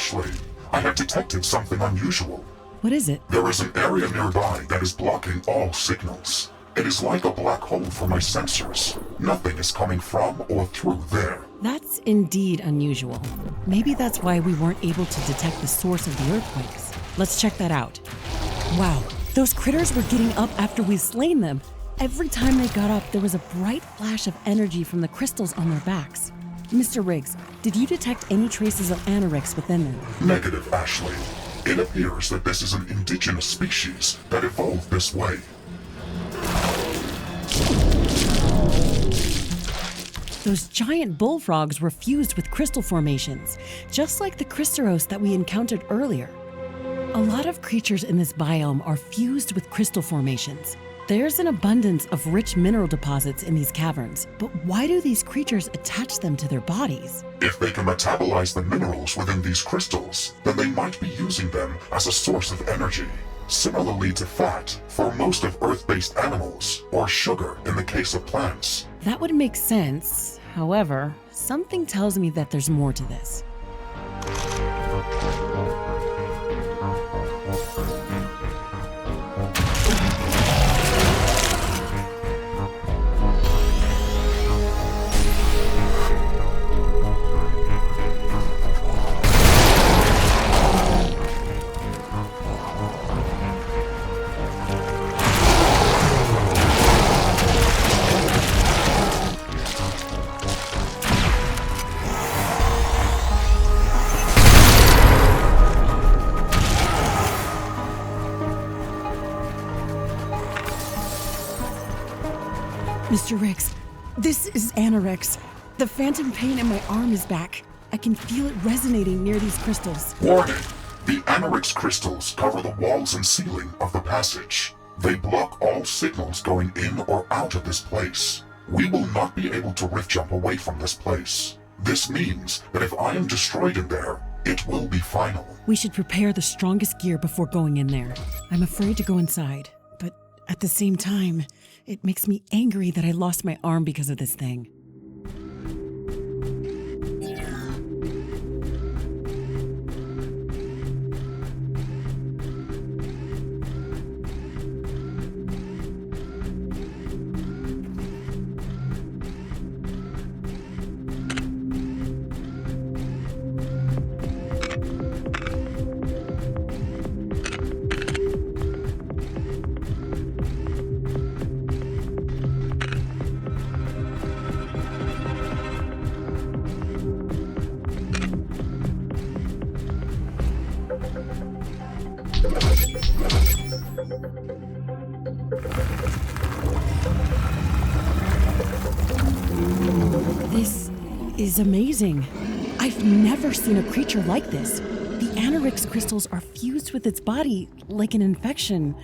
Ashley, I have detected something unusual. What is it? There is an area nearby that is blocking all signals. It is like a black hole for my sensors. Nothing is coming from or through there. That's indeed unusual. Maybe that's why we weren't able to detect the source of the earthquakes. Let's check that out. Wow, those critters were getting up after we'd slain them. Every time they got up, there was a bright flash of energy from the crystals on their backs. Mr. Riggs, did you detect any traces of anorix within them? Negative, Ashley. It appears that this is an indigenous species that evolved this way. Those giant bullfrogs were fused with crystal formations, just like the Crystalros that we encountered earlier. A lot of creatures in this biome are fused with crystal formations. There's an abundance of rich mineral deposits in these caverns, but why do these creatures attach them to their bodies? If they can metabolize the minerals within these crystals, then they might be using them as a source of energy. Similarly to fat for most of Earth-based animals, or sugar in the case of plants. That would make sense. However, something tells me that there's more to this. Mr. Riggs, this is anorix. The phantom pain in my arm is back. I can feel it resonating near these crystals. Warning! The anorix crystals cover the walls and ceiling of the passage. They block all signals going in or out of this place. We will not be able to rift jump away from this place. This means that if I am destroyed in there, it will be final. We should prepare the strongest gear before going in there. I'm afraid to go inside, but at the same time, it makes me angry that I lost my arm because of this thing. This is amazing. I've never seen a creature like this. The anorix crystals are fused with its body like an infection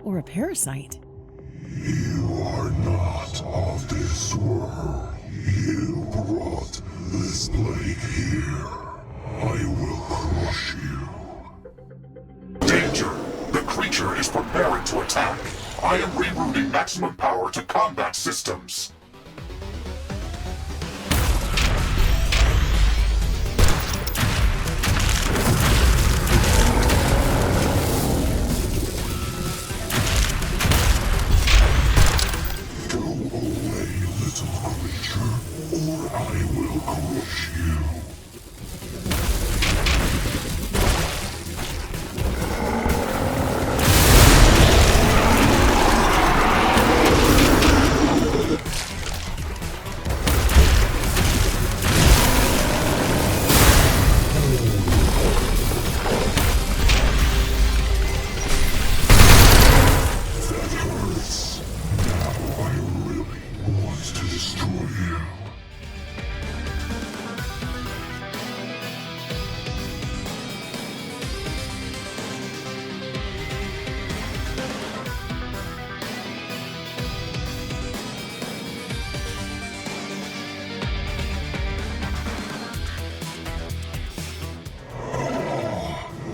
or a parasite. You are not of this world. You brought this plague here. I will crush you. Danger! The creature is preparing to attack. I am rerouting maximum power to combat systems. I will crush you. That hurts. Now I really want to destroy you.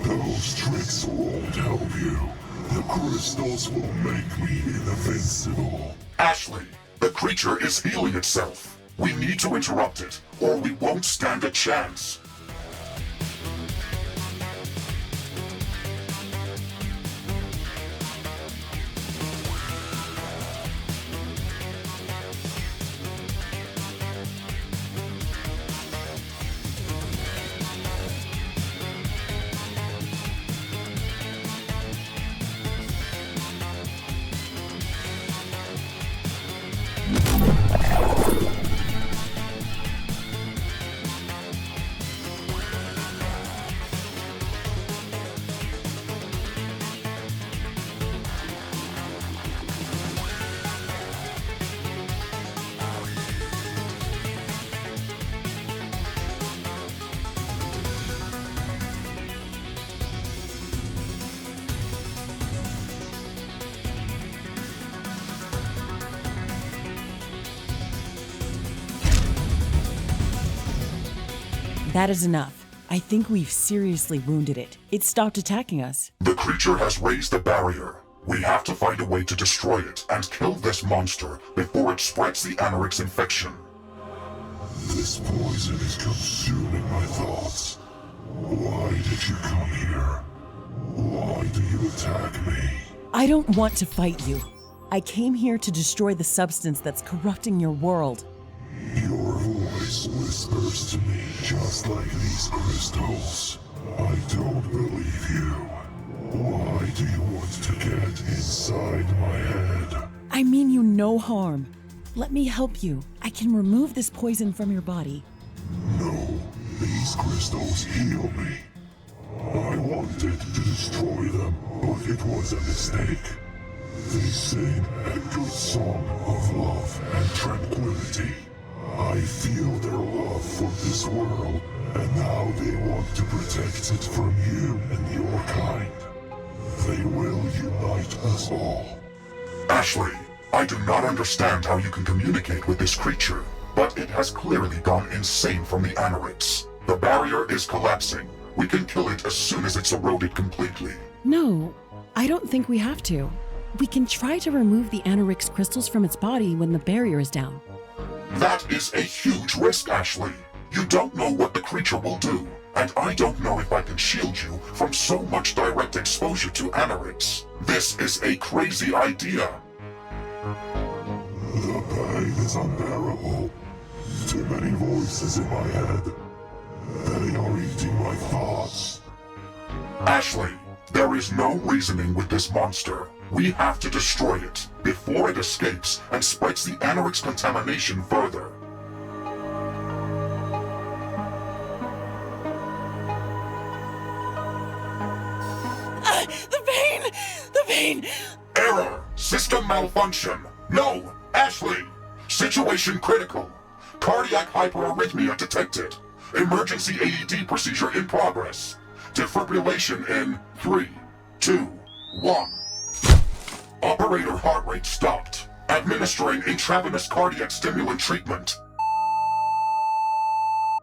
Those tricks won't help you. The crystals will make me invincible. Ashley, the creature is healing itself. We need to interrupt it, or we won't stand a chance. That is enough. I think we've seriously wounded it. It stopped attacking us. The creature has raised a barrier. We have to find a way to destroy it and kill this monster before it spreads the Anorix infection. This poison is consuming my thoughts. Why did you come here? Why do you attack me? I don't want to fight you. I came here to destroy the substance that's corrupting your world. Your voice whispers to me just like these crystals. I don't believe you. Why do you want to get inside my head? I mean you no harm. Let me help you. I can remove this poison from your body. No, these crystals heal me. I wanted to destroy them, but it was a mistake. They sing a good song of love and tranquility. I feel their love for this world, and now they want to protect it from you and your kind. They will unite us all. Ashley, I do not understand how you can communicate with this creature, but it has clearly gone insane from the Anorix. The barrier is collapsing. We can kill it as soon as it's eroded completely. No, I don't think we have to. We can try to remove the Anorix crystals from its body when the barrier is down. That is a huge risk, Ashley. You don't know what the creature will do, and I don't know if I can shield you from so much direct exposure to Anorix. This is a crazy idea. The pain is unbearable. Too many voices in my head. They are eating my thoughts. Ashley, there is no reasoning with this monster. We have to destroy it before it escapes and spreads the Anorix contamination further. The pain! The pain! Error! System malfunction! No! Ashley! Situation critical! Cardiac hyperarrhythmia detected! Emergency AED procedure in progress! Defibrillation in 3, 2, 1. Operator heart rate stopped. Administering intravenous cardiac stimulant treatment.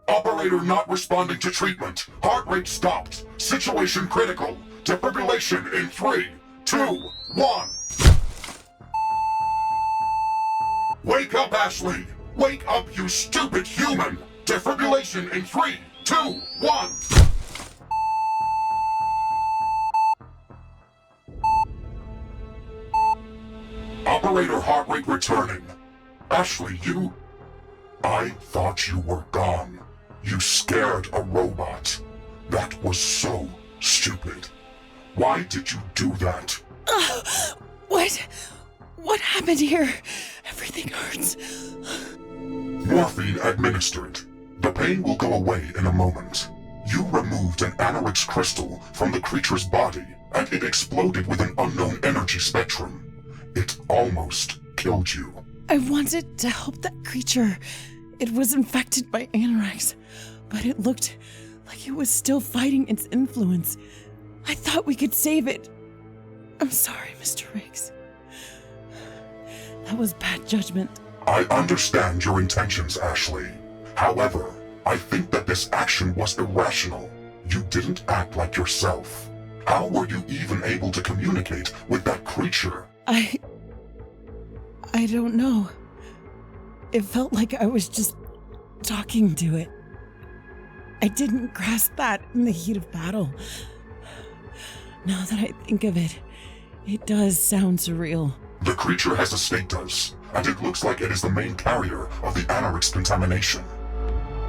Operator not responding to treatment. Heart rate stopped. Situation critical. Defibrillation in 3, 2, 1. Wake up, Ashley! Wake up, you stupid human! Defibrillation in 3, 2, 1. Operator heart rate returning. Ashley, you... I thought you were gone. You scared a robot. That was so stupid. Why did you do that? What happened here? Everything hurts. Morphine administered. The pain will go away in a moment. You removed an Anorix crystal from the creature's body, and it exploded with an unknown energy spectrum. It almost killed you. I wanted to help that creature. It was infected by Anorix, but it looked like it was still fighting its influence. I thought we could save it. I'm sorry, Mr. Riggs. That was bad judgment. I understand your intentions, Ashley. However, I think that this action was irrational. You didn't act like yourself. How were you even able to communicate with that creature? I don't know. It felt like I was just talking to it. I didn't grasp that in the heat of battle. Now that I think of it, it does sound surreal. The creature has escaped us, and it looks like it is the main carrier of the Anorix contamination.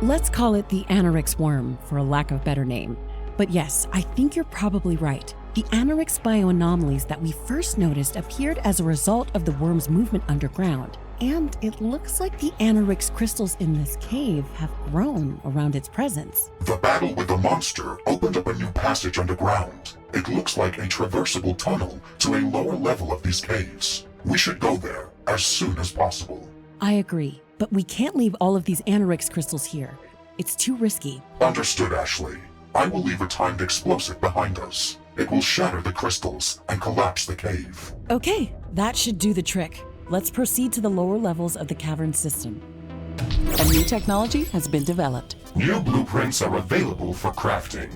Let's call it the Anorix worm, for a lack of better name. But yes, I think you're probably right. The Anorix bioanomalies that we first noticed appeared as a result of the worm's movement underground. And it looks like the Anorix crystals in this cave have grown around its presence. The battle with the monster opened up a new passage underground. It looks like a traversable tunnel to a lower level of these caves. We should go there as soon as possible. I agree, but we can't leave all of these Anorix crystals here. It's too risky. Understood, Ashley. I will leave a timed explosive behind us. It will shatter the crystals and collapse the cave. Okay, that should do the trick. Let's proceed to the lower levels of the cavern system. A new technology has been developed. New blueprints are available for crafting.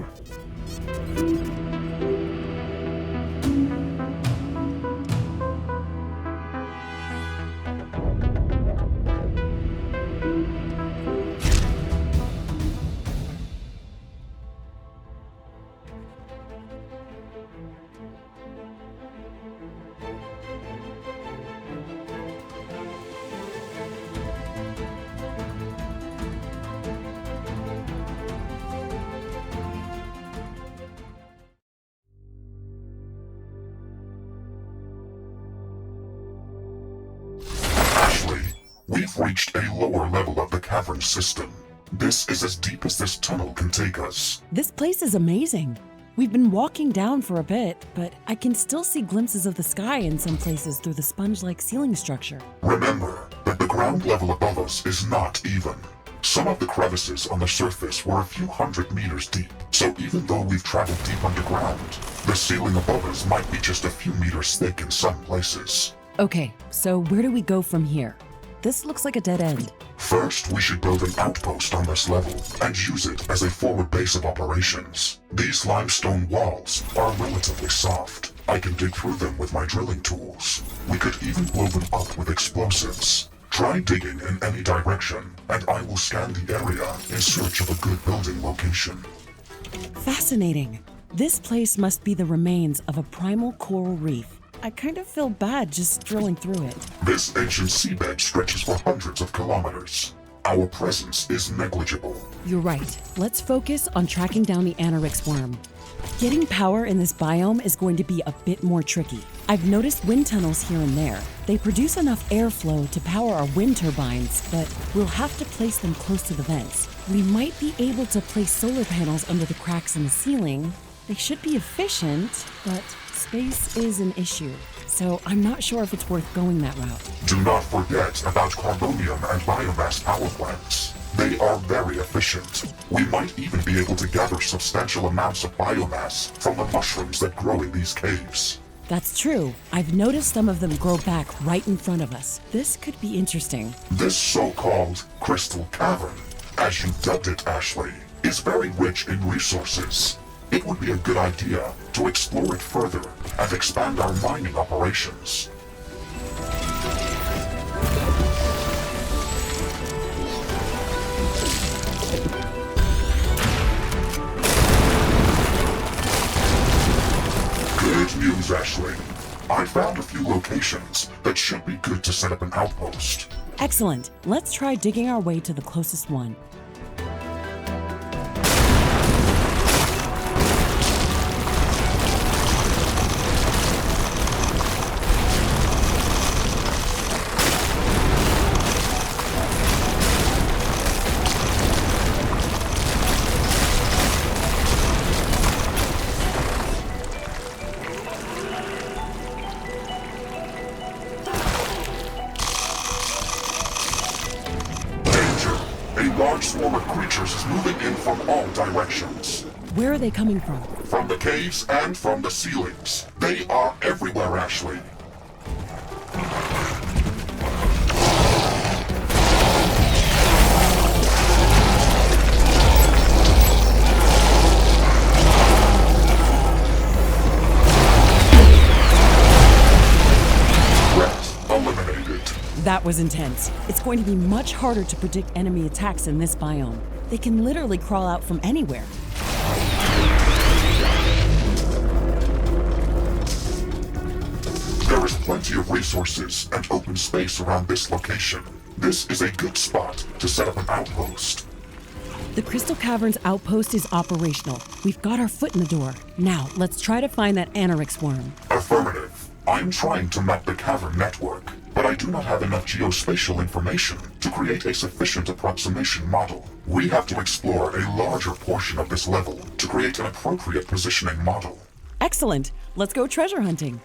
We've reached a lower level of the cavern system. This is as deep as this tunnel can take us. This place is amazing. We've been walking down for a bit, but I can still see glimpses of the sky in some places through the sponge-like ceiling structure. Remember that the ground level above us is not even. Some of the crevices on the surface were a few hundred meters deep, so even though we've traveled deep underground, the ceiling above us might be just a few meters thick in some places. Okay, so where do we go from here? This looks like a dead end. First, we should build an outpost on this level and use it as a forward base of operations. These limestone walls are relatively soft. I can dig through them with my drilling tools. We could even blow them up with explosives. Try digging in any direction, and I will scan the area in search of a good building location. Fascinating. This place must be the remains of a primal coral reef. I kind of feel bad just drilling through it. This ancient seabed stretches for hundreds of kilometers. Our presence is negligible. You're right. Let's focus on tracking down the Anorix worm. Getting power in this biome is going to be a bit more tricky. I've noticed wind tunnels here and there. They produce enough airflow to power our wind turbines, but we'll have to place them close to the vents. We might be able to place solar panels under the cracks in the ceiling. They should be efficient, but space is an issue, so I'm not sure if it's worth going that route. Do not forget about carbonium and biomass power plants. They are very efficient. We might even be able to gather substantial amounts of biomass from the mushrooms that grow in these caves. That's true. I've noticed some of them grow back right in front of us. This could be interesting. This so-called crystal cavern, as you dubbed it, Ashley, is very rich in resources. It would be a good idea to explore it further and expand our mining operations. Good news, Ashley. I found a few locations that should be good to set up an outpost. Excellent. Let's try digging our way to the closest one. A large swarm of creatures is moving in from all directions. Where are they coming from? From the caves and from the ceilings. They are everywhere, Ashley. Eliminated. That was intense. It's going to be much harder to predict enemy attacks in this biome. They can literally crawl out from anywhere. There is plenty of resources and open space around this location. This is a good spot to set up an outpost. The Crystal Caverns outpost is operational. We've got our foot in the door. Now, let's try to find that Anorix worm. Affirmative. I'm trying to map the cavern network, but I do not have enough geospatial information to create a sufficient approximation model. We have to explore a larger portion of this level to create an appropriate positioning model. Excellent. Let's go treasure hunting.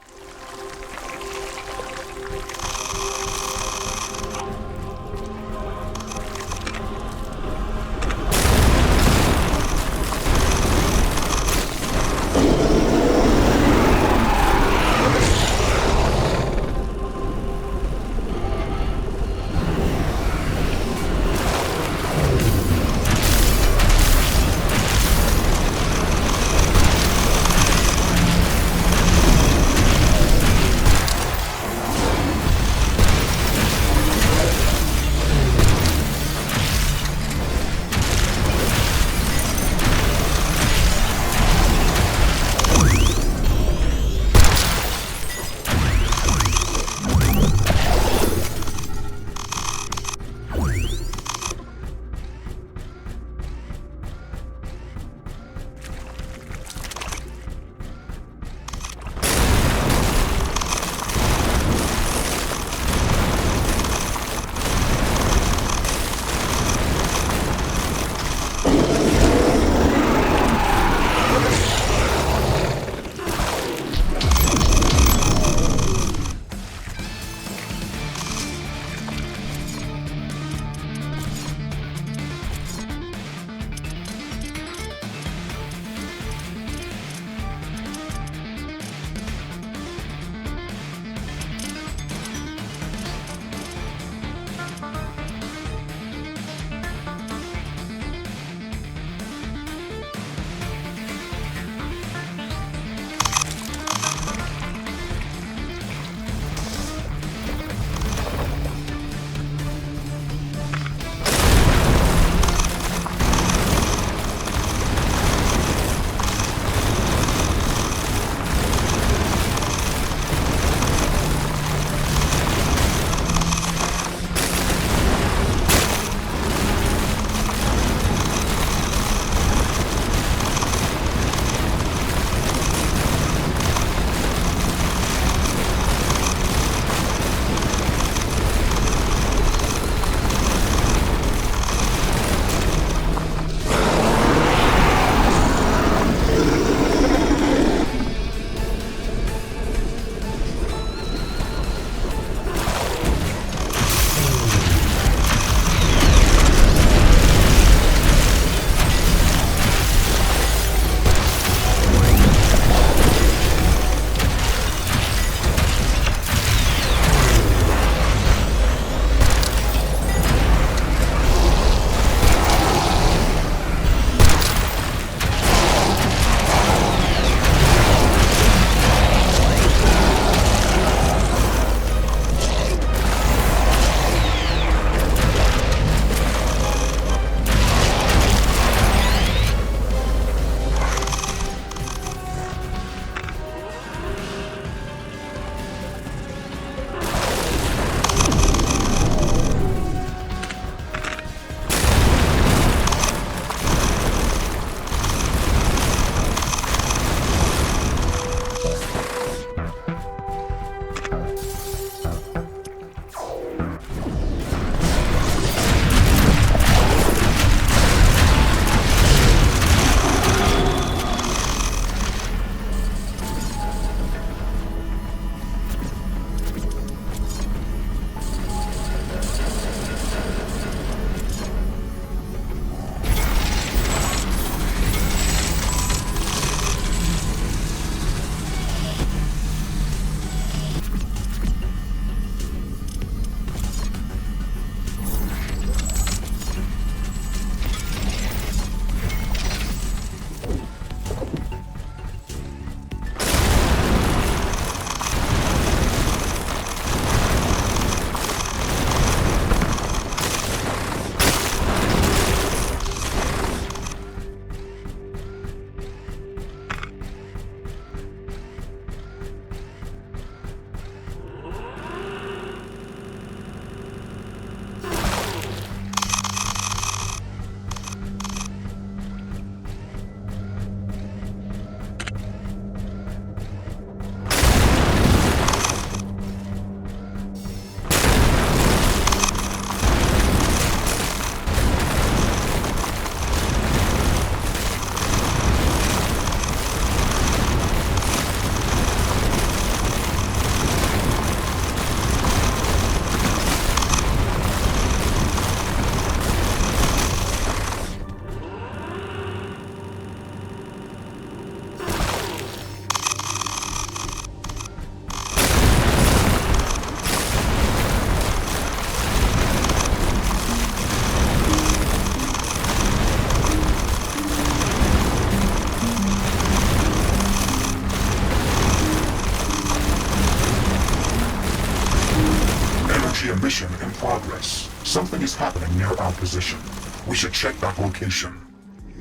Something is happening near our position. We should check that location.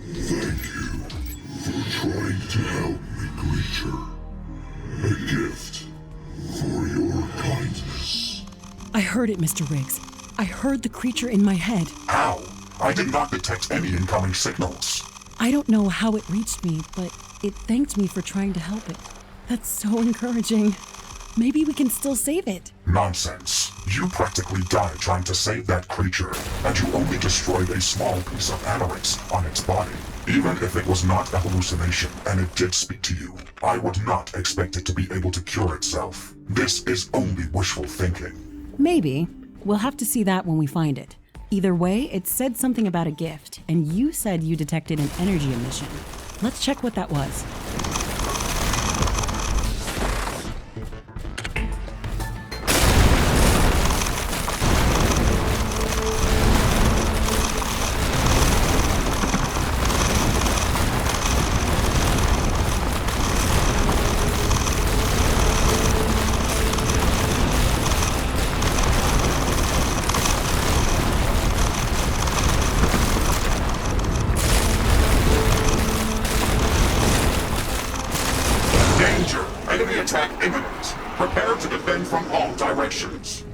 Thank you for trying to help me, creature. A gift for your kindness. I heard it, Mr. Riggs. I heard the creature in my head. How? I did not detect any incoming signals. I don't know how it reached me, but it thanked me for trying to help it. That's so encouraging. Maybe we can still save it. Nonsense. You practically died trying to save that creature, and you only destroyed a small piece of animates on its body. Even if it was not a hallucination and it did speak to you, I would not expect it to be able to cure itself. This is only wishful thinking. Maybe. We'll have to see that when we find it. Either way, it said something about a gift, and you said you detected an energy emission. Let's check what that was. Danger! Enemy attack imminent! Prepare to defend from all directions!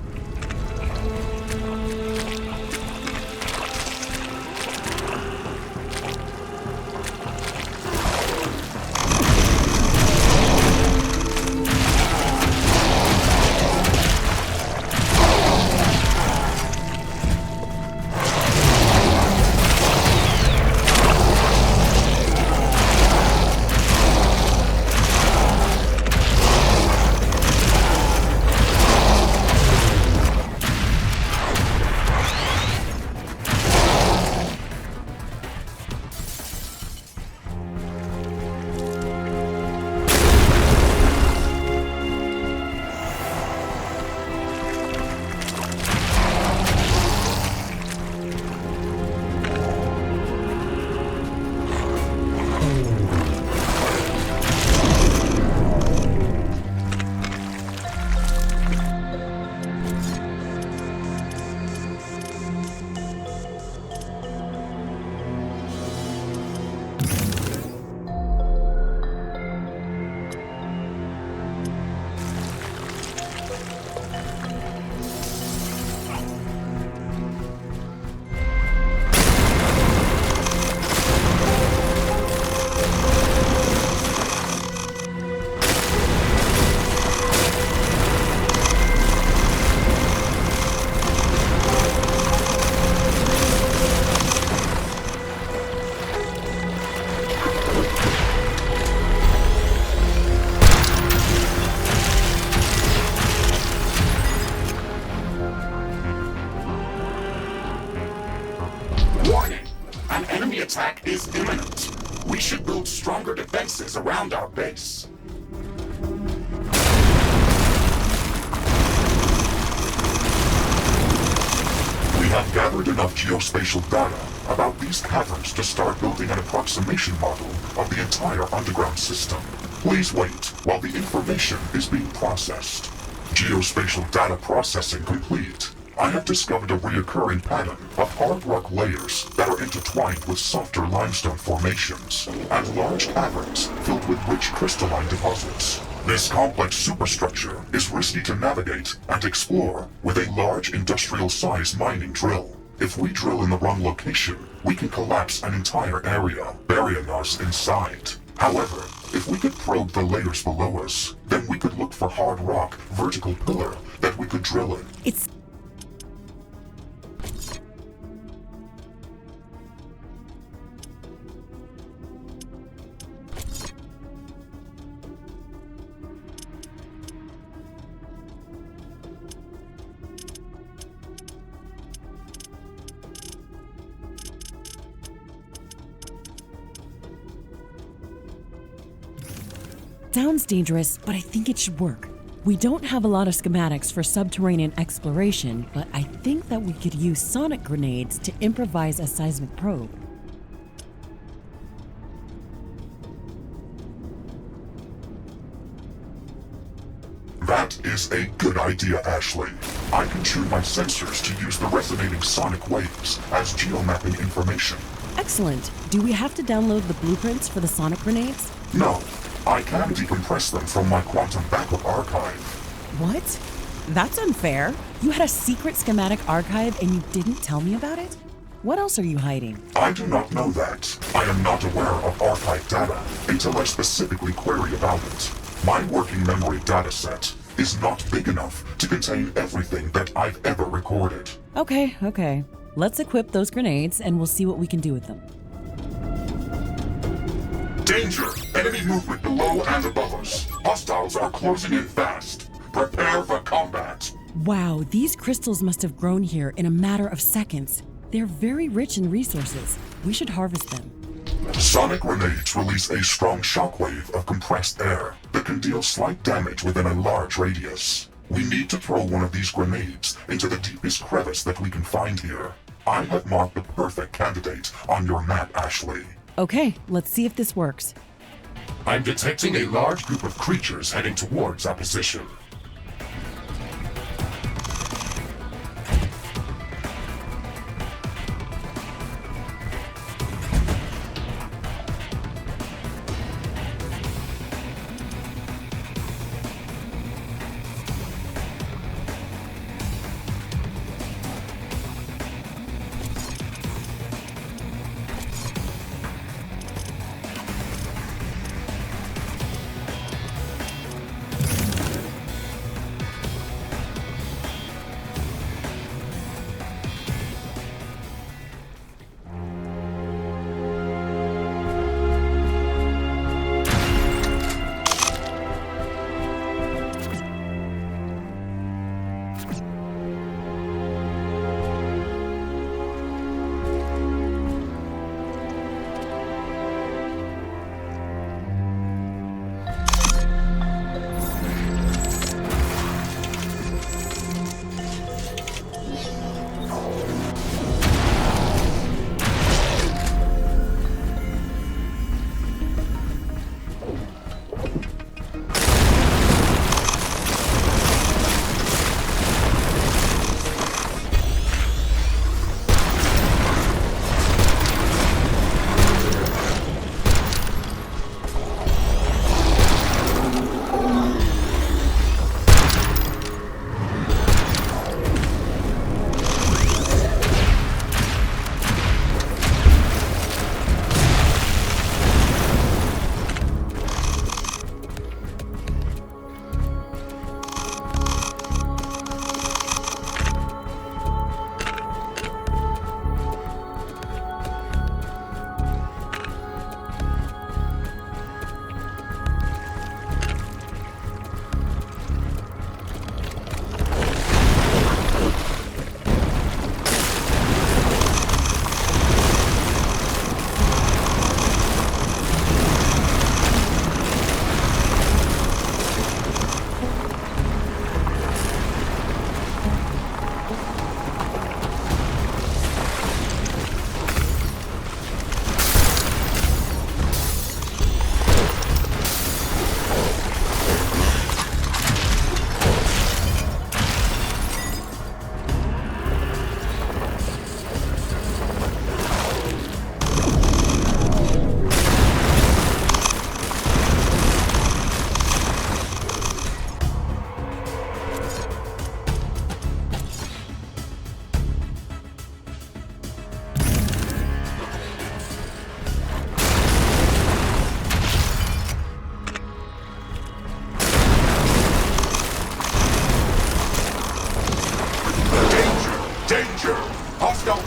Attack is imminent. We should build stronger defenses around our base. We have gathered enough geospatial data about these caverns to start building an approximation model of the entire underground system. Please wait while the information is being processed. Geospatial data processing complete. I have discovered a recurring pattern of hard rock layers that are intertwined with softer limestone formations and large caverns filled with rich crystalline deposits. This complex superstructure is risky to navigate and explore with a large industrial-sized mining drill. If we drill in the wrong location, we can collapse an entire area, burying us inside. However, if we could probe the layers below us, then we could look for hard rock vertical pillar that we could drill in. Sounds dangerous, but I think it should work. We don't have a lot of schematics for subterranean exploration, but I think that we could use sonic grenades to improvise a seismic probe. That is a good idea, Ashley. I can tune my sensors to use the resonating sonic waves as geomapping information. Excellent. Do we have to download the blueprints for the sonic grenades? No, I can decompress them from my quantum backup archive. What? That's unfair. You had a secret schematic archive and you didn't tell me about it? What else are you hiding? I do not know that. I am not aware of archive data until I specifically query about it. My working memory dataset is not big enough to contain everything that I've ever recorded. Okay. Let's equip those grenades and we'll see what we can do with them. Danger! Enemy movement below and above us. Hostiles are closing in fast. Prepare for combat. Wow, these crystals must have grown here in a matter of seconds. They're very rich in resources. We should harvest them. Sonic grenades release a strong shockwave of compressed air that can deal slight damage within a large radius. We need to throw one of these grenades into the deepest crevice that we can find here. I have marked the perfect candidate on your map, Ashley. Okay, let's see if this works. I'm detecting a large group of creatures heading towards our position.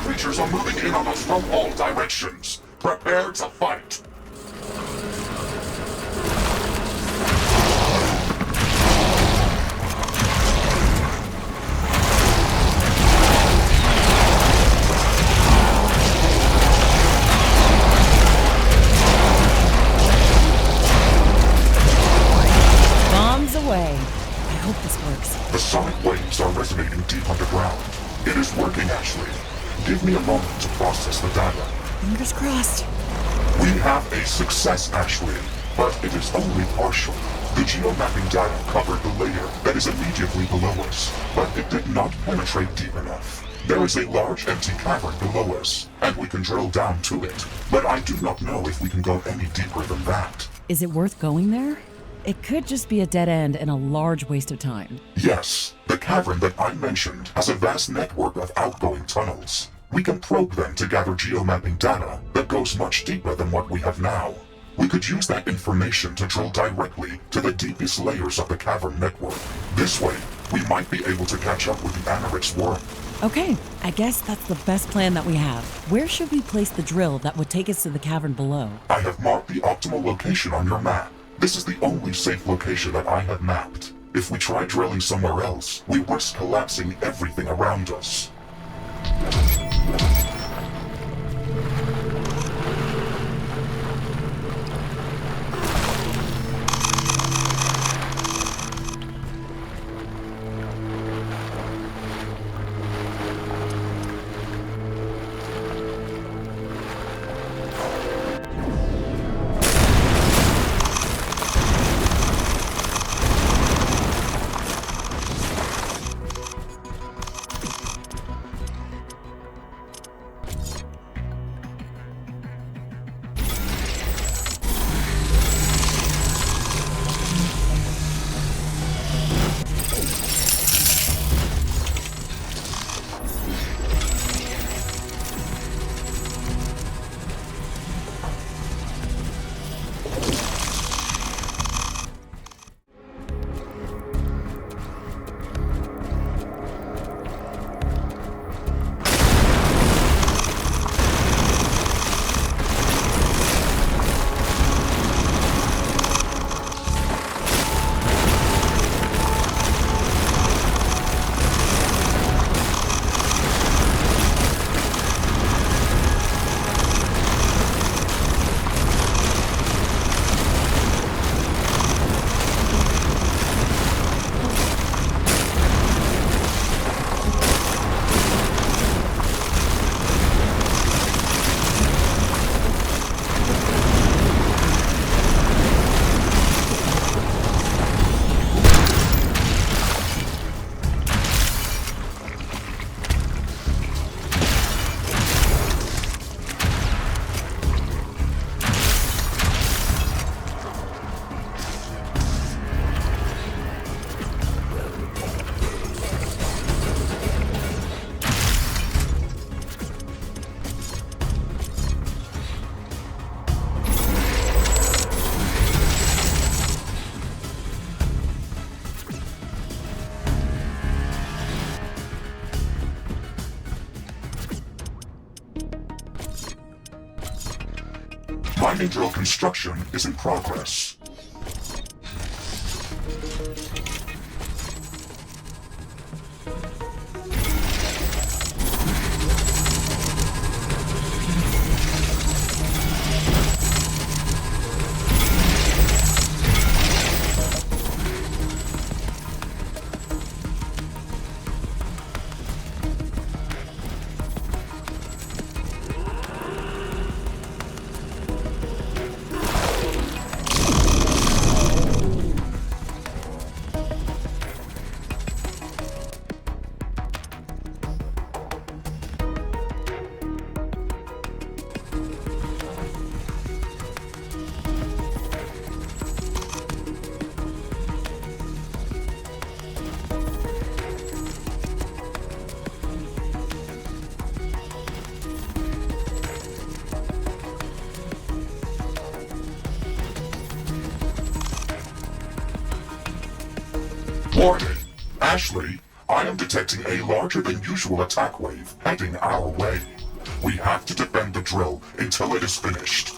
Creatures are moving in on us from all directions. Prepare to fight. Bombs away. I hope this works. The sonic waves are resonating deep underground. It is working, Ashley. Give me a moment to process the data. Fingers crossed. We have a success, Ashley, but it is only partial. The geomapping data covered the layer that is immediately below us, but it did not penetrate deep enough. There is a large empty cavern below us, and we can drill down to it, but I do not know if we can go any deeper than that. Is it worth going there? It could just be a dead end and a large waste of time. Yes, the cavern that I mentioned has a vast network of outgoing tunnels. We can probe them to gather geomapping data that goes much deeper than what we have now. We could use that information to drill directly to the deepest layers of the cavern network. This way, we might be able to catch up with the Anorix worm. Okay, I guess that's the best plan that we have. Where should we place the drill that would take us to the cavern below? I have marked the optimal location on your map. This is the only safe location that I have mapped. If we try drilling somewhere else, we risk collapsing everything around us. Mining drill construction is in progress. Warning! Ashley, I am detecting a larger than usual attack wave heading our way. We have to defend the drill until it is finished.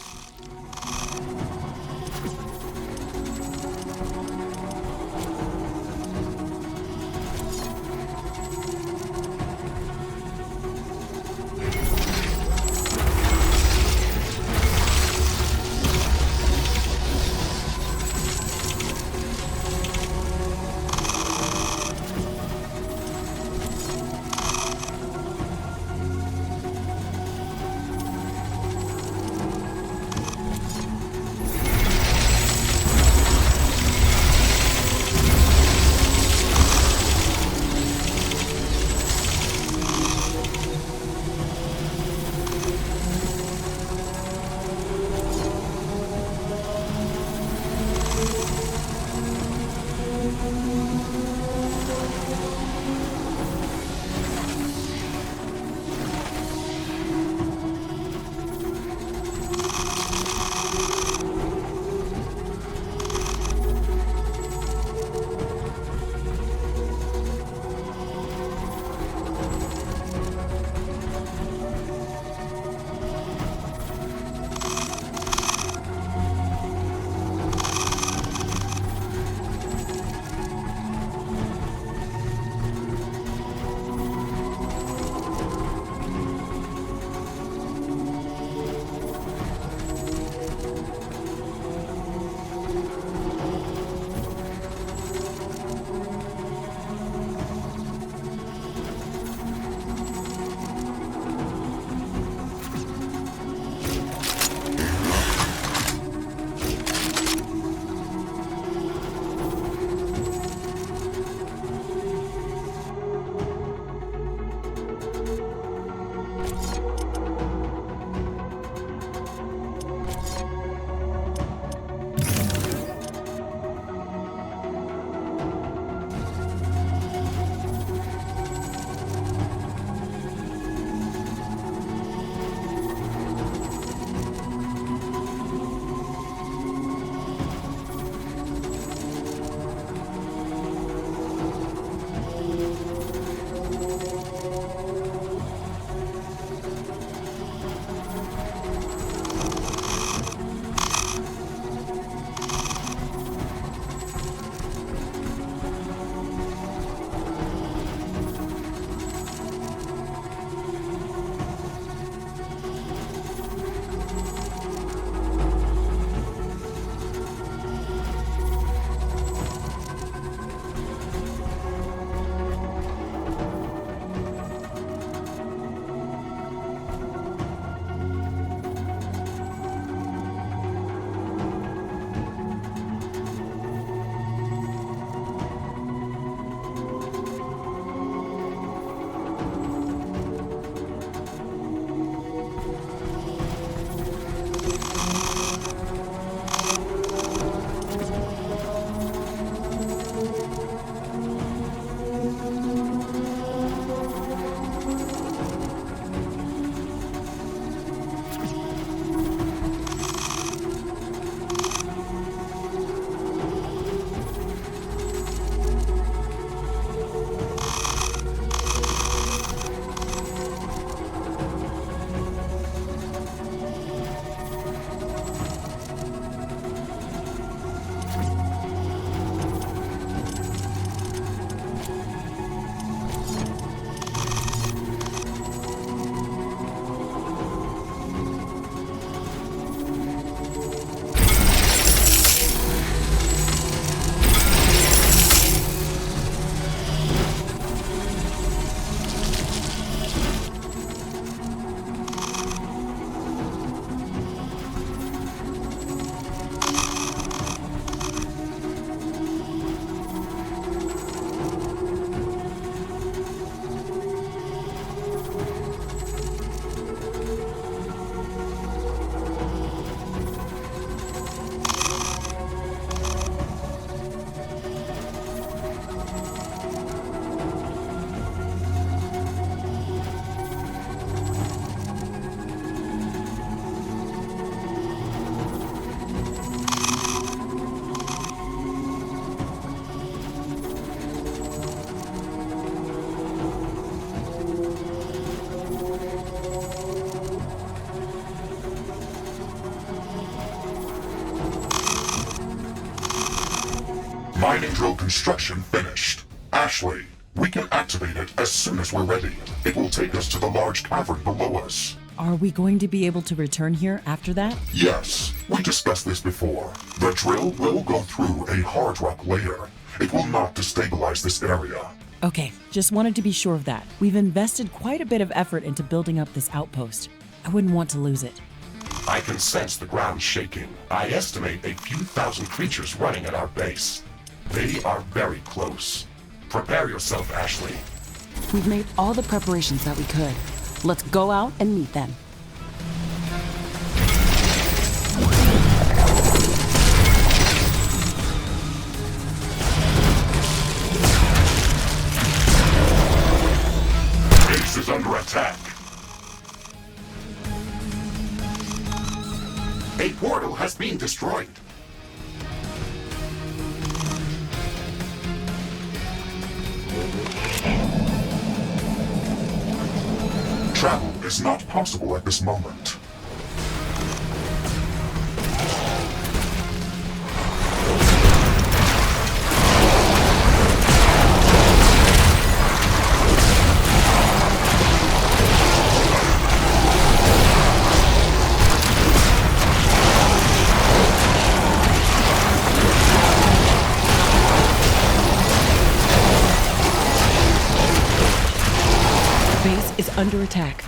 Mining drill construction finished. Ashley, we can activate it as soon as we're ready. It will take us to the large cavern below us. Are we going to be able to return here after that? Yes, we discussed this before. The drill will go through a hard rock layer. It will not destabilize this area. Okay, just wanted to be sure of that. We've invested quite a bit of effort into building up this outpost. I wouldn't want to lose it. I can sense the ground shaking. I estimate a few thousand creatures running at our base. They are very close. Prepare yourself, Ashley. We've made all the preparations that we could. Let's go out and meet them. Base is under attack. A portal has been destroyed. Travel is not possible at this moment. Base is under attack.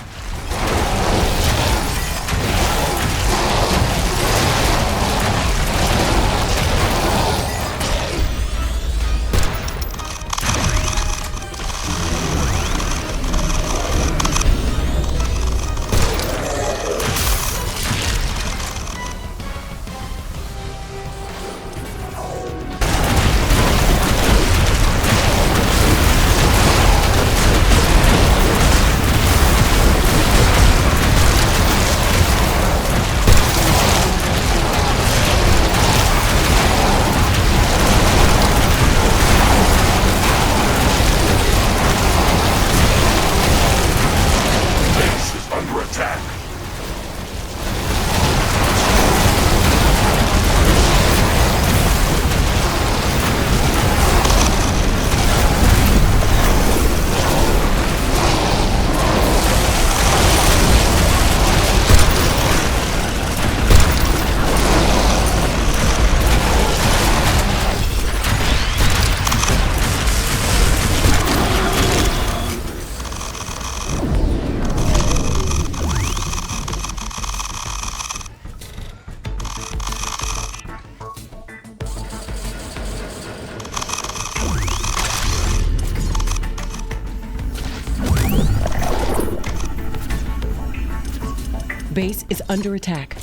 base is under attack.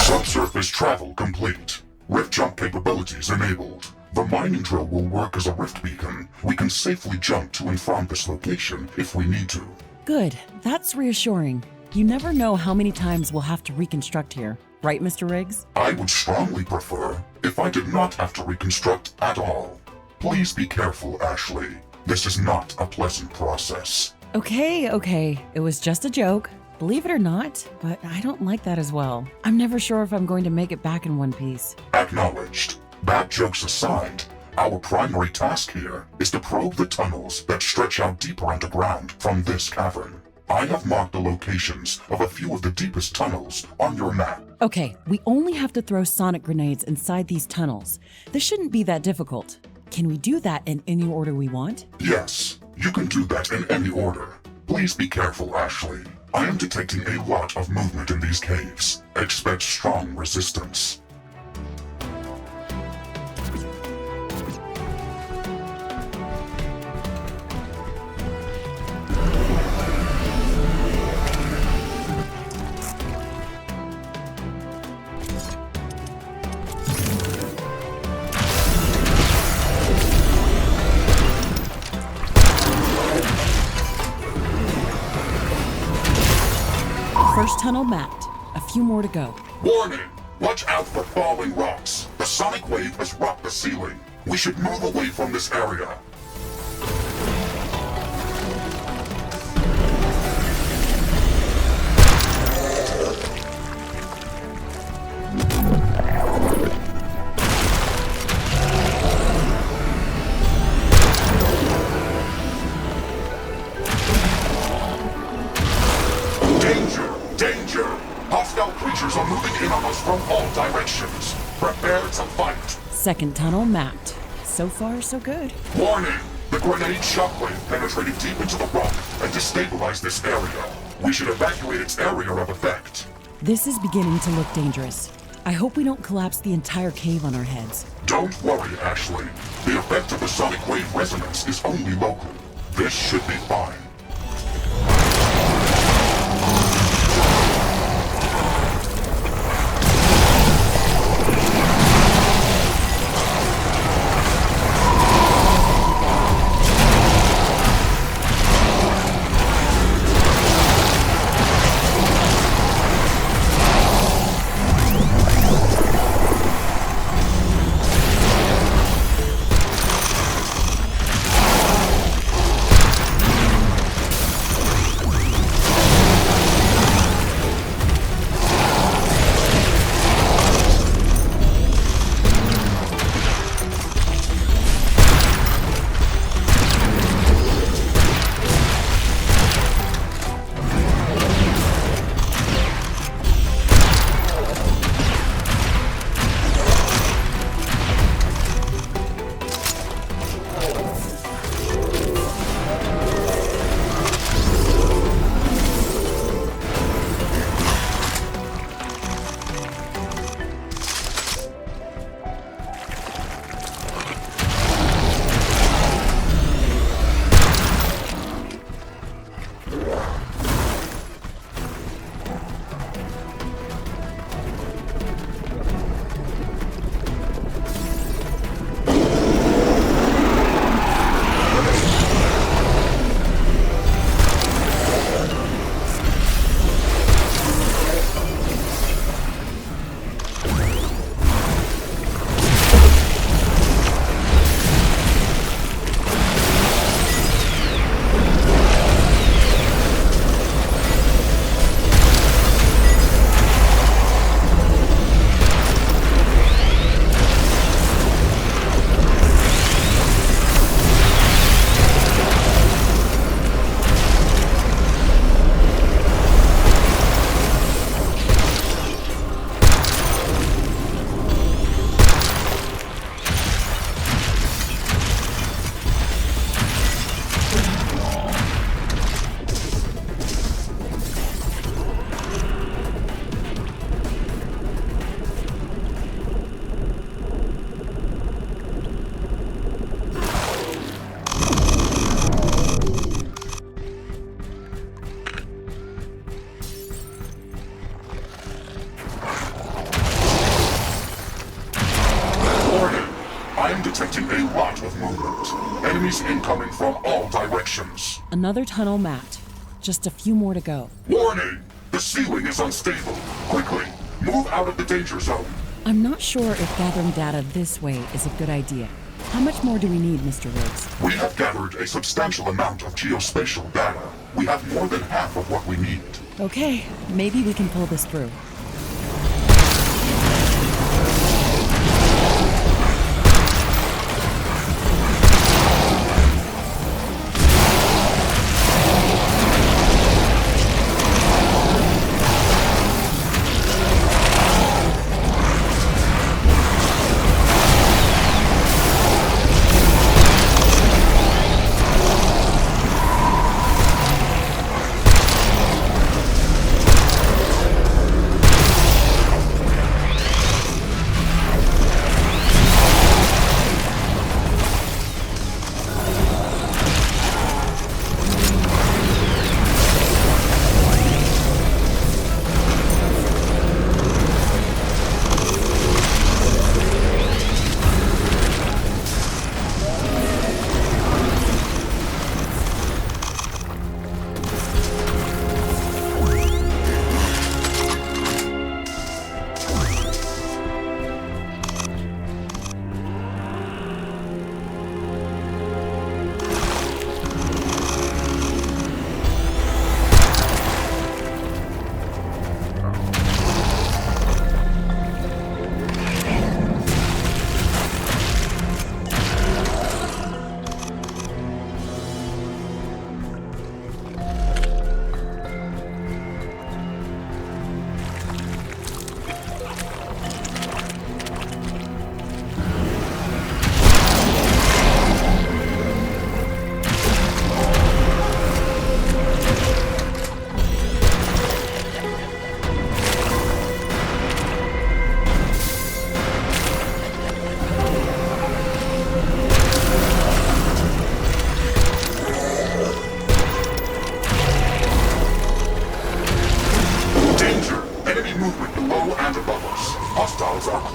Subsurface travel complete. Rift jump capabilities enabled. The mining drill will work as a rift beacon. We can safely jump to and from this location if we need to. Good. That's reassuring. You never know how many times we'll have to reconstruct here. Right, Mr. Riggs? I would strongly prefer if I did not have to reconstruct at all. Please be careful, Ashley. This is not a pleasant process. Okay. It was just a joke. Believe it or not, but I don't like that as well. I'm never sure if I'm going to make it back in one piece. Acknowledged. Bad jokes aside, our primary task here is to probe the tunnels that stretch out deeper underground from this cavern. I have marked the locations of a few of the deepest tunnels on your map. Okay, we only have to throw sonic grenades inside these tunnels. This shouldn't be that difficult. Can we do that in any order we want? Yes, you can do that in any order. Please be careful, Ashley. I am detecting a lot of movement in these caves. Expect strong resistance. First tunnel mapped. A few more to go. Warning! Watch out for falling rocks. The sonic wave has rocked the ceiling. We should move away from this area. Danger! Hostile creatures are moving in on us from all directions. Prepare to fight. Second tunnel mapped. So far, so good. Warning! The grenade shockwave penetrated deep into the rock and destabilized this area. We should evacuate its area of effect. This is beginning to look dangerous. I hope we don't collapse the entire cave on our heads. Don't worry, Ashley. The effect of the sonic wave resonance is only local. This should be fine. I am detecting a lot of movement. Enemies incoming from all directions. Another tunnel mapped. Just a few more to go. Warning! The ceiling is unstable. Quickly, move out of the danger zone. I'm not sure if gathering data this way is a good idea. How much more do we need, Mr. Riggs? We have gathered a substantial amount of geospatial data. We have more than half of what we need. Okay, maybe we can pull this through.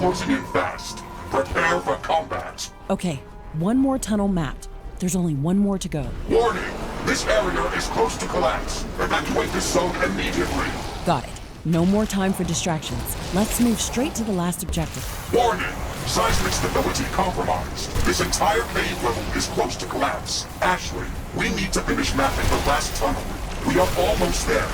closing in fast. Prepare for combat. Okay, one more tunnel mapped. There's only one more to go. Warning! This area is close to collapse. Evacuate this zone immediately. Got it. No more time for distractions. Let's move straight to the last objective. Warning! Seismic stability compromised. This entire cave level is close to collapse. Ashley, we need to finish mapping the last tunnel. We are almost there.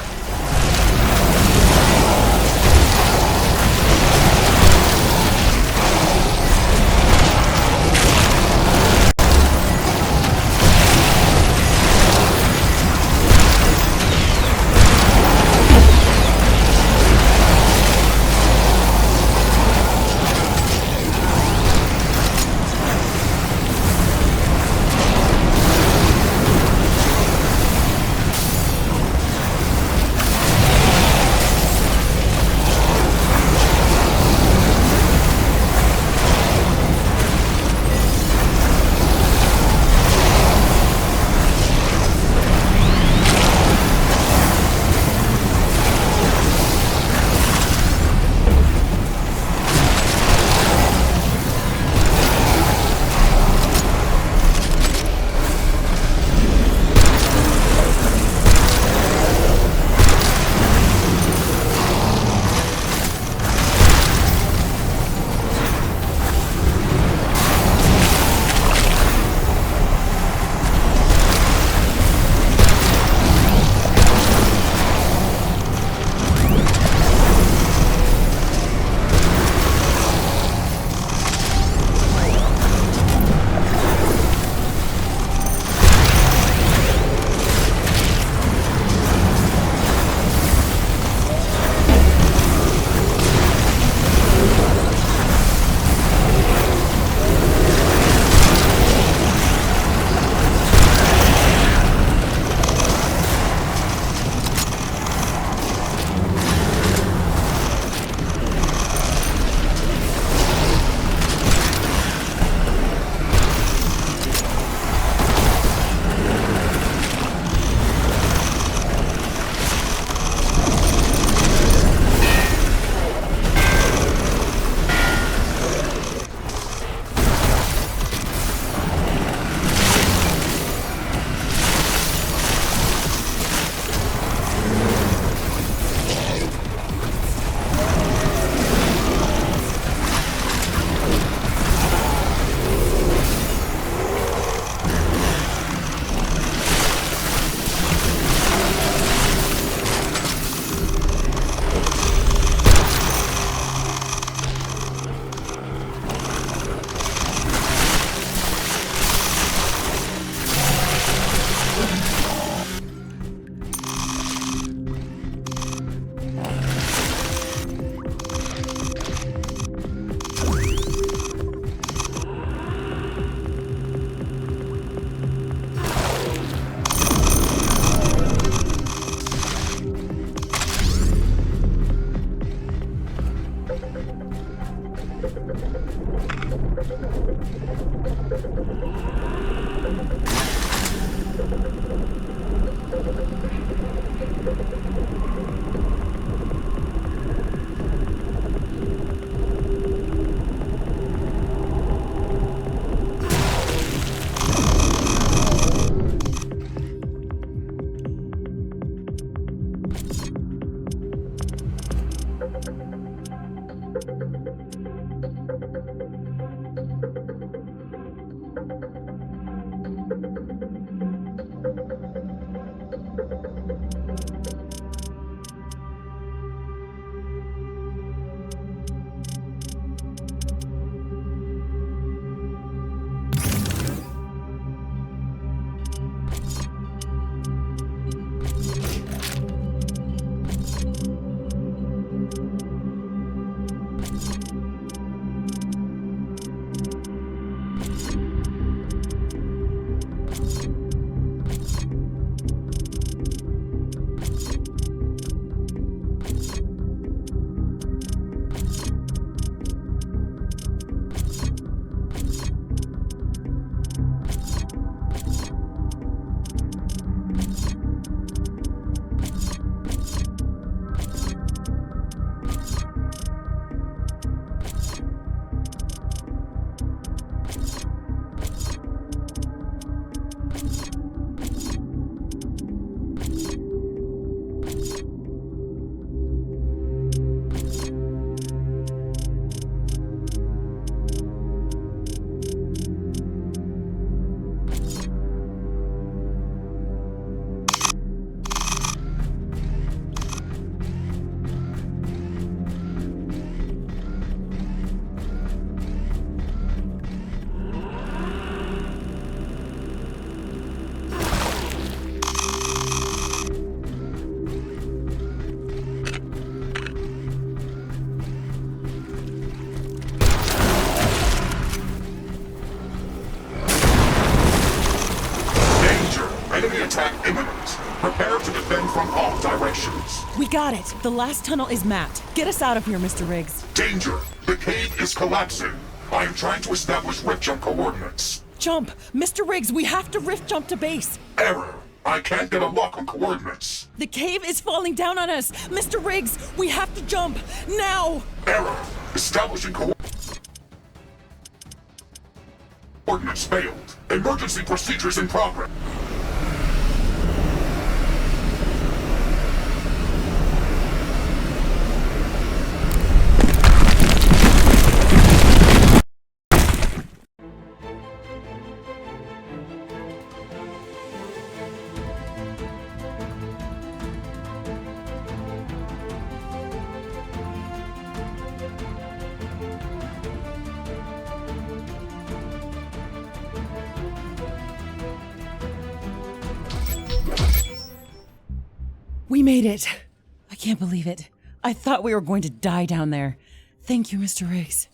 Prepare to defend from all directions. We got it. The last tunnel is mapped. Get us out of here, Mr. Riggs. Danger! The cave is collapsing. I am trying to establish rift jump coordinates. Jump! Mr. Riggs, we have to rift jump to base. Error. I can't get a lock on coordinates. The cave is falling down on us. Mr. Riggs, we have to jump. Now! Error. Establishing coordinates failed. Emergency procedures in progress. We made it. I can't believe it. I thought we were going to die down there. Thank you, Mr. Riggs.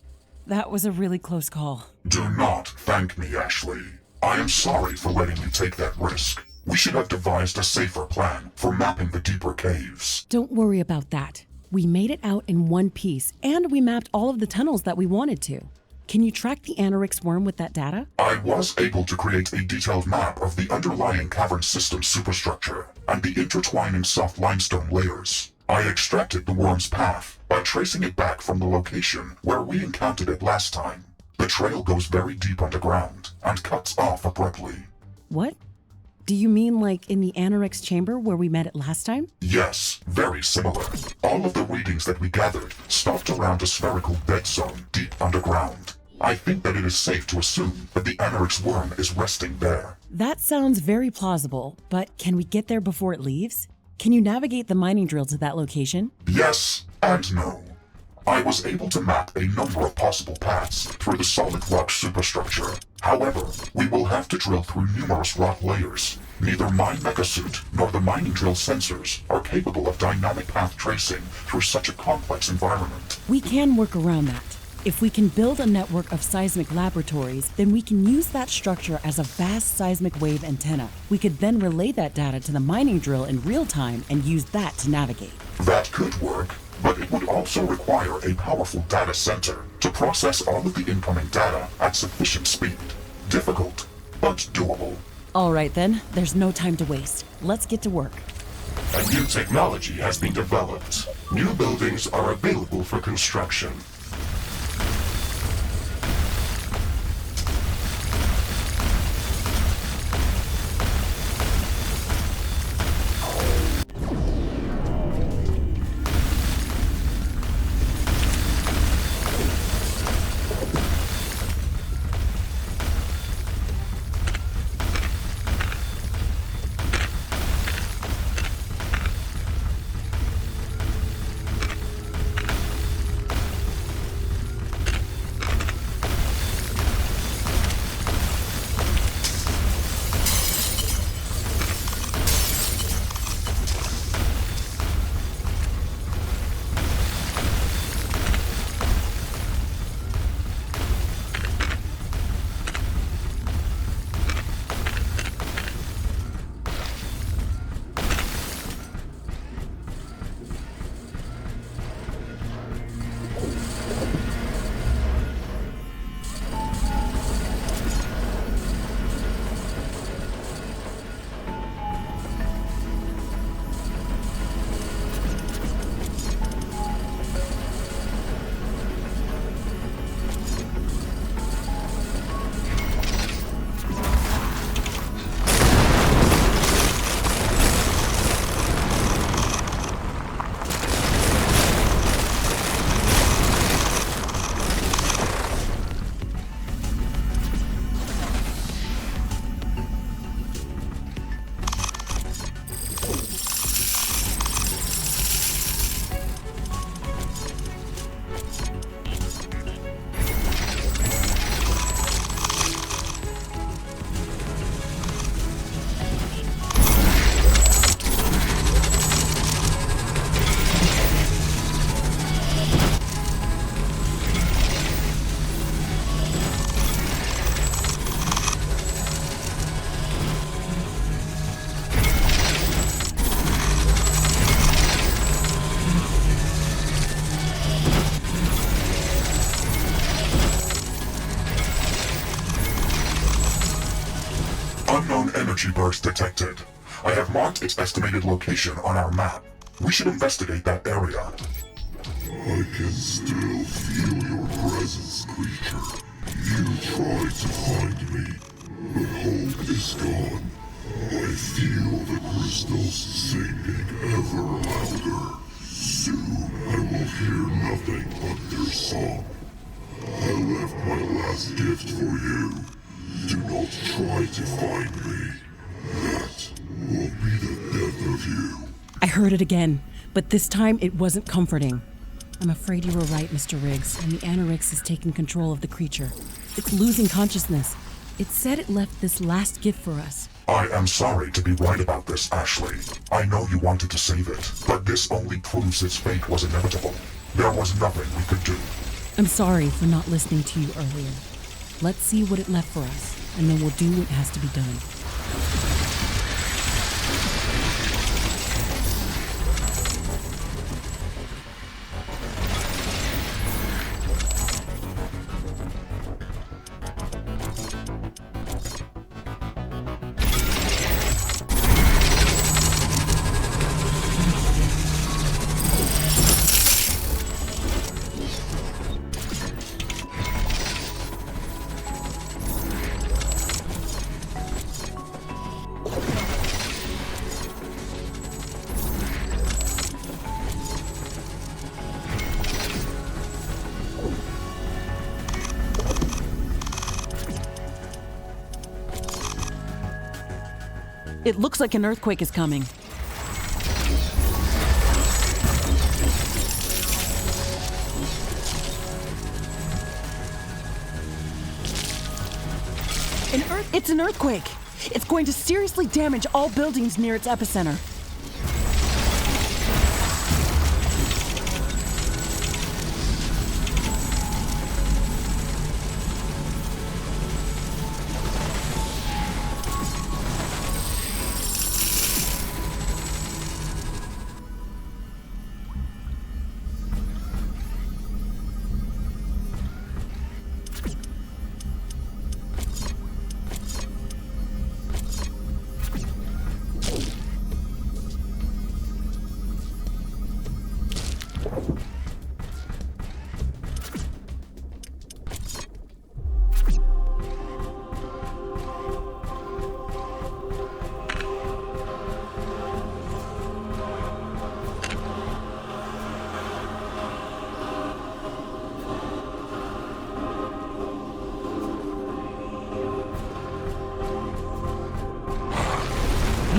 That was a really close call. Do not thank me, Ashley. I am sorry for letting you take that risk. We should have devised a safer plan for mapping the deeper caves. Don't worry about that. We made it out in one piece, and we mapped all of the tunnels that we wanted to. Can you track the Anorix worm with that data? I was able to create a detailed map of the underlying cavern system superstructure and the intertwining soft limestone layers. I extracted the worm's path by tracing it back from the location where we encountered it last time. The trail goes very deep underground and cuts off abruptly. What? Do you mean like in the Anorix chamber where we met it last time? Yes, very similar. All of the readings that we gathered stopped around a spherical dead zone deep underground. I think that it is safe to assume that the Anorix worm is resting there. That sounds very plausible, but can we get there before it leaves? Can you navigate the mining drill to that location? Yes and no. I was able to map a number of possible paths through the solid rock superstructure. However, we will have to drill through numerous rock layers. Neither my megasuit nor the mining drill sensors are capable of dynamic path tracing through such a complex environment. We can work around that. If we can build a network of seismic laboratories, then we can use that structure as a vast seismic wave antenna. We could then relay that data to the mining drill in real time and use that to navigate. That could work, but it would also require a powerful data center to process all of the incoming data at sufficient speed. Difficult, but doable. All right then, there's no time to waste. Let's get to work. A new technology has been developed. New buildings are available for construction. Unknown energy burst detected. I have marked its estimated location on our map. We should investigate that area. I can still feel your presence, creature. You tried to find me, but hope is gone. I feel the crystals singing ever louder. Soon I will hear nothing but their song. I left my last gift for you. Do not try to find me. That will be the death of you. I heard it again, but this time it wasn't comforting. I'm afraid you were right, Mr. Riggs, and the Anorix is taking control of the creature. It's losing consciousness. It said it left this last gift for us. I am sorry to be right about this, Ashley. I know you wanted to save it, but this only proves its fate was inevitable. There was nothing we could do. I'm sorry for not listening to you earlier. Let's see what it left for us, and then we'll do what has to be done. It looks like an earthquake is coming. It's an earthquake! It's going to seriously damage all buildings near its epicenter.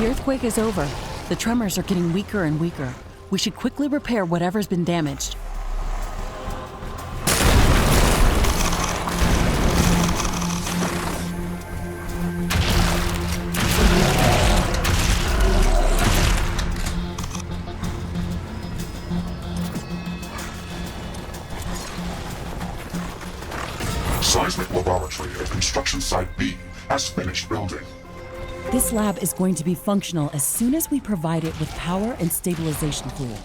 The earthquake is over. The tremors are getting weaker and weaker. We should quickly repair whatever's been damaged. Seismic laboratory at construction site B has finished building. This lab is going to be functional as soon as we provide it with power and stabilization fluid.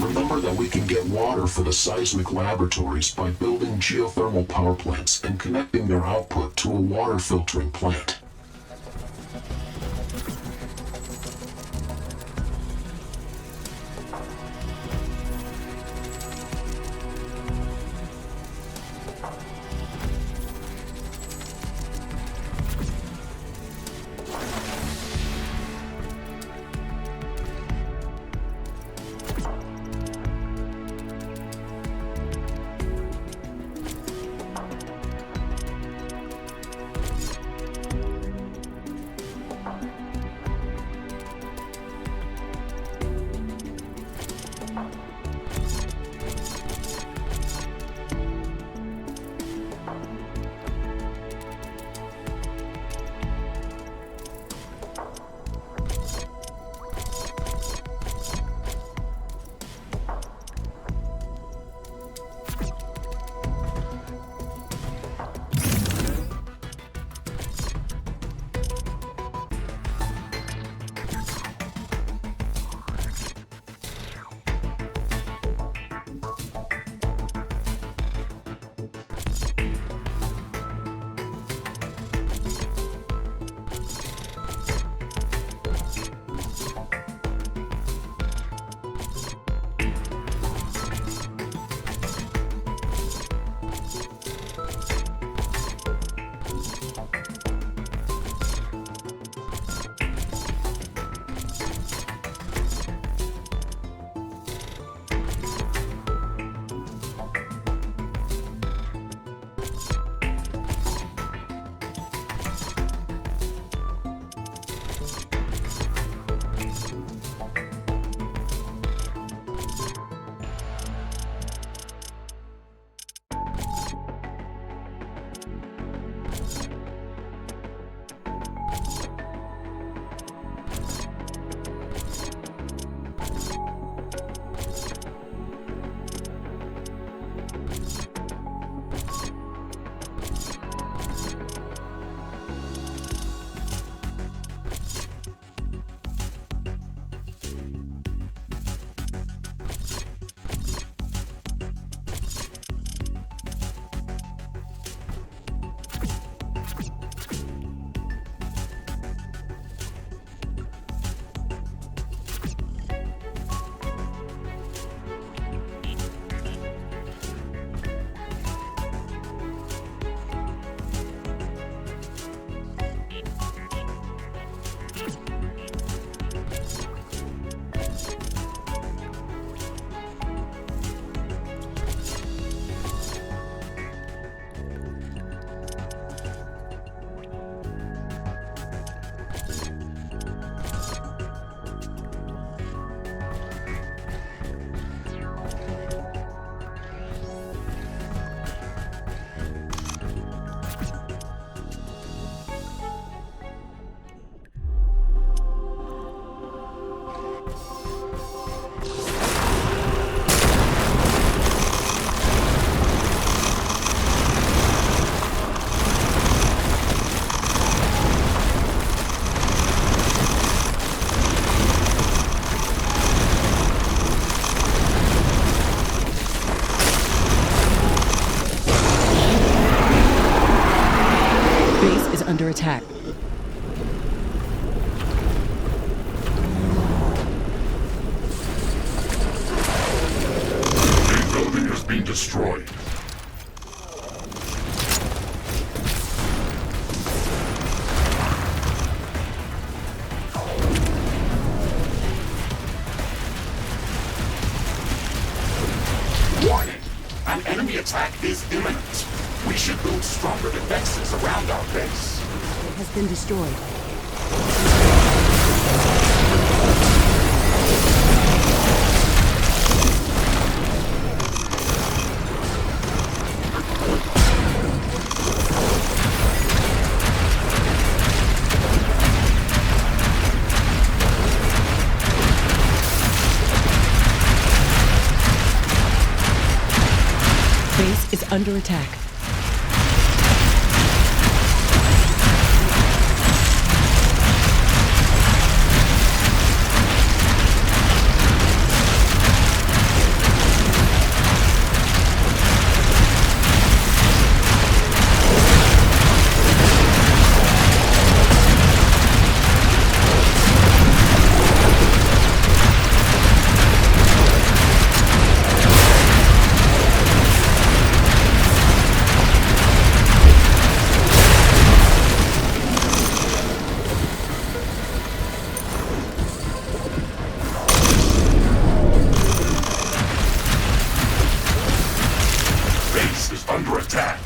Remember that we can get water for the seismic laboratories by building geothermal power plants and connecting their output to a water filtering plant. Under attack. been destroyed. Warning! An enemy attack is imminent. We should build stronger defenses around our base. It has been destroyed. Base is under attack. Base is under attack.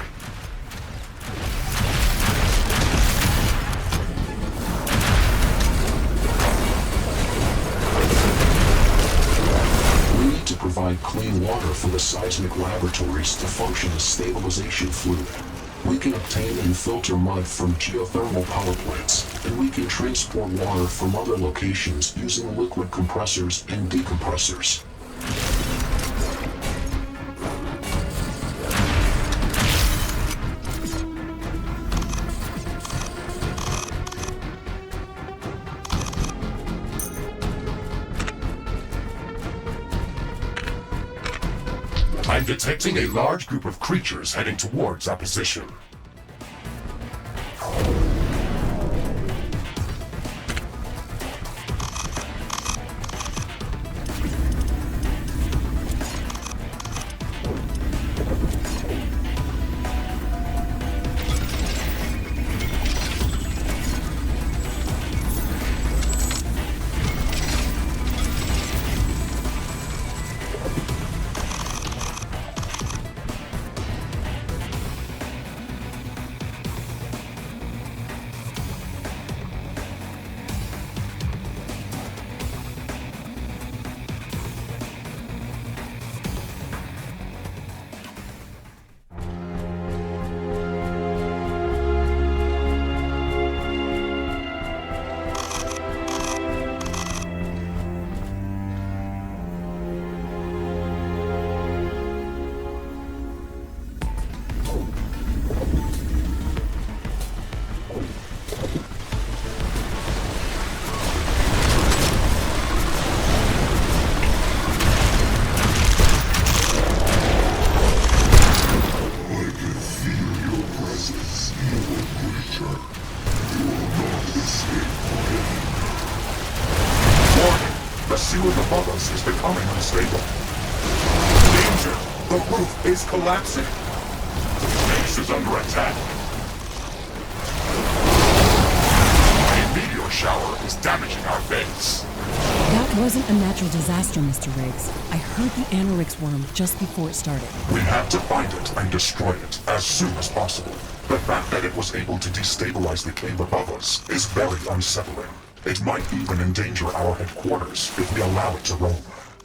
We need to provide clean water for the seismic laboratories to function as stabilization fluid. We can obtain and filter mud from geothermal power plants, and we can transport water from other locations using liquid compressors and decompressors. I'm detecting a large group of creatures heading towards our position. The ceiling above us is becoming unstable. Danger! The roof is collapsing. Base is under attack. A meteor shower is damaging our base. That wasn't a natural disaster, Mr. Riggs. I heard the Anorix worm just before it started. We have to find it and destroy it as soon as possible. The fact that it was able to destabilize the cave above us is very unsettling. It might even endanger our headquarters if we allow it to roam.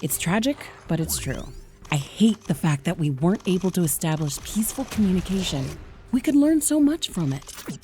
It's tragic, but it's true. I hate the fact that we weren't able to establish peaceful communication. We could learn so much from it.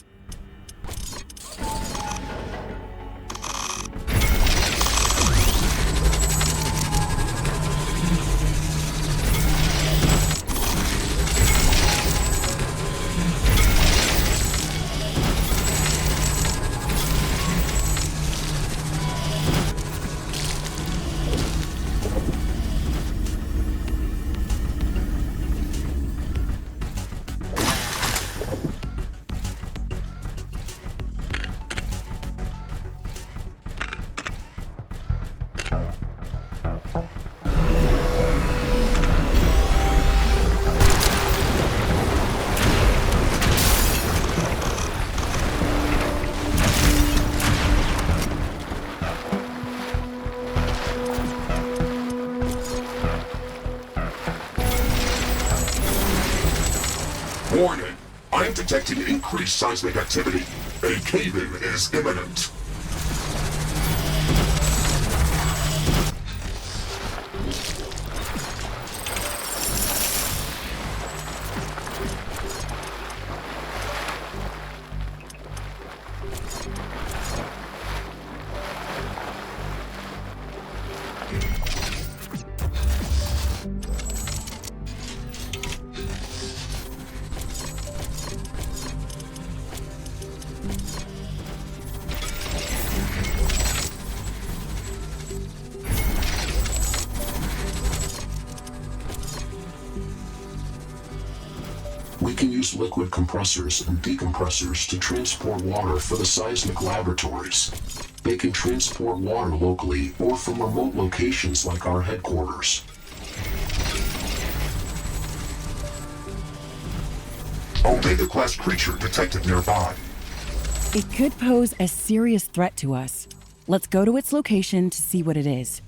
Warning! I am detecting increased seismic activity. A cave-in is imminent. We can use liquid compressors and decompressors to transport water for the seismic laboratories. They can transport water locally or from remote locations like our headquarters. Omega-class creature detected nearby. It could pose a serious threat to us. Let's go to its location to see what it is.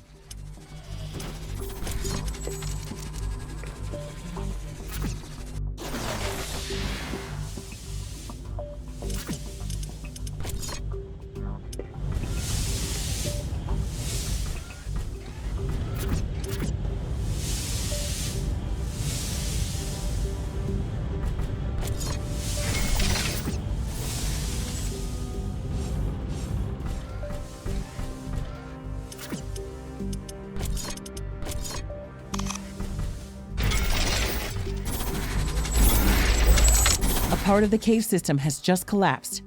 A part of the cave system has just collapsed.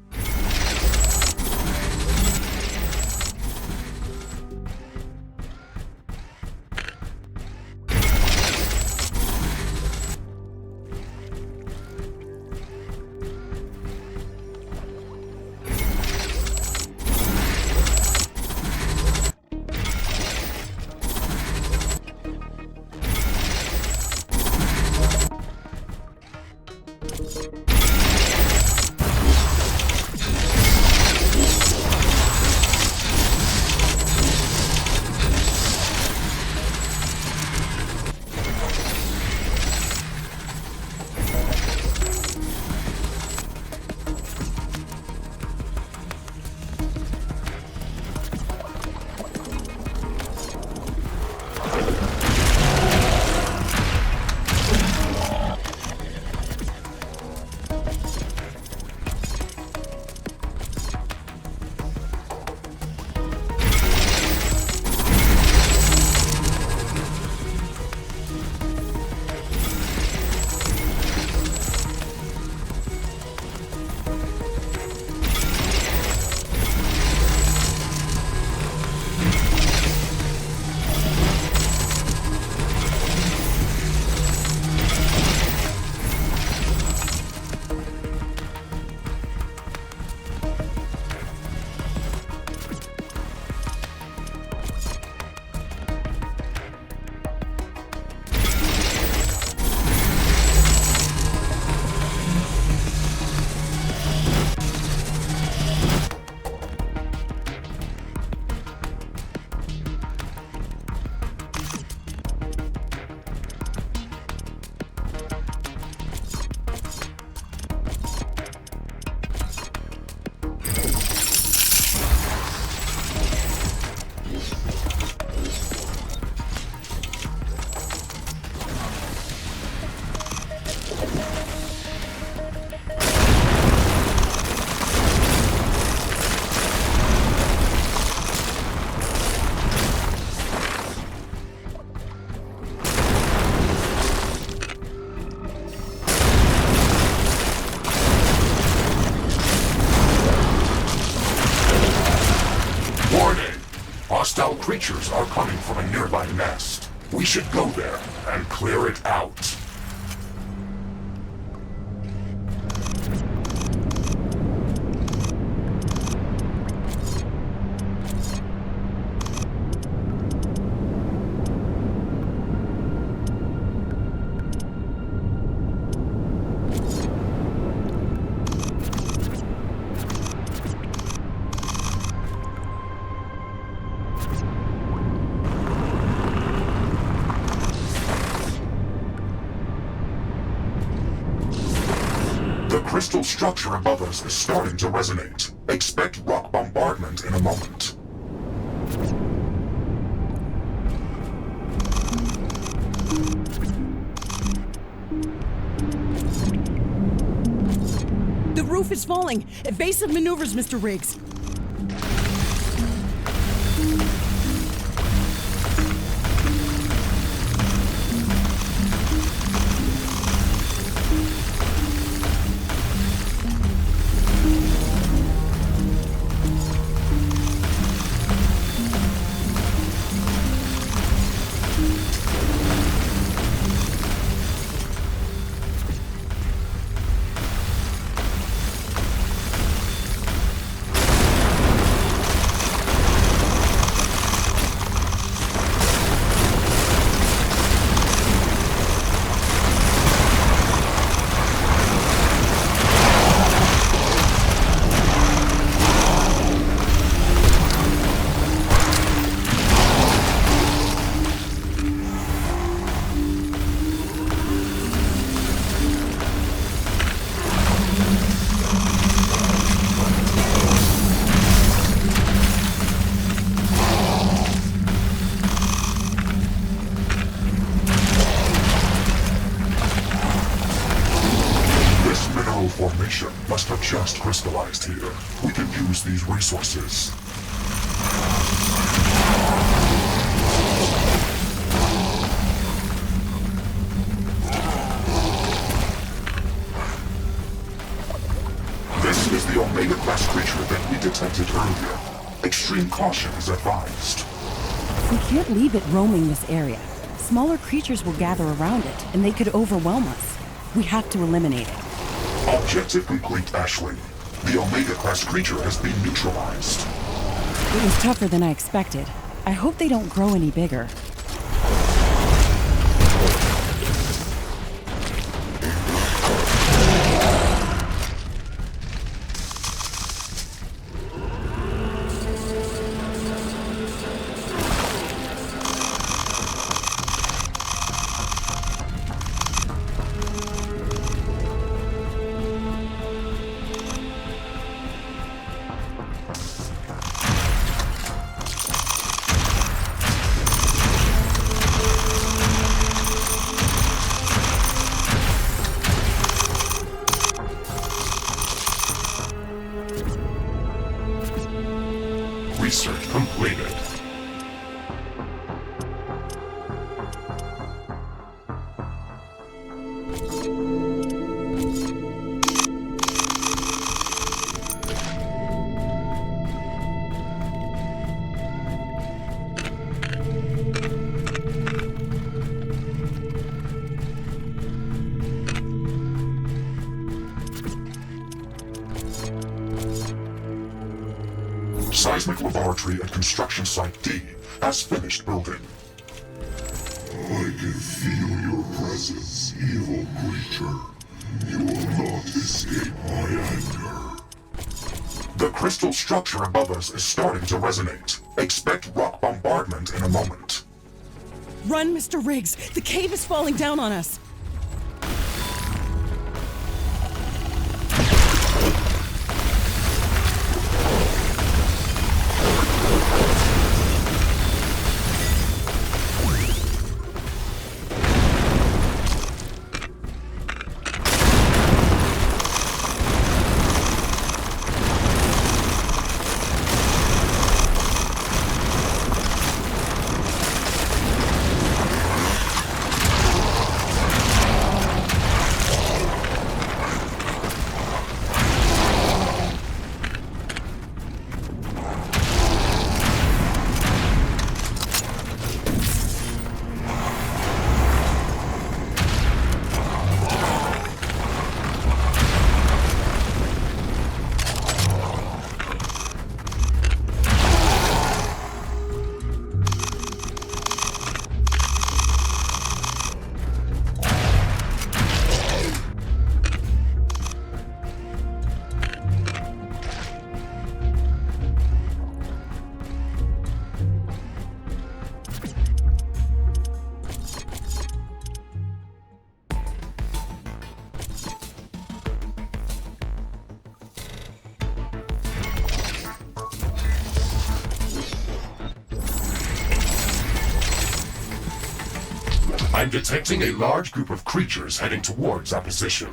Hostile creatures are coming from a nearby nest. We should go there and clear it out. The crystal structure above us is starting to resonate. Expect rock bombardment in a moment. The roof is falling. Evasive maneuvers, Mr. Riggs. Formation must have just crystallized here. We can use these resources. This is the Omega-class creature that we detected earlier. Extreme caution is advised. We can't leave it roaming this area. Smaller creatures will gather around it, and they could overwhelm us. We have to eliminate it. Objective complete, Ashley. The Omega-class creature has been neutralized. It was tougher than I expected. I hope they don't grow any bigger. Research completed. Seismic laboratory at construction site D has finished building. I can feel your presence, evil creature. You will not escape my anger. The crystal structure above us is starting to resonate. Expect rock bombardment in a moment. Run, Mr. Riggs. The cave is falling down on us. I'm detecting a large group of creatures heading towards our position.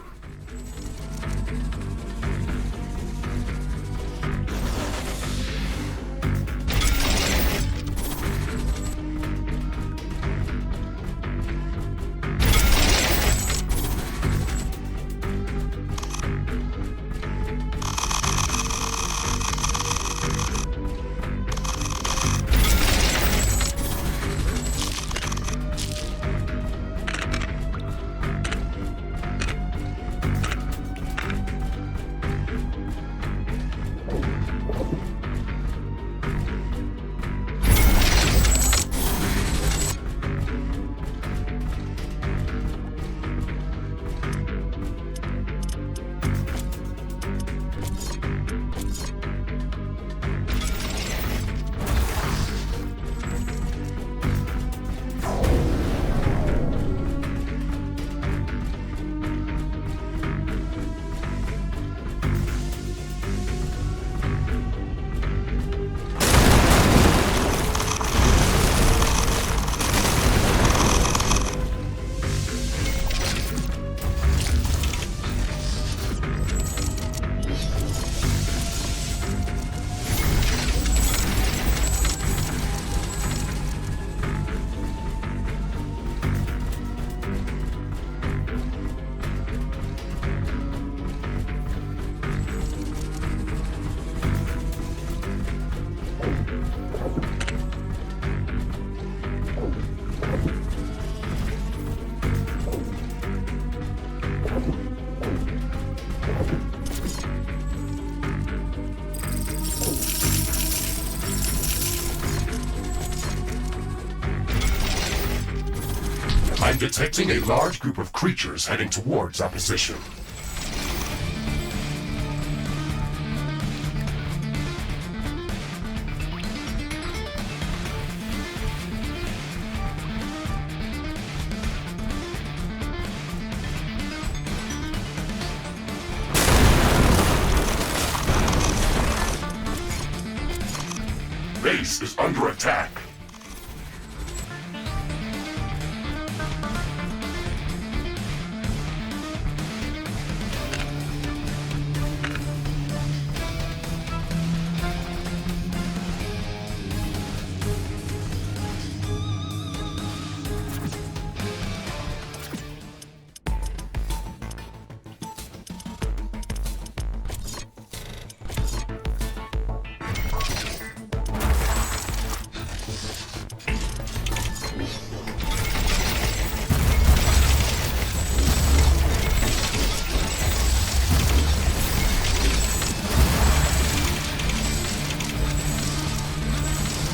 I'm detecting a large group of creatures heading towards our position. Base is under attack.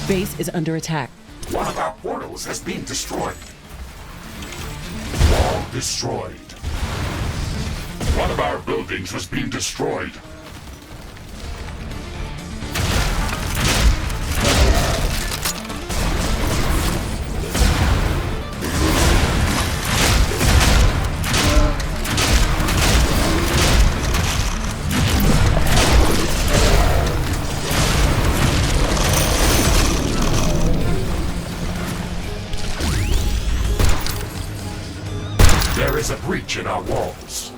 Base is under attack. One of our portals has been destroyed. Wall destroyed. One of our buildings has been destroyed. There is a breach in our walls.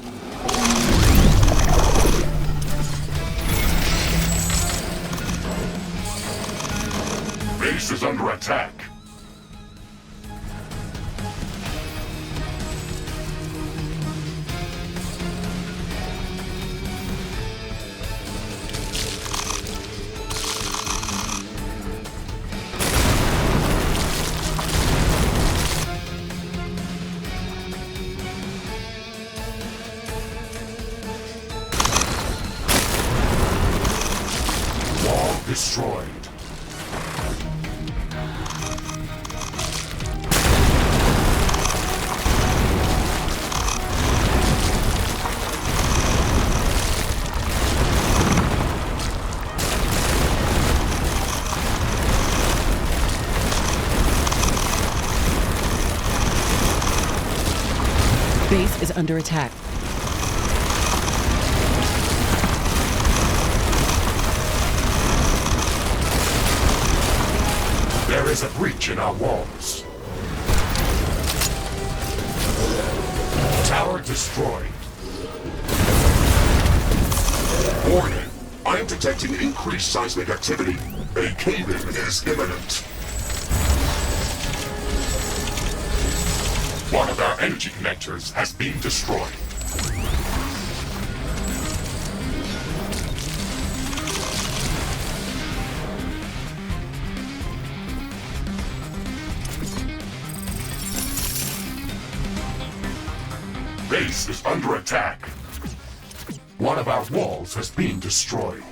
Base is under attack. Destroyed. Base is under attack. There is a breach in our walls. Tower destroyed. Warning. I am detecting increased seismic activity. A cave-in is imminent. One of our energy connectors has been destroyed. Base is under attack. One of our walls has been destroyed.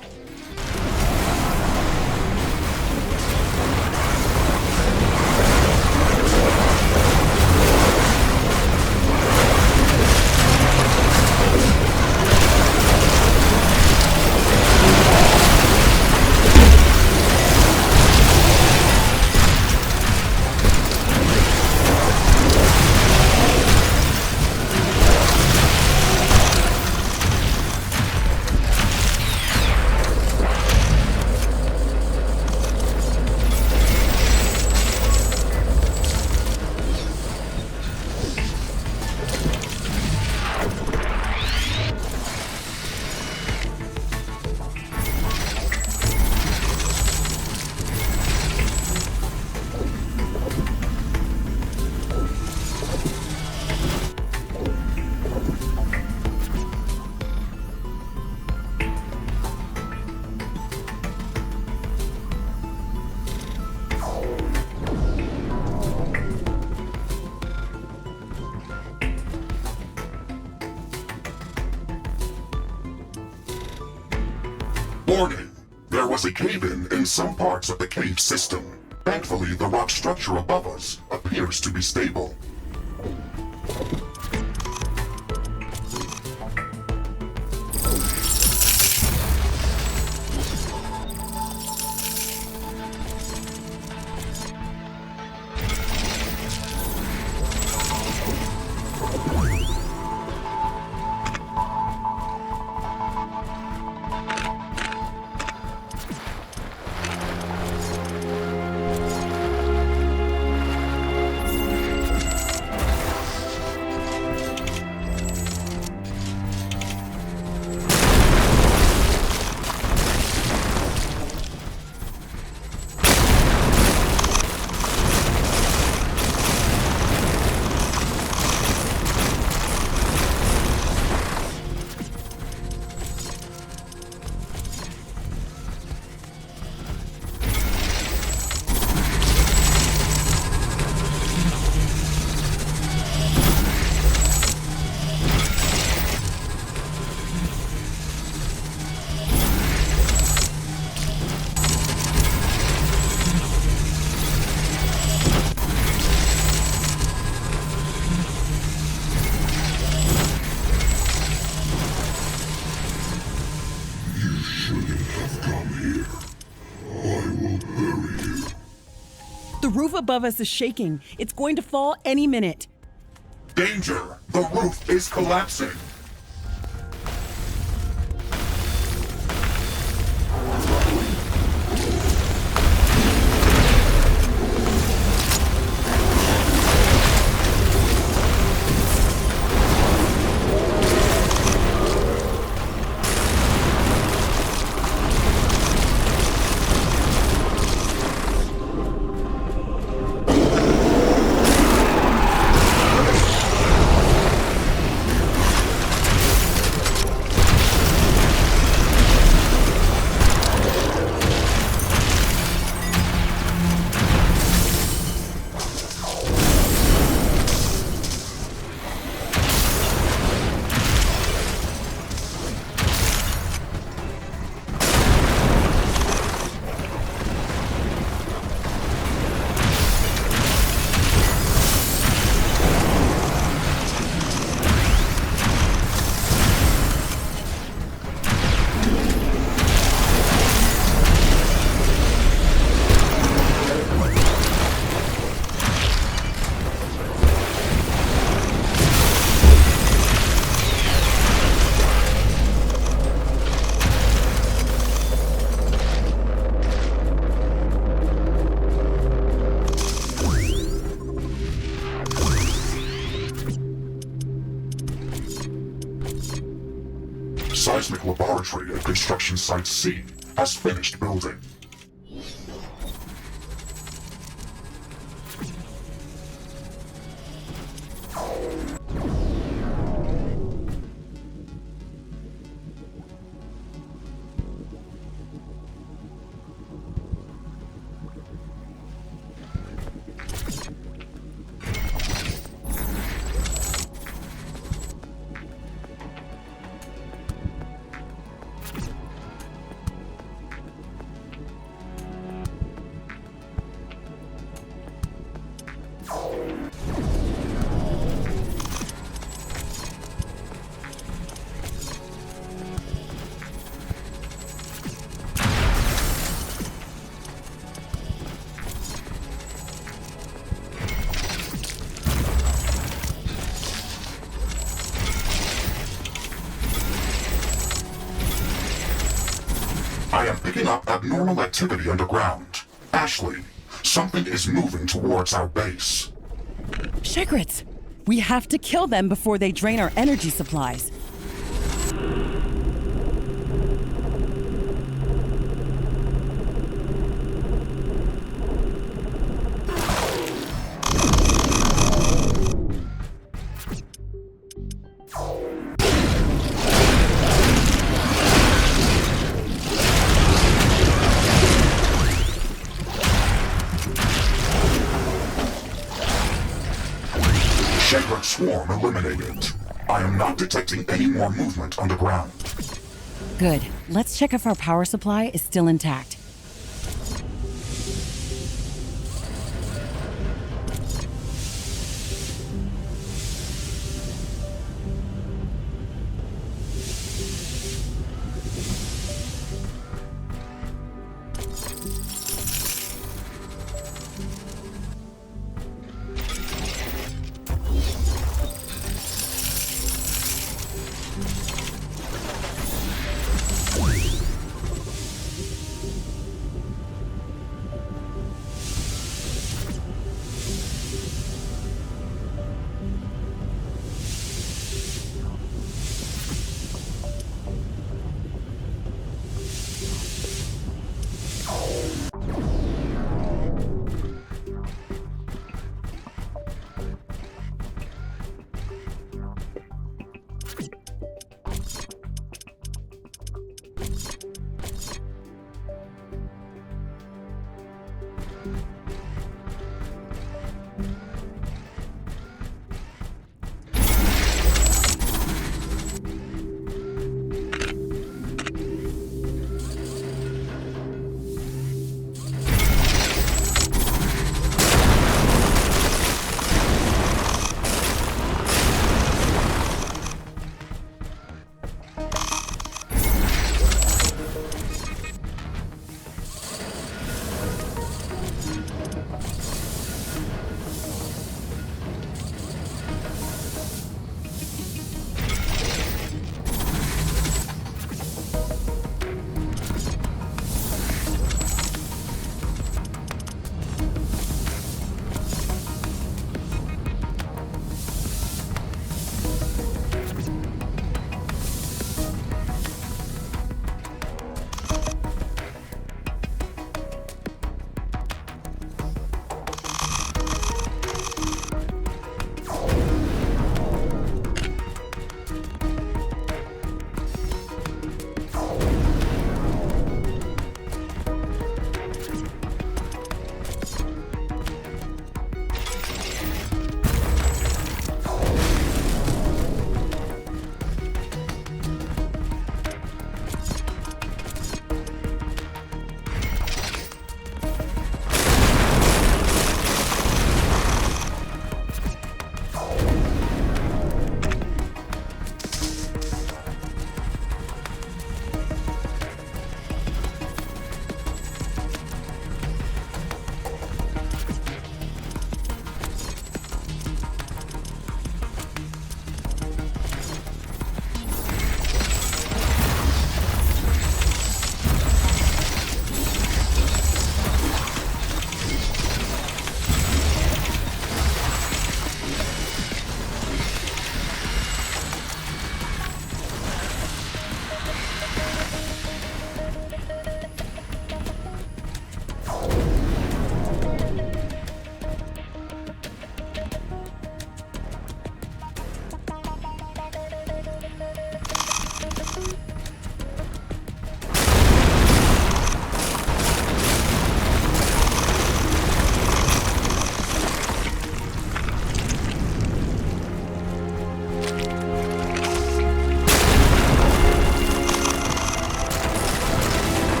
Warning! There was a cave-in in some parts of the cave system. Thankfully, the rock structure above us appears to be stable. The roof above us is shaking. It's going to fall any minute. Danger! The roof is collapsing! seismic laboratory at construction site C has finished building. I am picking up abnormal activity underground. Ashley, something is moving towards our base. Shigrits! We have to kill them before they drain our energy supplies. Shagrat swarm eliminated. I am not detecting any more movement underground. Good. Let's check if our power supply is still intact.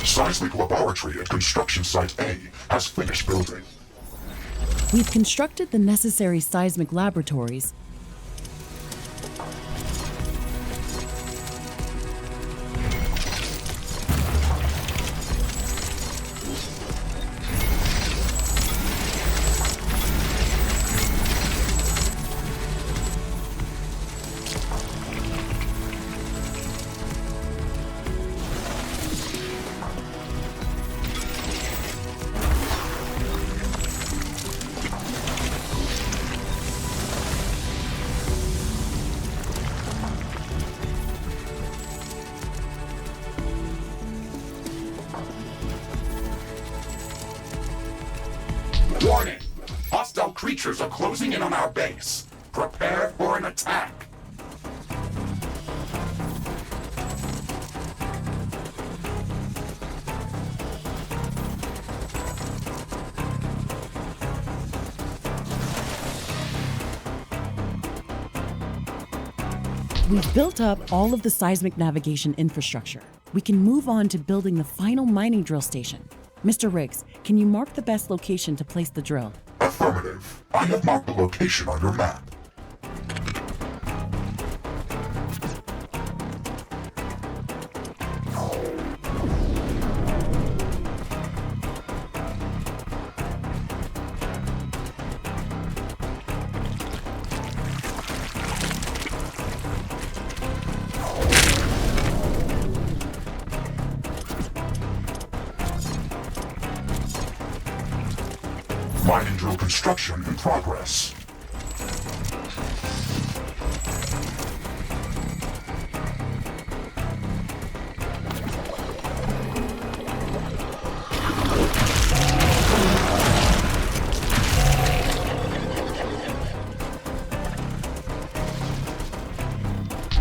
Seismic laboratory at construction site A has finished building. We've constructed the necessary seismic laboratories. Warning! Hostile creatures are closing in on our base. Prepare for an attack. We've built up all of the seismic navigation infrastructure. We can move on to building the final mining drill station. Mr. Riggs, can you mark the best location to place the drill? Affirmative. I have marked the location on your map. Mining drill construction in progress.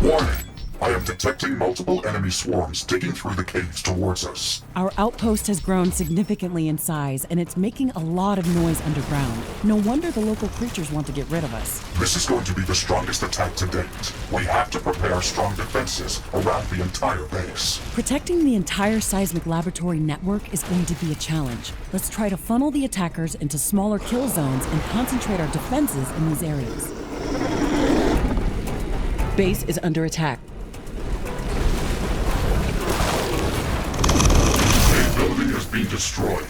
Warning! I am detecting multiple enemy swarms digging through the caves towards us. Our outpost has grown significantly in size, and it's making a lot of noise underground. No wonder the local creatures want to get rid of us. This is going to be the strongest attack to date. We have to prepare strong defenses around the entire base. Protecting the entire seismic laboratory network is going to be a challenge. Let's try to funnel the attackers into smaller kill zones and concentrate our defenses in these areas. Base is under attack. A building has been destroyed.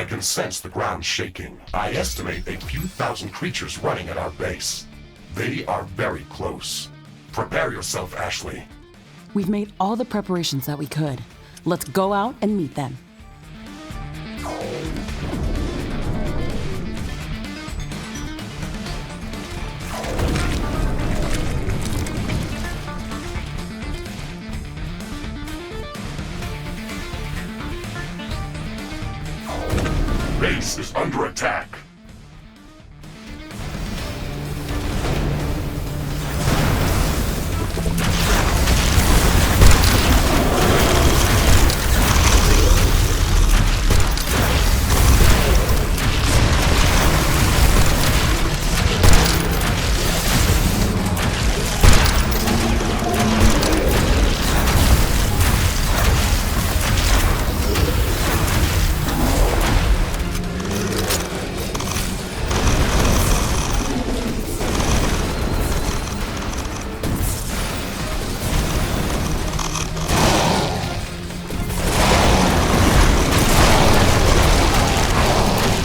I can sense the ground shaking. I estimate a few thousand creatures running at our base. They are very close. Prepare yourself, Ashley. We've made all the preparations that we could. Let's go out and meet them. Base is under attack.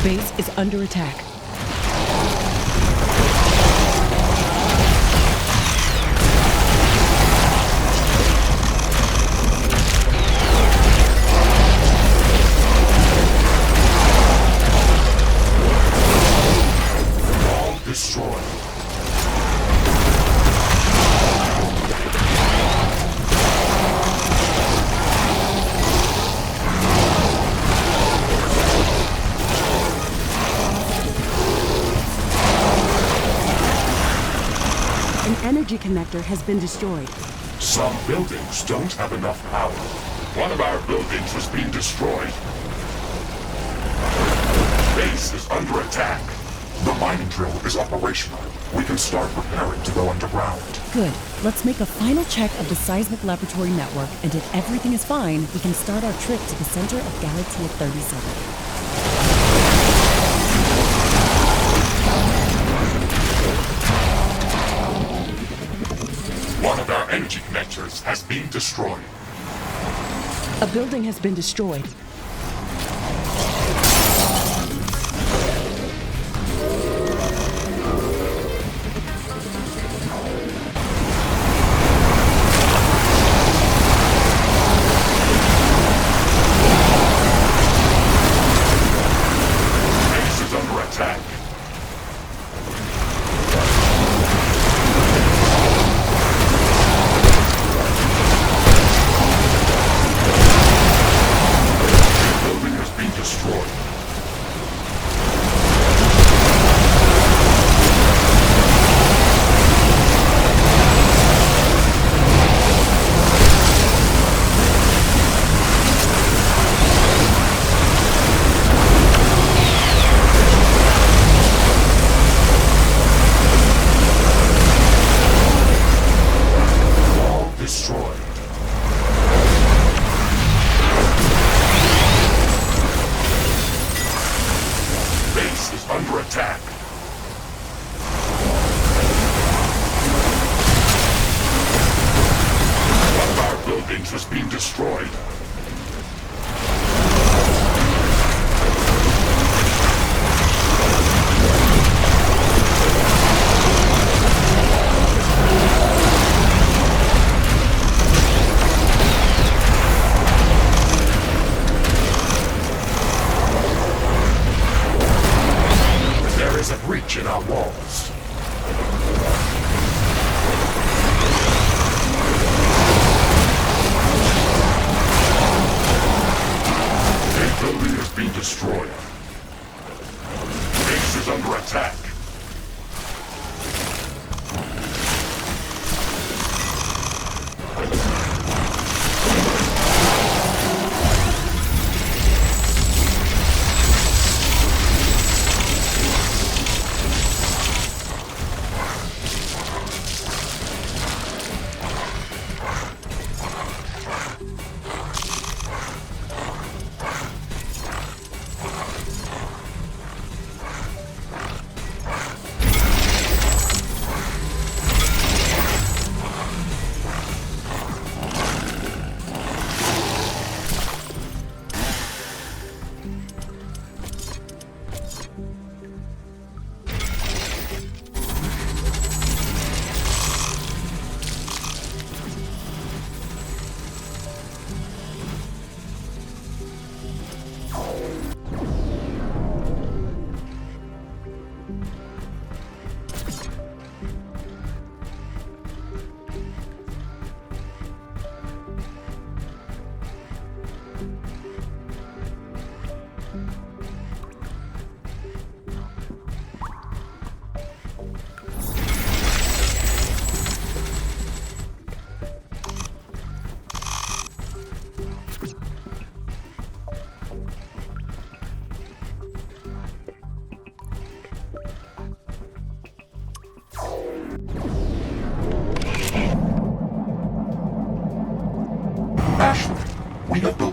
Base is under attack. All destroyed. An energy connector has been destroyed. Some buildings don't have enough power. One of our buildings was being destroyed. Base is under attack. The mining drill is operational. We can start preparing to go underground. Good. Let's make a final check of the seismic laboratory network, and if everything is fine, we can start our trip to the center of Galaxy 37. One of our energy connectors has been destroyed. A building has been destroyed. Base is under attack. Building has been destroyed. All destroyed. Base is under attack. One of our buildings has been destroyed. There is a breach in our walls. A building has been destroyed. Base is under attack.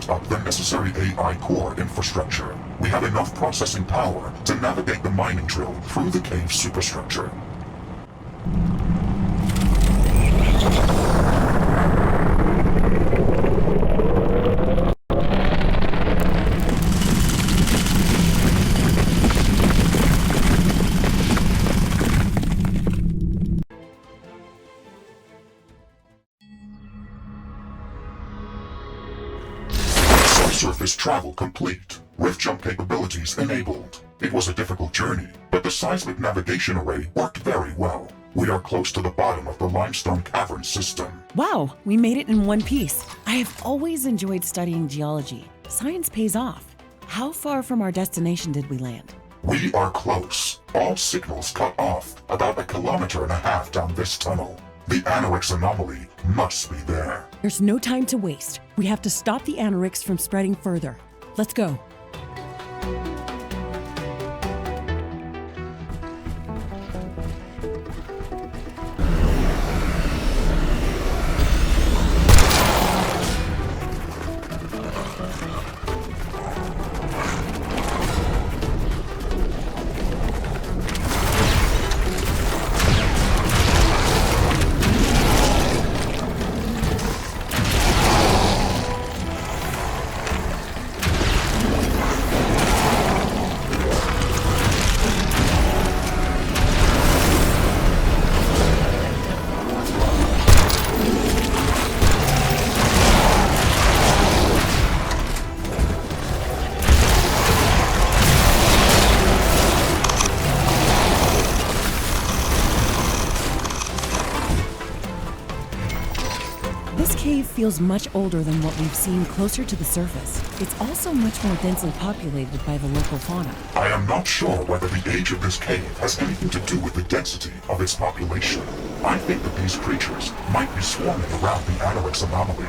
built up the necessary AI core infrastructure. We have enough processing power to navigate the mining drill through the cave superstructure. Subsurface travel complete. Rift jump capabilities enabled. It was a difficult journey, but the seismic navigation array worked very well. We are close to the bottom of the limestone cavern system. Wow, we made it in one piece. I have always enjoyed studying geology. Science pays off. How far from our destination did we land? We are close. All signals cut off about 1.5 kilometers down this tunnel. The Anorix anomaly must be there. There's no time to waste. We have to stop the Anorix from spreading further. Let's go. This cave feels much older than what we've seen closer to the surface. It's also much more densely populated by the local fauna. I am not sure whether the age of this cave has anything to do with the density of its population. I think that these creatures might be swarming around the Anorix anomaly.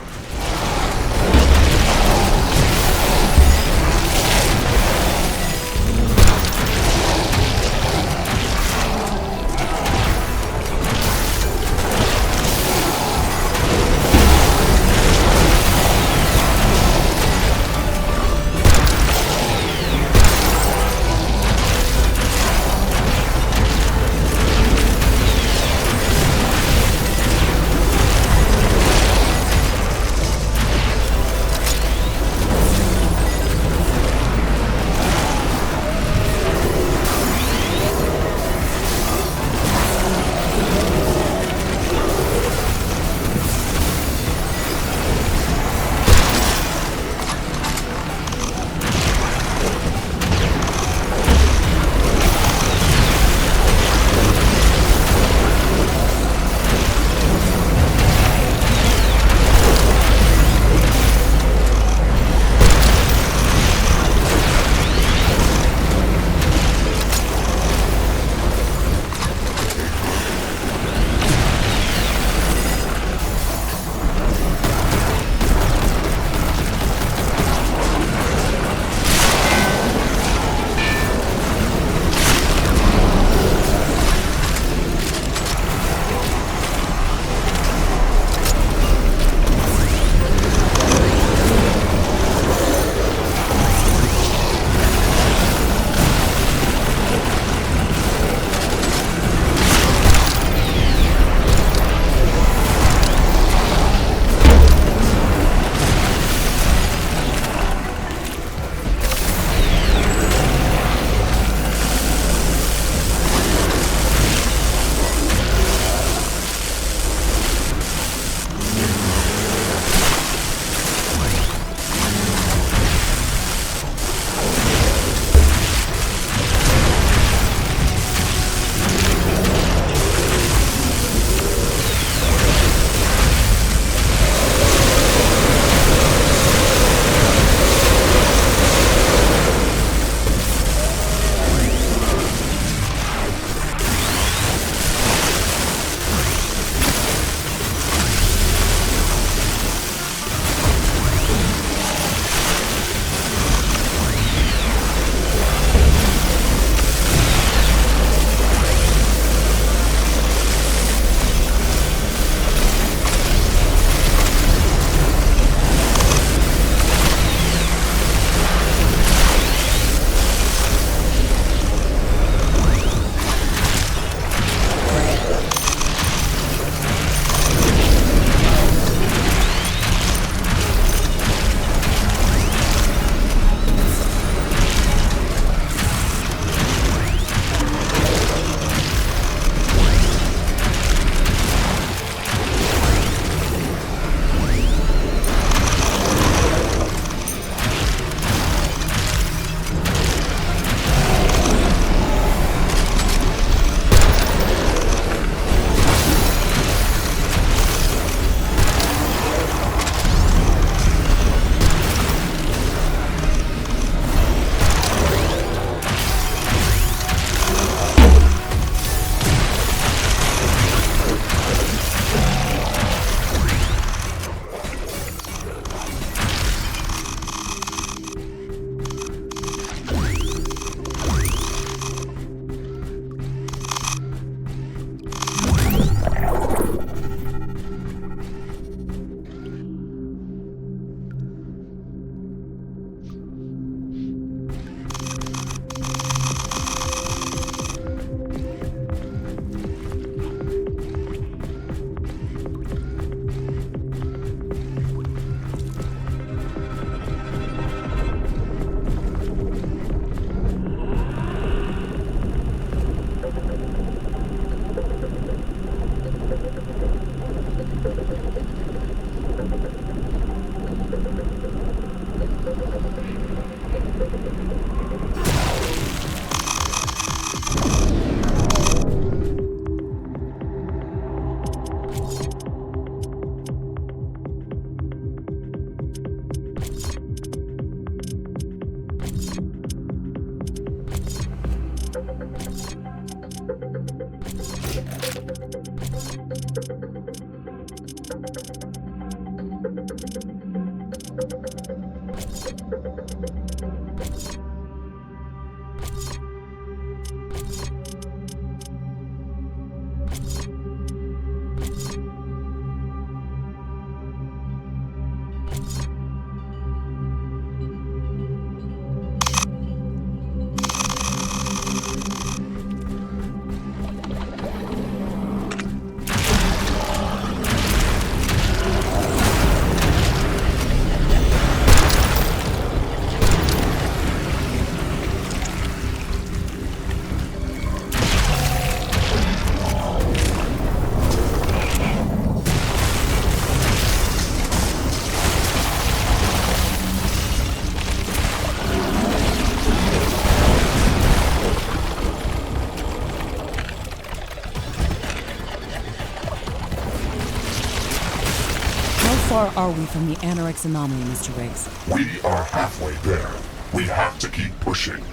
far are we from the Anorix anomaly, Mr. Riggs? We are halfway there. We have to keep pushing.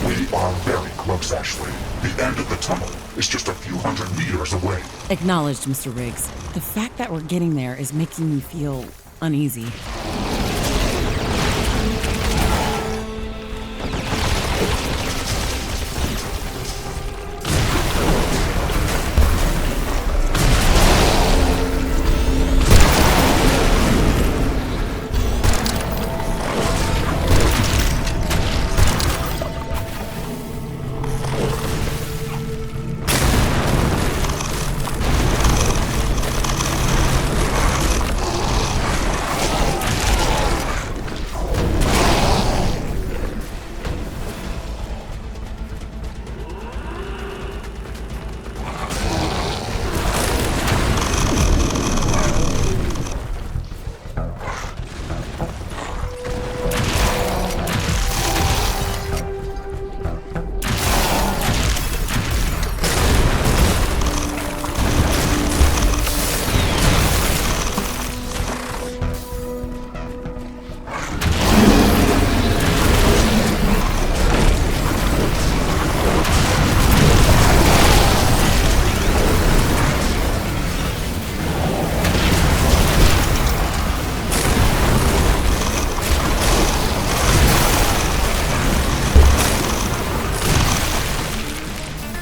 We are very close, Ashley. The end of the tunnel is just a few hundred meters away. Acknowledged, Mr. Riggs. The fact that we're getting there is making me feel uneasy.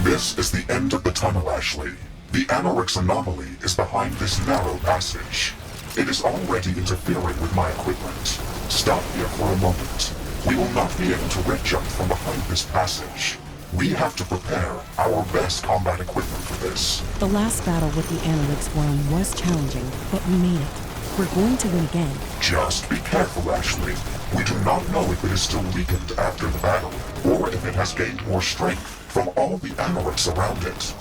This is the end of the tunnel, Ashley. The Anorix anomaly is behind this narrow passage. It is already interfering with my equipment. Stop here for a moment. We will not be able to red jump from behind this passage. We have to prepare our best combat equipment for this. The last battle with the Anorix worm was challenging, but we made it. We're going to win again. Just be careful, Ashley. We do not know if it is still weakened after the battle, or if it has gained more strength from all the Anorix around it.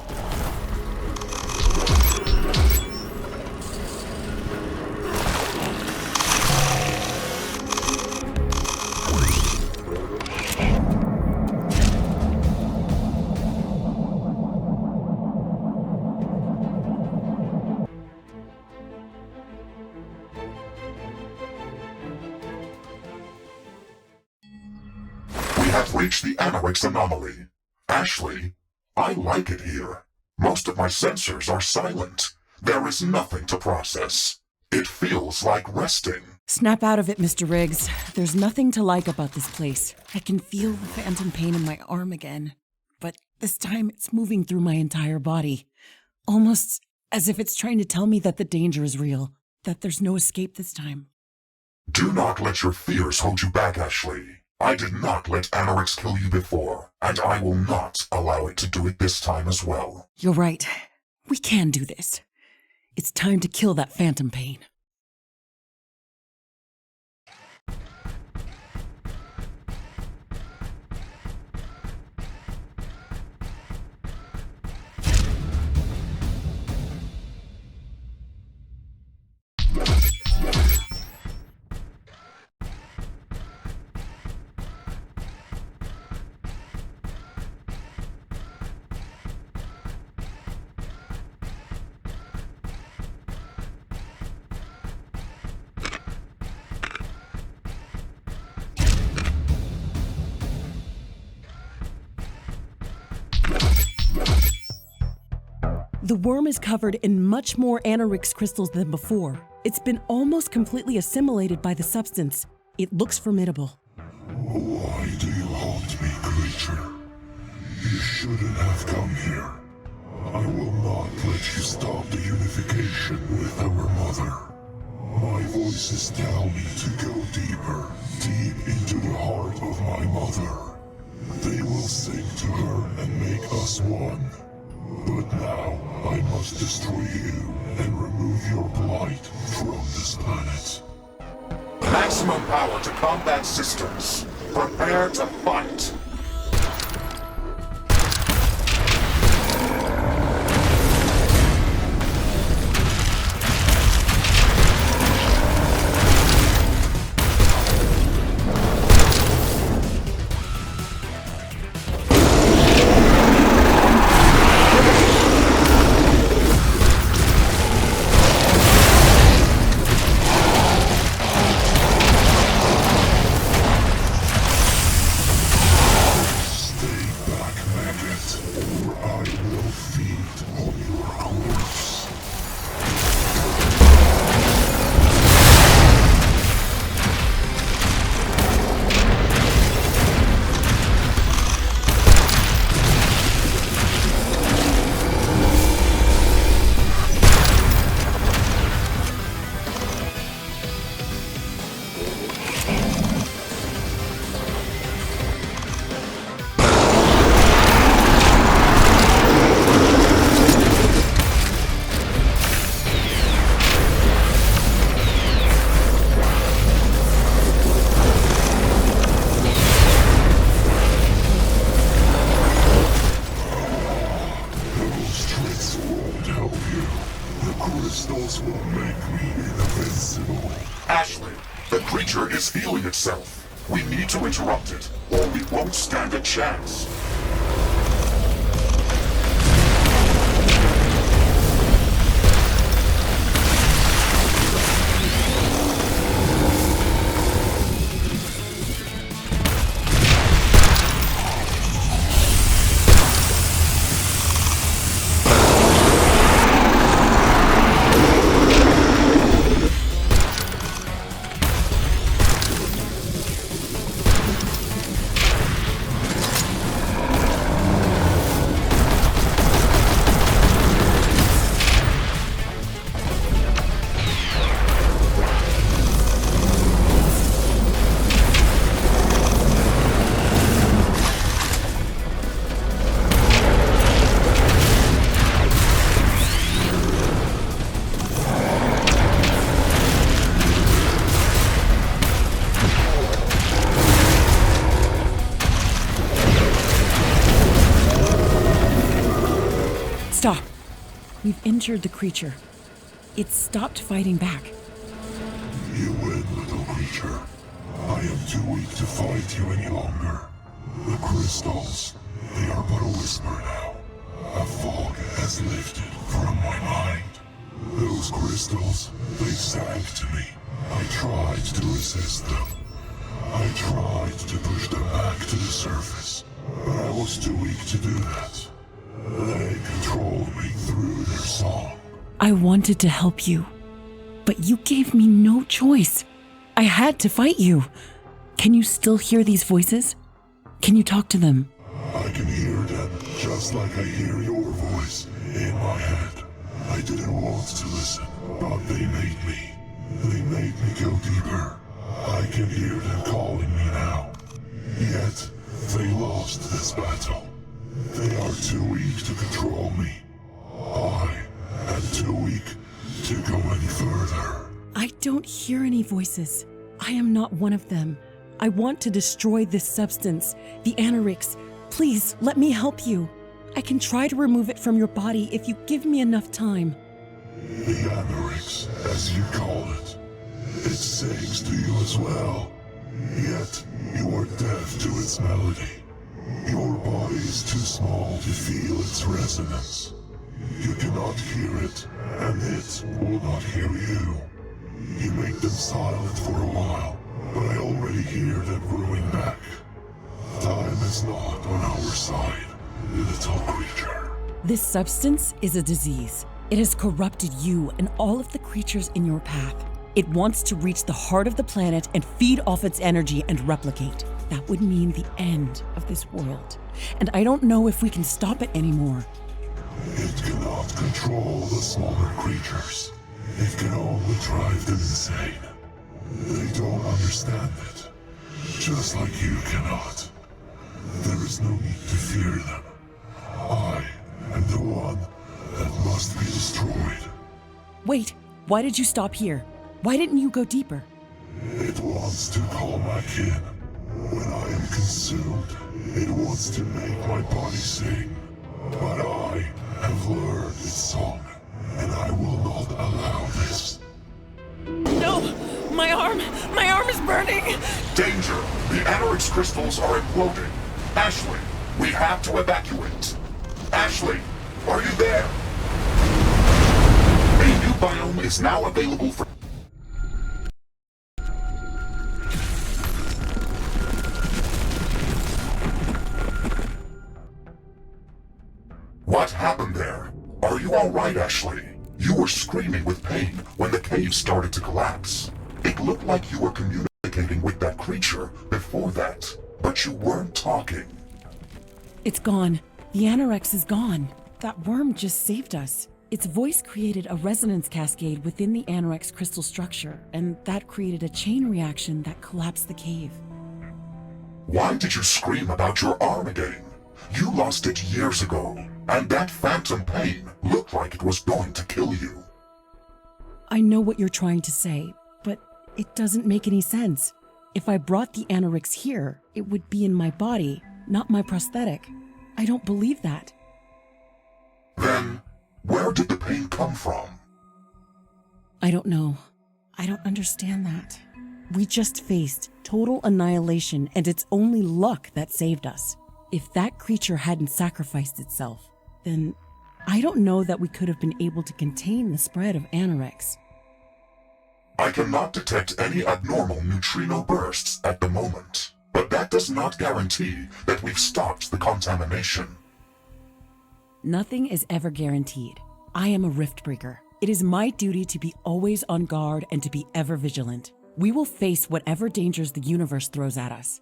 We have reached the Anorix anomaly. Ashley, I like it here. Most of my sensors are silent. There is nothing to process. It feels like resting. Snap out of it, Mr. Riggs. There's nothing to like about this place. I can feel the phantom pain in my arm again. But this time it's moving through my entire body. Almost as if it's trying to tell me that the danger is real. That there's no escape this time. Do not let your fears hold you back, Ashley. I did not let Anorix kill you before, and I will not allow it to do it this time as well. You're right. We can do this. It's time to kill that phantom pain. The worm is covered in much more Anorix crystals than before. It's been almost completely assimilated by the substance. It looks formidable. Why do you haunt me, creature? You shouldn't have come here. I will not let you stop the unification with our mother. My voices tell me to go deeper, deep into the heart of my mother. They will sing to her and make us one. But now, I must destroy you and remove your blight from this planet. Maximum power to combat systems. Prepare to fight. itself. We need to interrupt it, or we won't stand a chance. Stop. We've injured the creature. It's stopped fighting back. You win, little creature. I am too weak to fight you any longer. The crystals, they are but a whisper now. A fog has lifted from my mind. Those crystals, they sang to me. I tried to resist them. I tried to push them back to the surface, but I was too weak to do that. They controlled me through their song. I wanted to help you, but you gave me no choice. I had to fight you. Can you still hear these voices? Can you talk to them? I can hear them just like I hear your voice in my head. I didn't want to listen, but they made me. They made me go deeper. I can hear them calling me now. Yet, they lost this battle. They are too weak to control me. I am too weak to go any further. I don't hear any voices. I am not one of them. I want to destroy this substance, the anorix. Please, let me help you. I can try to remove it from your body if you give me enough time. The anorix, as you call it, it sings to you as well. Yet, you are deaf to its melody. Your body is too small to feel its resonance. You cannot hear it, and it will not hear you. You make them silent for a while, but I already hear them growing back. Time is not on our side, little creature. This substance is a disease. It has corrupted you and all of the creatures in your path. It wants to reach the heart of the planet and feed off its energy and replicate. That would mean the end of this world. And I don't know if we can stop it anymore. It cannot control the smaller creatures. It can only drive them insane. They don't understand it. Just like you cannot. There is no need to fear them. I am the one that must be destroyed. Wait, why did you stop here? Why didn't you go deeper? It wants to call my kin. When I am consumed, it wants to make my body sing. But I have learned its song, and I will not allow this. No! My arm is burning! Danger! The anorix crystals are imploding. Ashley, we have to evacuate. Ashley, are you there? A new biome is now available for... What happened there? Are you alright, Ashley? You were screaming with pain when the cave started to collapse. It looked like you were communicating with that creature before that, but you weren't talking. It's gone. The anorix is gone. That worm just saved us. Its voice created a resonance cascade within the anorix crystal structure, and that created a chain reaction that collapsed the cave. Why did you scream about your arm again? You lost it years ago, and that phantom pain looked like it was going to kill you. I know what you're trying to say, but it doesn't make any sense. If I brought the anorix here, it would be in my body, not my prosthetic. I don't believe that. Then, where did the pain come from? I don't know. I don't understand that. We just faced Total annihilation, and it's only luck that saved us. If that creature hadn't sacrificed itself, then I don't know that we could have been able to contain the spread of Anorex. I cannot detect any abnormal neutrino bursts at the moment, but that does not guarantee that we've stopped the contamination. Nothing is ever guaranteed. I am a Riftbreaker. It is my duty to be always on guard and to be ever vigilant. We will face whatever dangers the universe throws at us.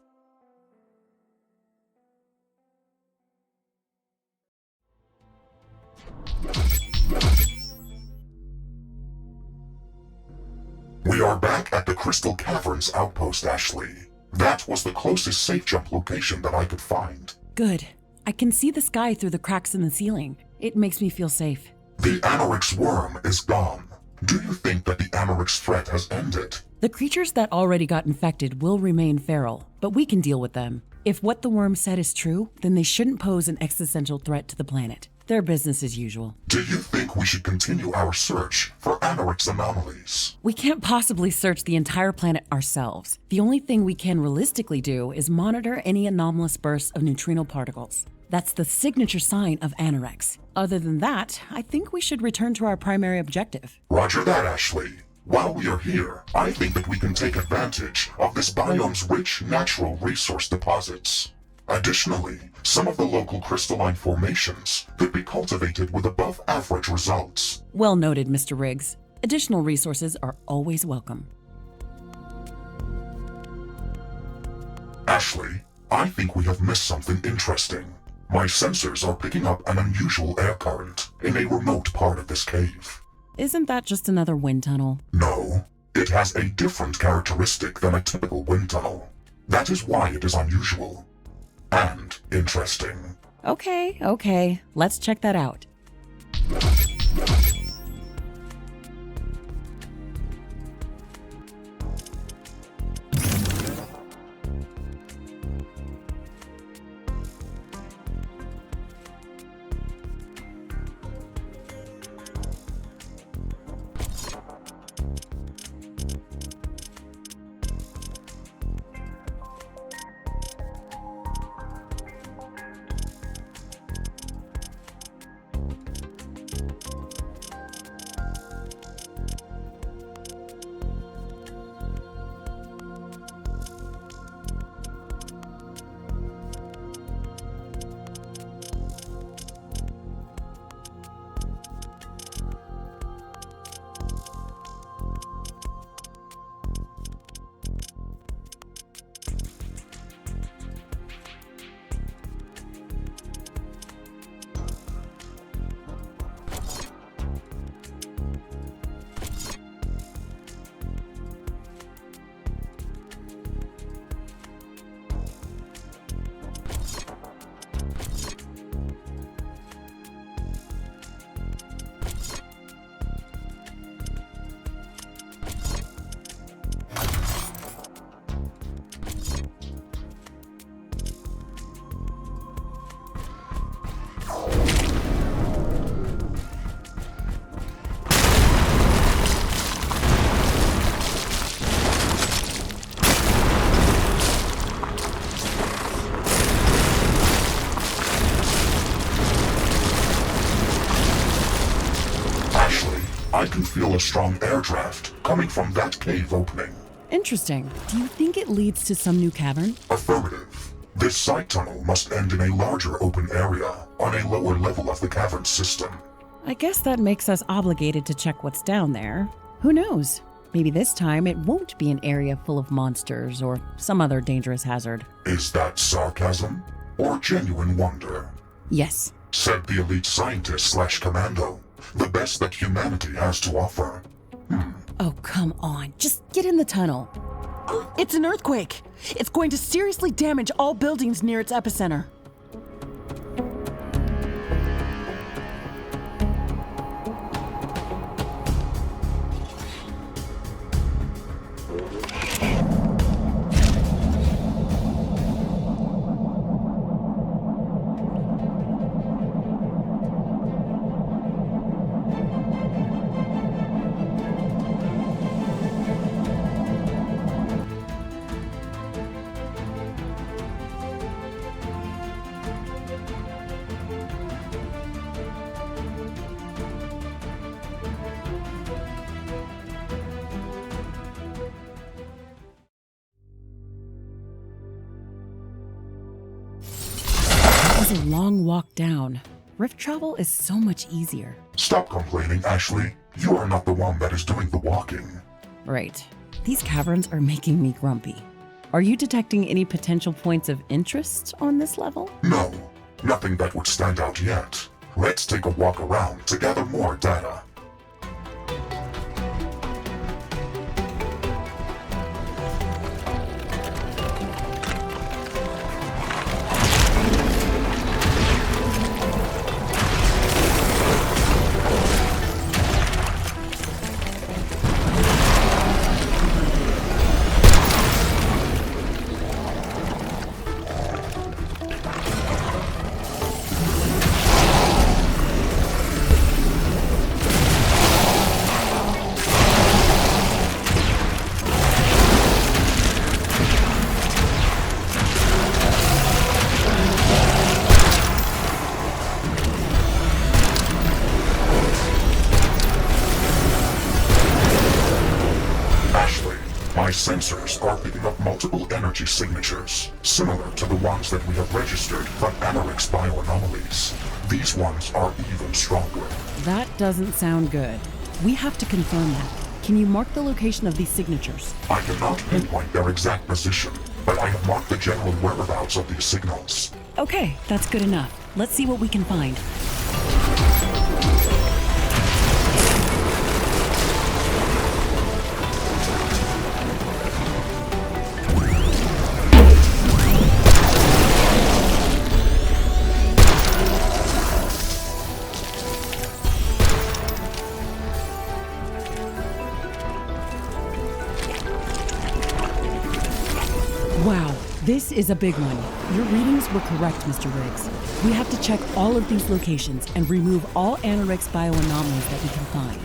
We are back at the Crystal Caverns outpost, Ashley. That was the closest safe jump location that I could find. Good. I can see the sky through the cracks in the ceiling. It makes me feel safe. The Anorex worm is gone. Do you think that the Anorex threat has ended? The creatures that already got infected will remain feral, but we can deal with them. If what the worm said is true, then they shouldn't pose an existential threat to the planet. They're business as usual. Do you think we should continue our search for Anorex anomalies? We can't possibly search the entire planet ourselves. The only thing we can realistically do is monitor any anomalous bursts of neutrino particles. That's the signature sign of Anorex. Other than that, I think we should return to our primary objective. Roger that, Ashley. While we are here, I think that we can take advantage of this biome's rich natural resource deposits. Additionally, some of the local crystalline formations could be cultivated with above-average results. Well noted, Mr. Riggs. Additional resources are always welcome. Ashley, I think we have missed something interesting. My sensors are picking up an unusual air current in a remote part of this cave. Isn't that just another wind tunnel? No, it has a different characteristic than a typical wind tunnel. That is why it is unusual. And interesting. Okay. Let's check that out. I can feel a strong air draft coming from that cave opening. Interesting. Do you think it leads to some new cavern? Affirmative. This side tunnel must end in a larger open area on a lower level of the cavern system. I guess that makes us obligated to check what's down there. Who knows? Maybe this time it won't be an area full of monsters or some other dangerous hazard. Is that sarcasm or genuine wonder? Yes. Said the elite scientist/commando. The best that humanity has to offer. Oh, come on. Just get in the tunnel. It's an earthquake. It's going to seriously damage all buildings near its epicenter. is a long walk down. Rift travel is so much easier. Stop complaining, Ashley. You are not the one that is doing the walking. Right. These caverns are making me grumpy. Are you detecting any potential points of interest on this level? No, nothing that would stand out yet. Let's take a walk around to gather more data. My sensors are picking up multiple energy signatures, similar to the ones that we have registered from Anorix bioanomalies. These ones are even stronger. That doesn't sound good. We have to confirm that. Can you mark the location of these signatures? I cannot pinpoint their exact position, but I have marked the general whereabouts of these signals. Okay, that's good enough. Let's see what we can find. Wow, this is a big one. Your readings were correct, Mr. Riggs. We have to check all of these locations and remove all Anorix bioanomalies that we can find.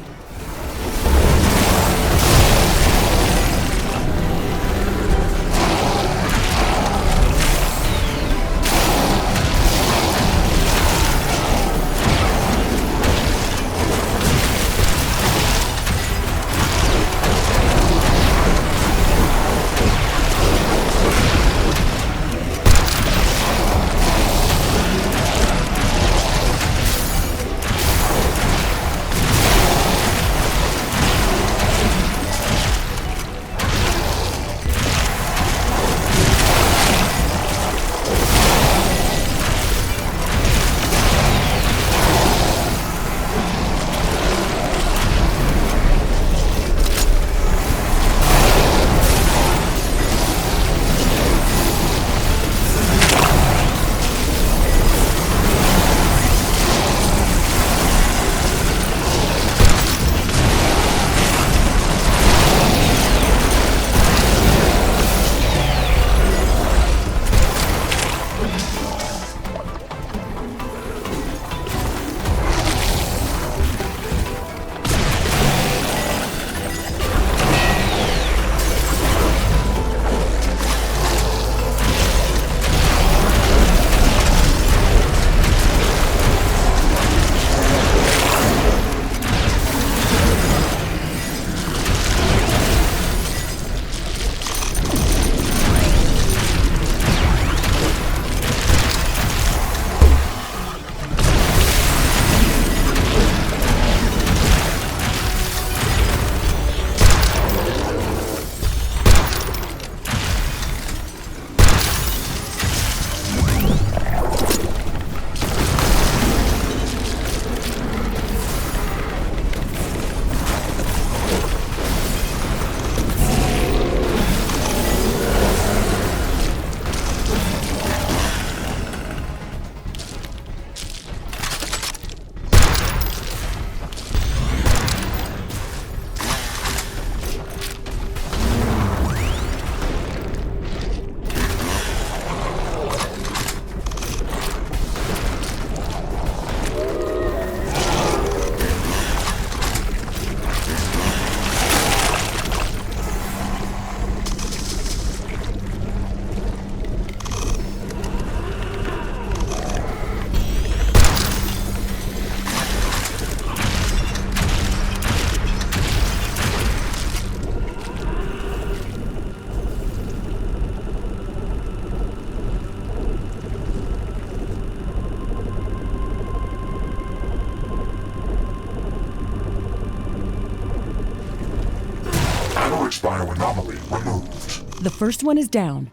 first bioanomaly removed. The first one is down.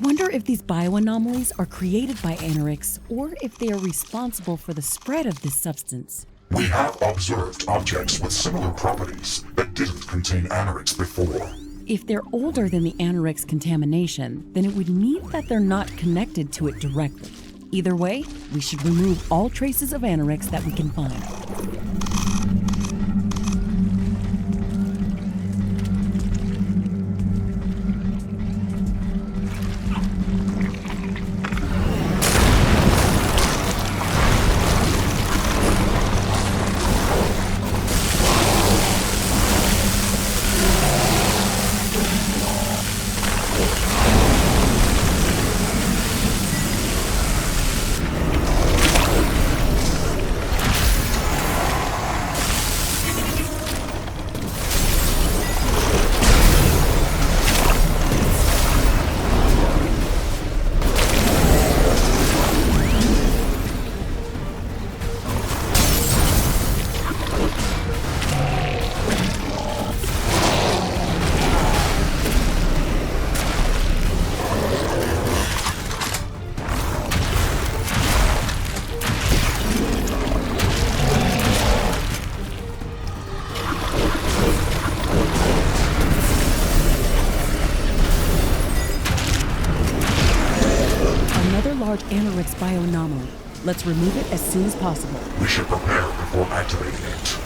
Wonder if these bioanomalies are created by anoraks or if they are responsible for the spread of this substance. We have observed objects with similar properties that didn't contain anoraks before. If they're older than the anoraks contamination, then it would mean that they're not connected to it directly. Either way, we should remove all traces of anoraks that we can find. Large anoraks bioanomaly. Let's remove it as soon as possible. We should prepare before activating it.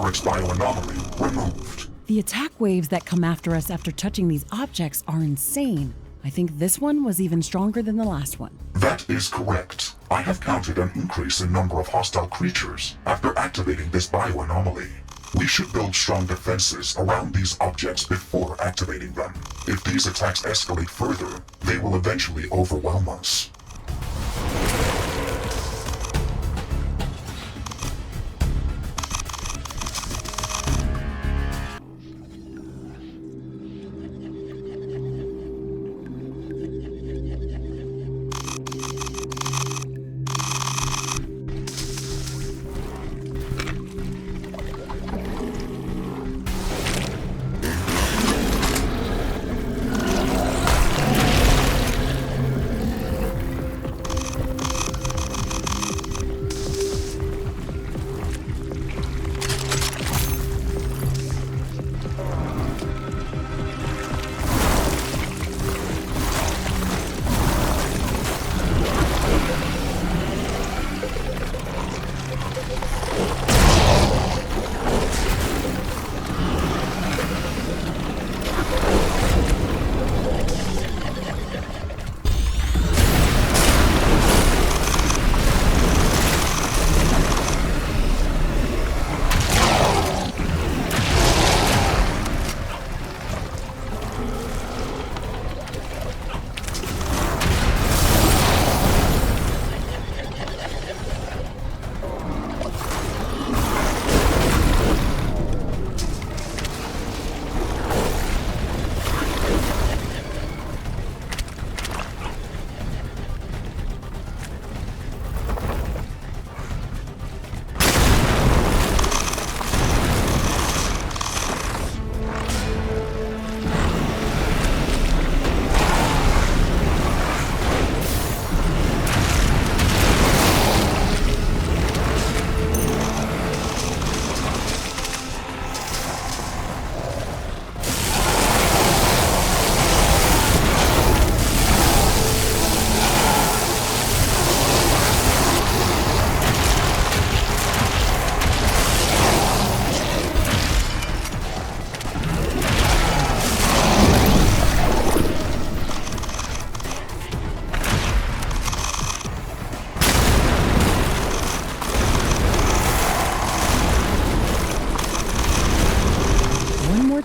for its bioanomaly removed. The attack waves that come after us after touching these objects are insane. I think this one was even stronger than the last one. That is correct. I have counted an increase in number of hostile creatures after activating this bioanomaly. We should build strong defenses around these objects before activating them. If these attacks escalate further, they will eventually overwhelm us.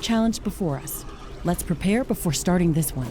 Challenge before us. Let's prepare before starting this one.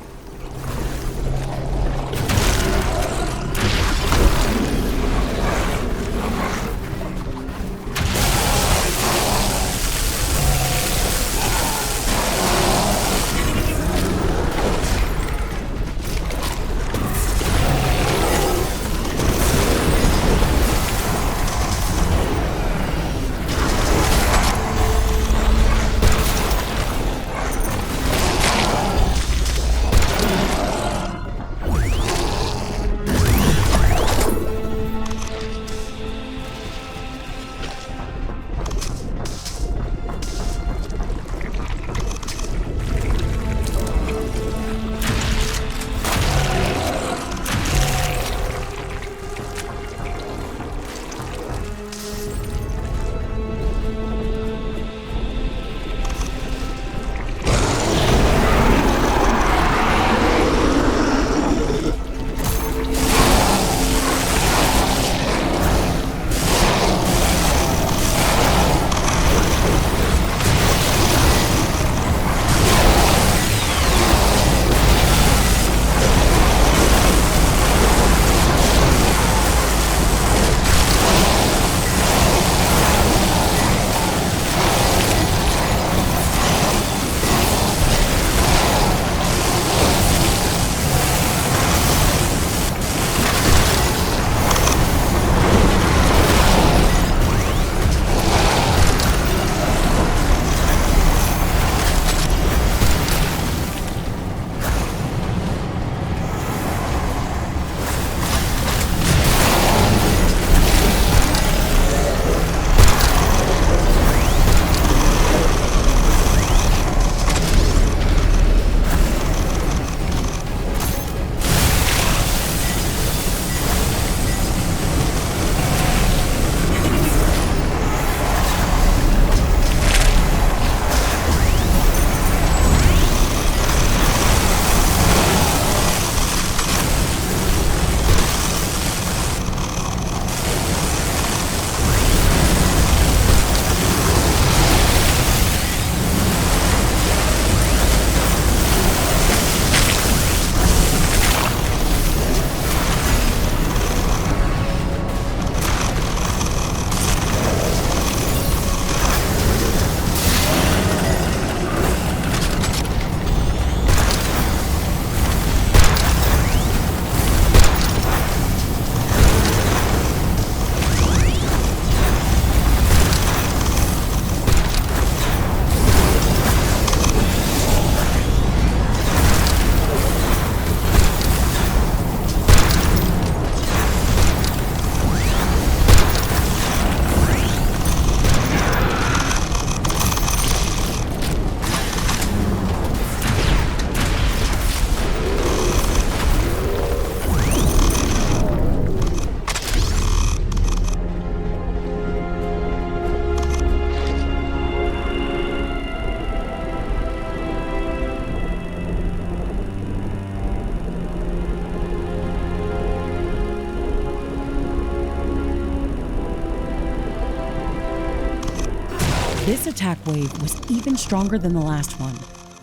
This attack wave was even stronger than the last one.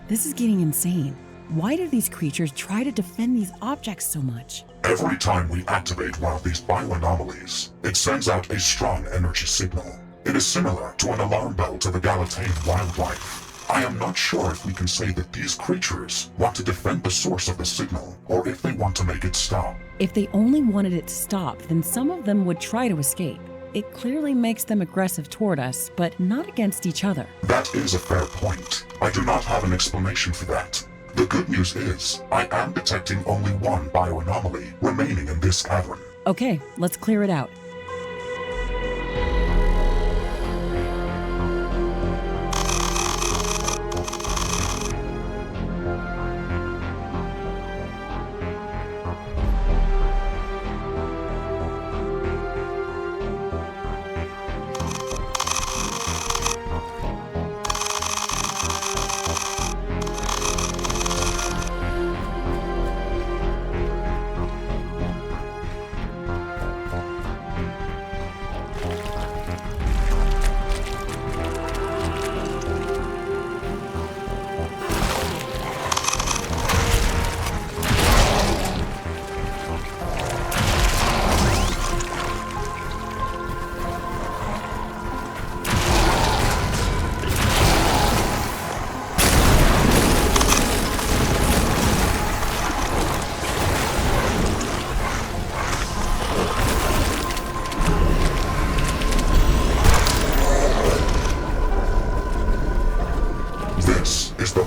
This is getting insane. Why do these creatures try to defend these objects so much? Every time we activate one of these bioanomalies, it sends out a strong energy signal. It is similar to an alarm bell to the Galatane wildlife. I am not sure if we can say that these creatures want to defend the source of the signal, or if they want to make it stop. If they only wanted it to stop, then some of them would try to escape. It clearly makes them aggressive toward us, but not against each other. That is a fair point. I do not have an explanation for that. The good news is, I am detecting only one bioanomaly remaining in this cavern. Okay, let's clear it out.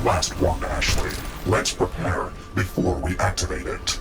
Last one, Ashley. Let's prepare before we activate it.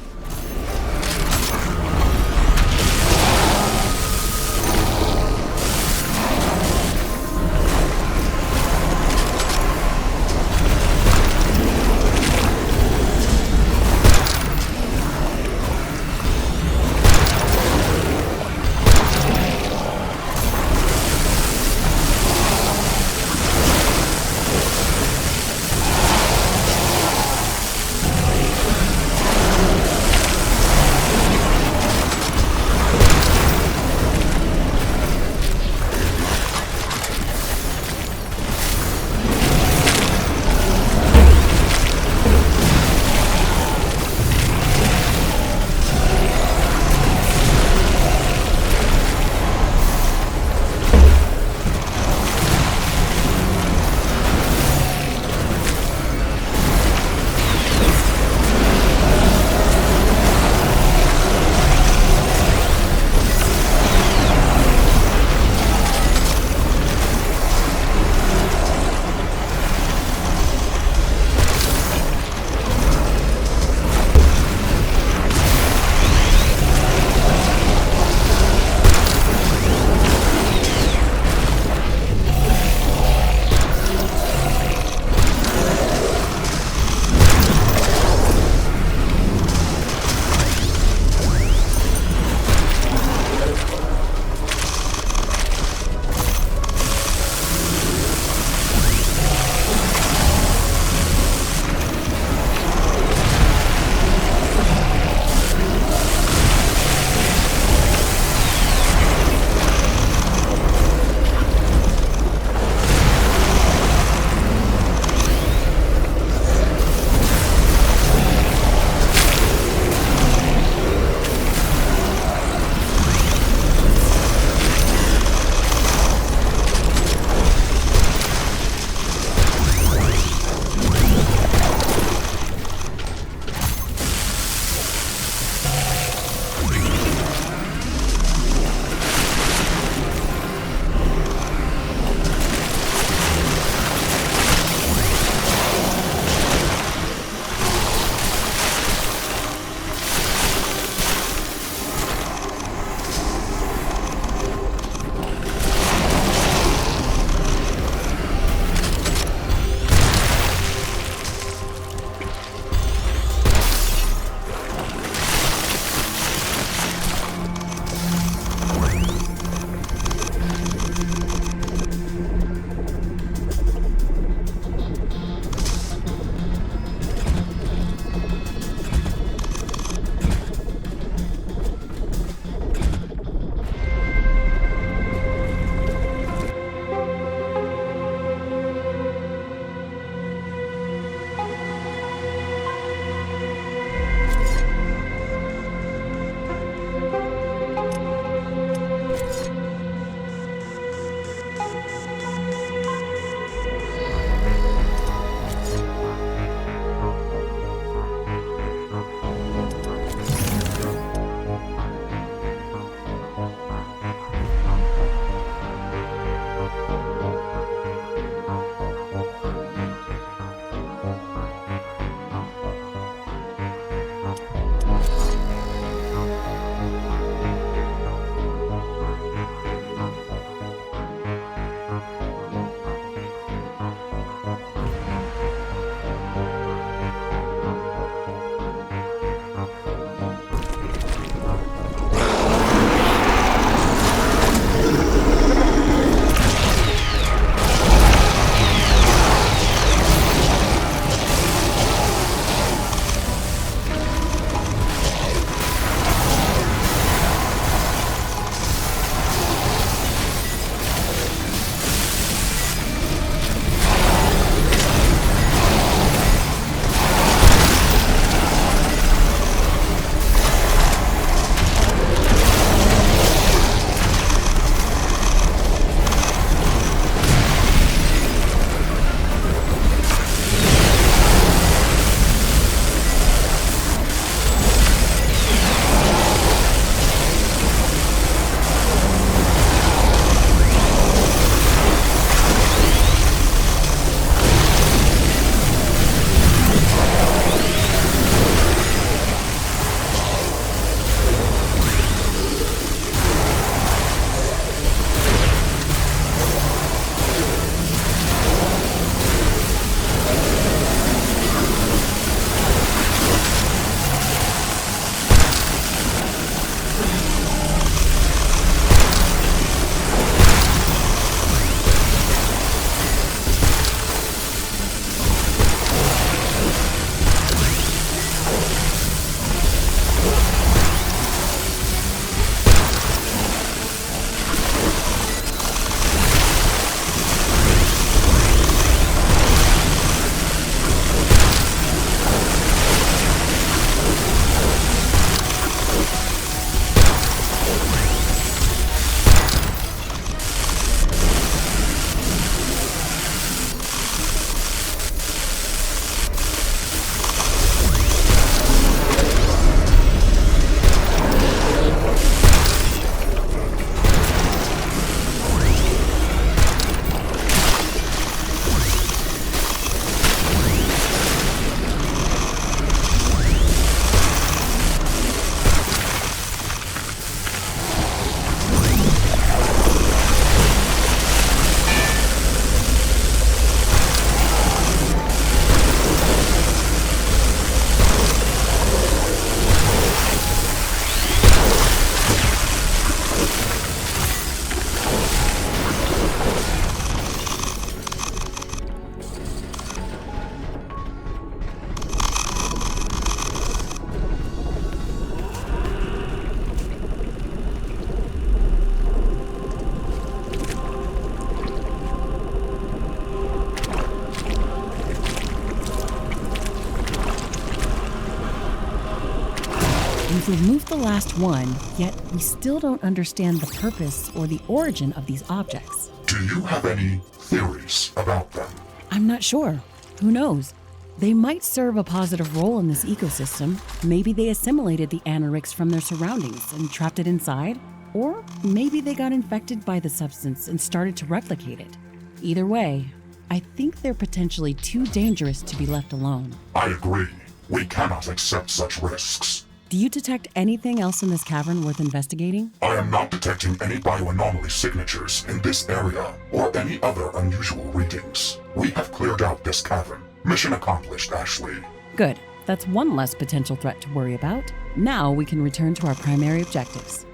removed the last one, yet we still don't understand the purpose or the origin of these objects. Do you have any theories about them? I'm not sure. Who knows? They might serve a positive role in this ecosystem. Maybe they assimilated the anorix from their surroundings and trapped it inside. Or maybe they got infected by the substance and started to replicate it. Either way, I think they're potentially too dangerous to be left alone. I agree. We cannot accept such risks. Do you detect anything else in this cavern worth investigating? I am not detecting any bioanomaly signatures in this area or any other unusual readings. We have cleared out this cavern. Mission accomplished, Ashley. Good. That's one less potential threat to worry about. Now we can return to our primary objectives.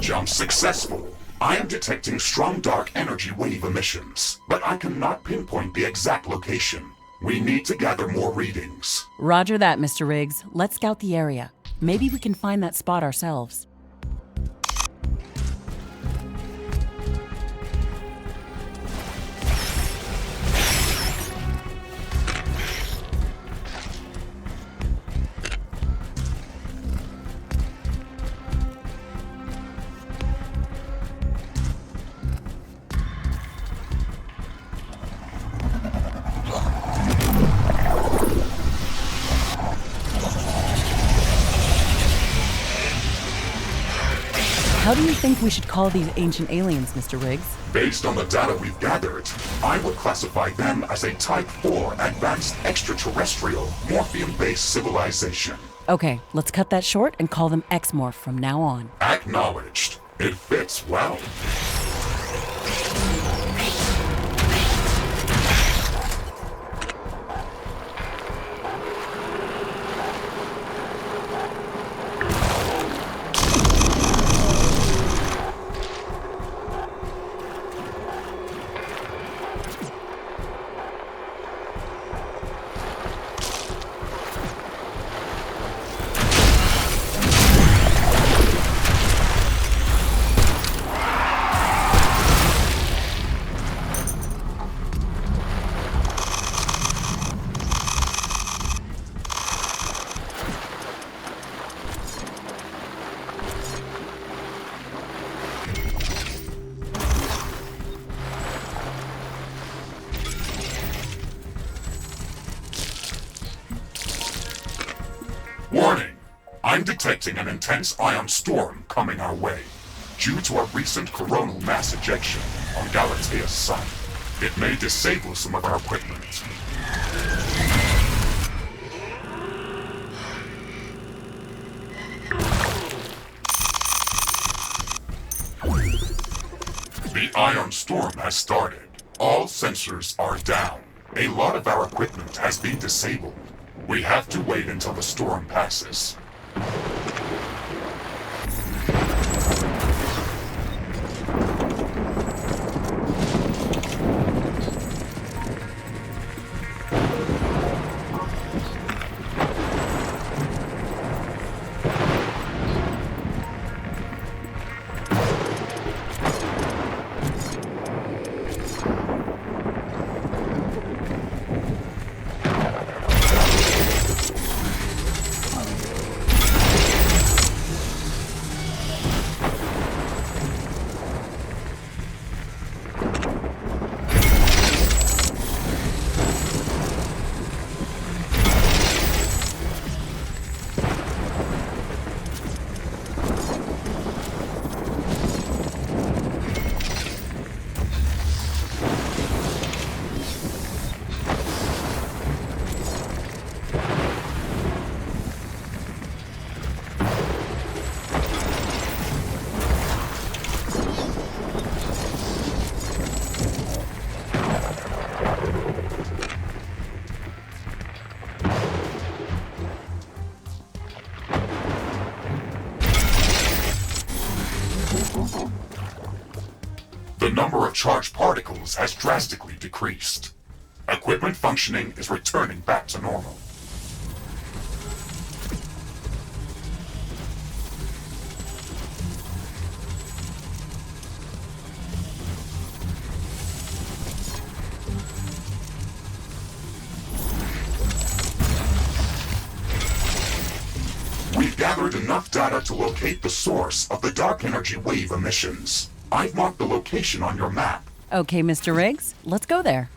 jump successful. I am detecting strong dark energy wave emissions, but I cannot pinpoint the exact location. We need to gather more readings. Roger that, Mr. Riggs. Let's scout the area. Maybe we can find that spot ourselves. How do you think we should call these ancient aliens, Mr. Riggs? Based on the data we've gathered, I would classify them as a Type 4 advanced extraterrestrial morphium-based civilization. Okay, let's cut that short and call them X-Morph from now on. Acknowledged. It fits well. Warning! I'm detecting an intense ion storm coming our way. Due to a recent coronal mass ejection on Galatea's sun, it may disable some of our equipment. The ion storm has started. All sensors are down. A lot of our equipment has been disabled. We have to wait until the storm passes. The number of charged particles has drastically decreased. Equipment functioning is returning back to normal. We've gathered enough data to locate the source of the dark energy wave emissions. I've marked the location on your map. Okay, Mr. Riggs, let's go there.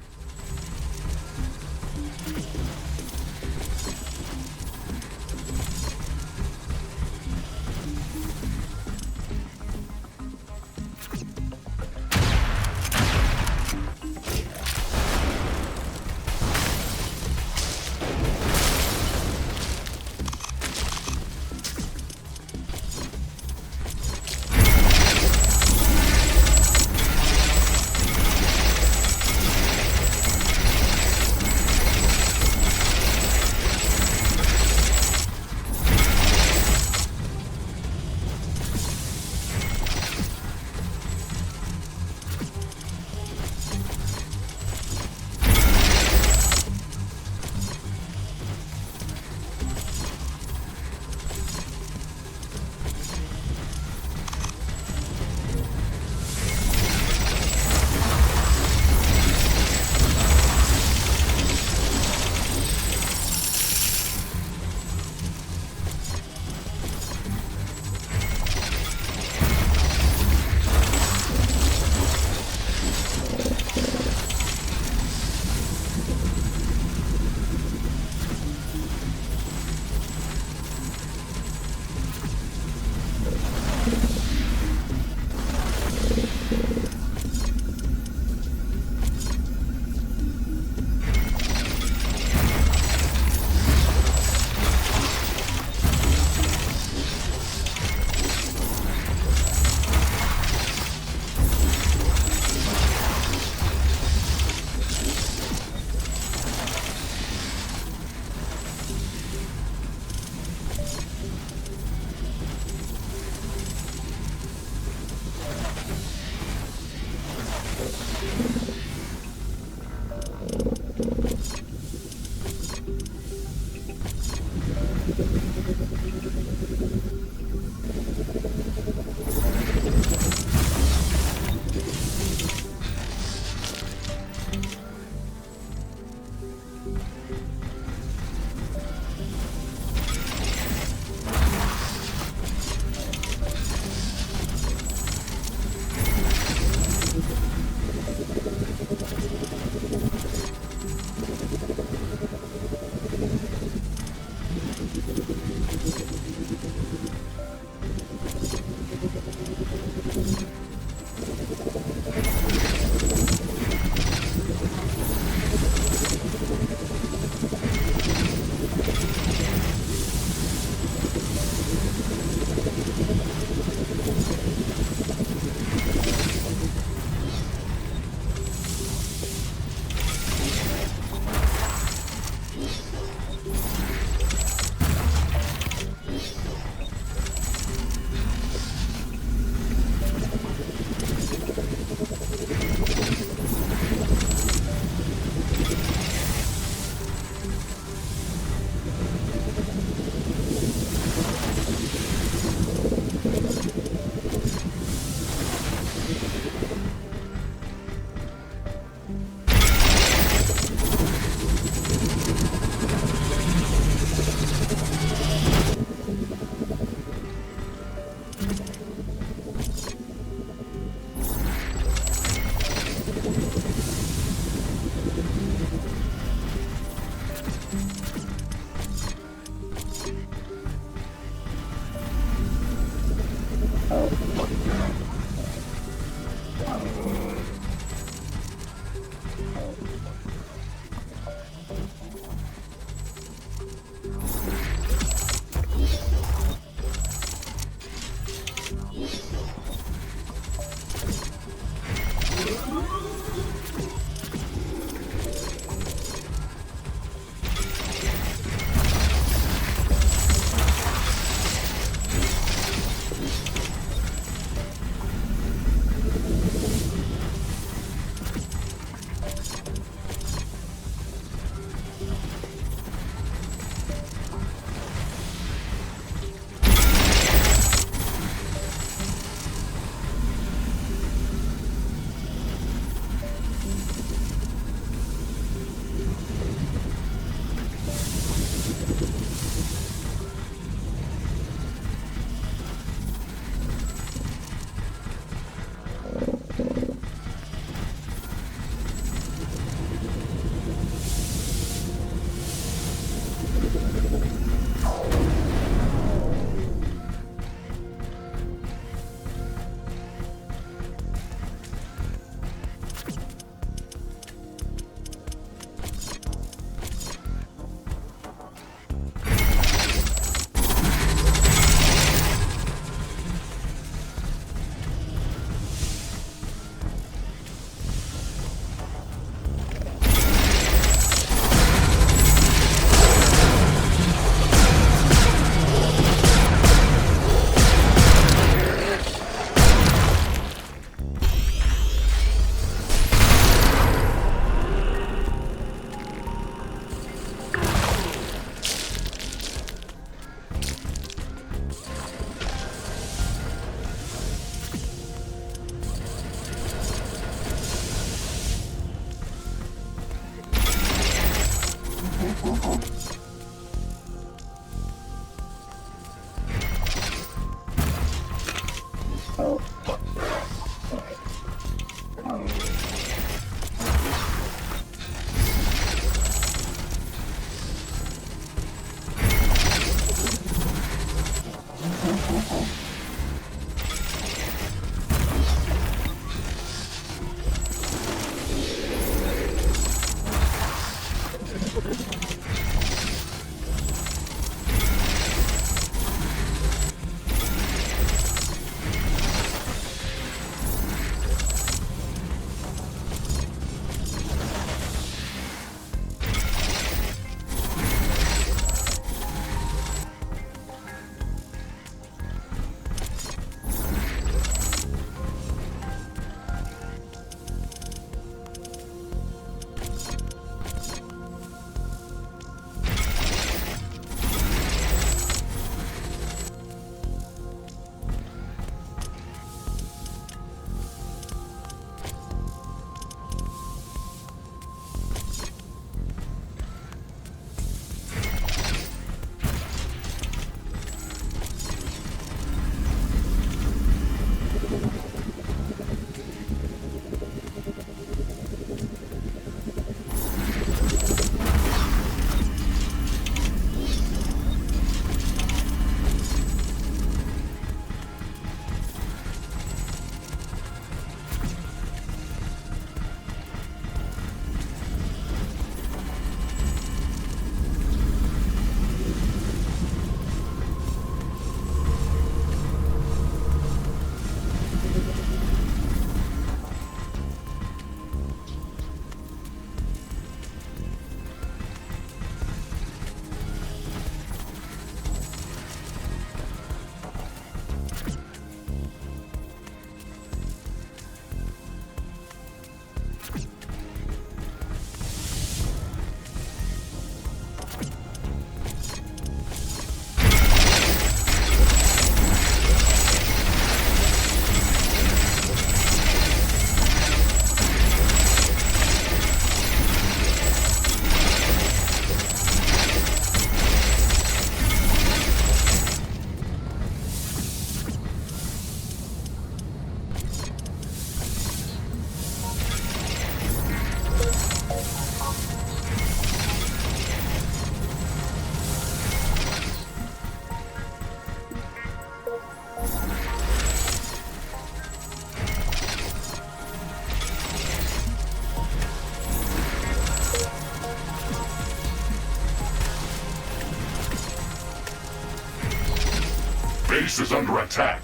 Base is under attack.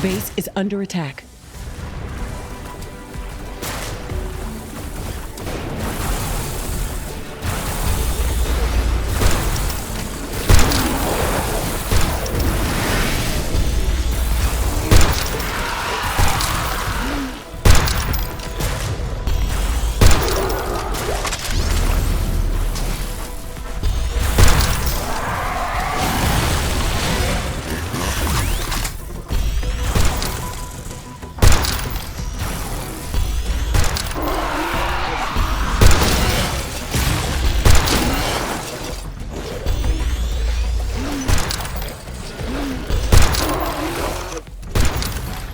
Base is under attack.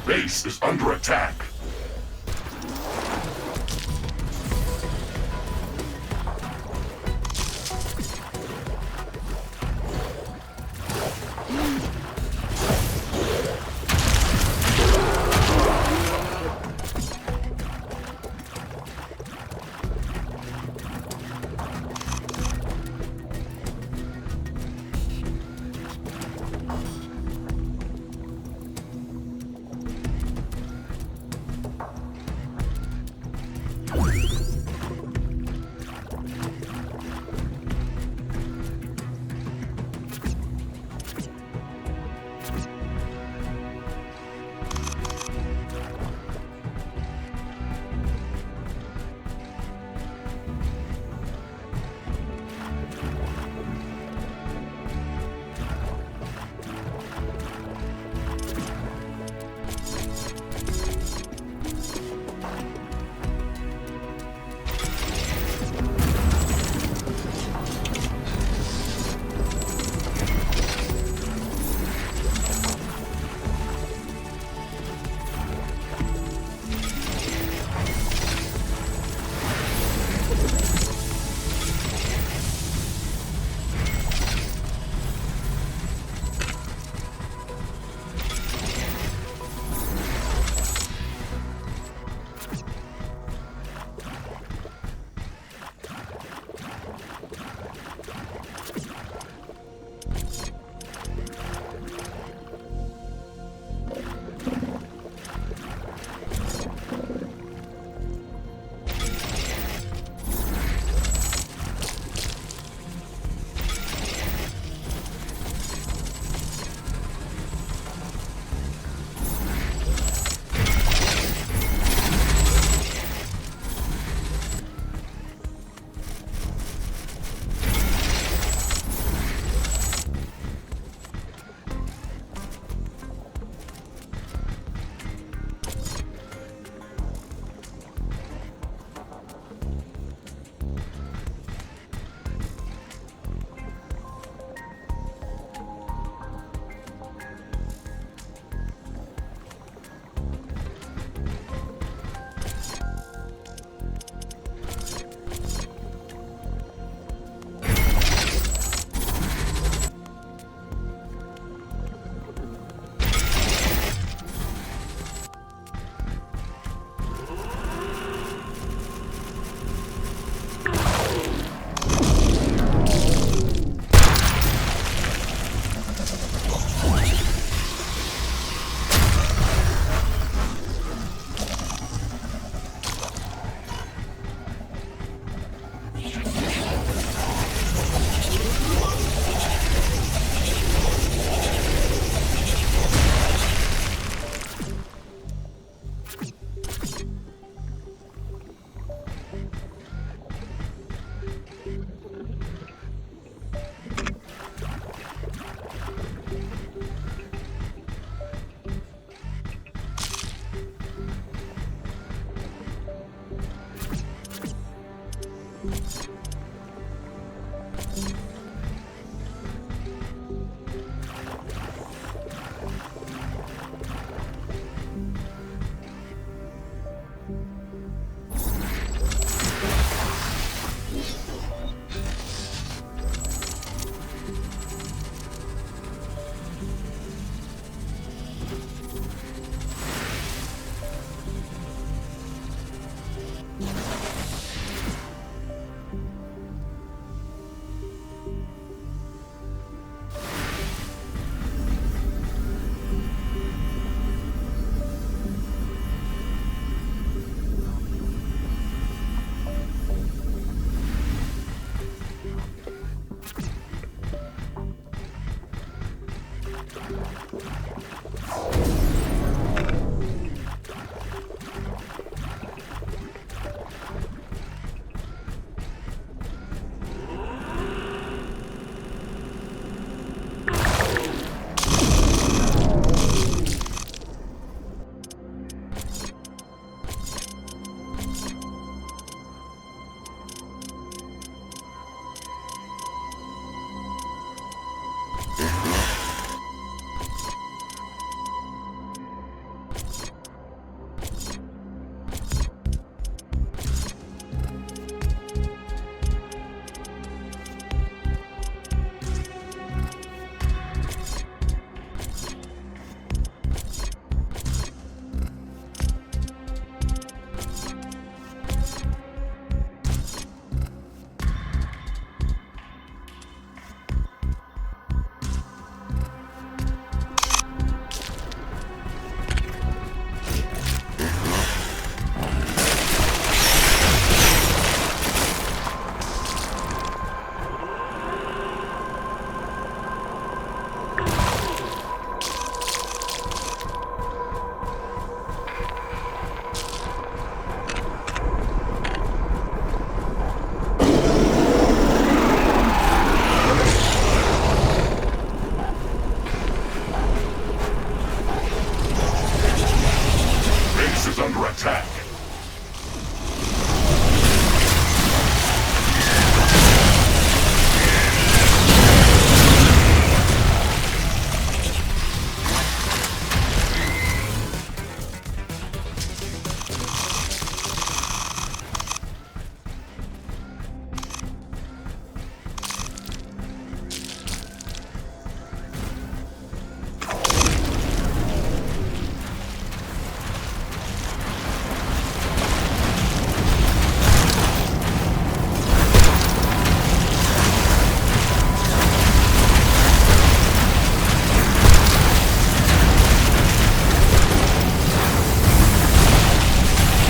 Base is under attack.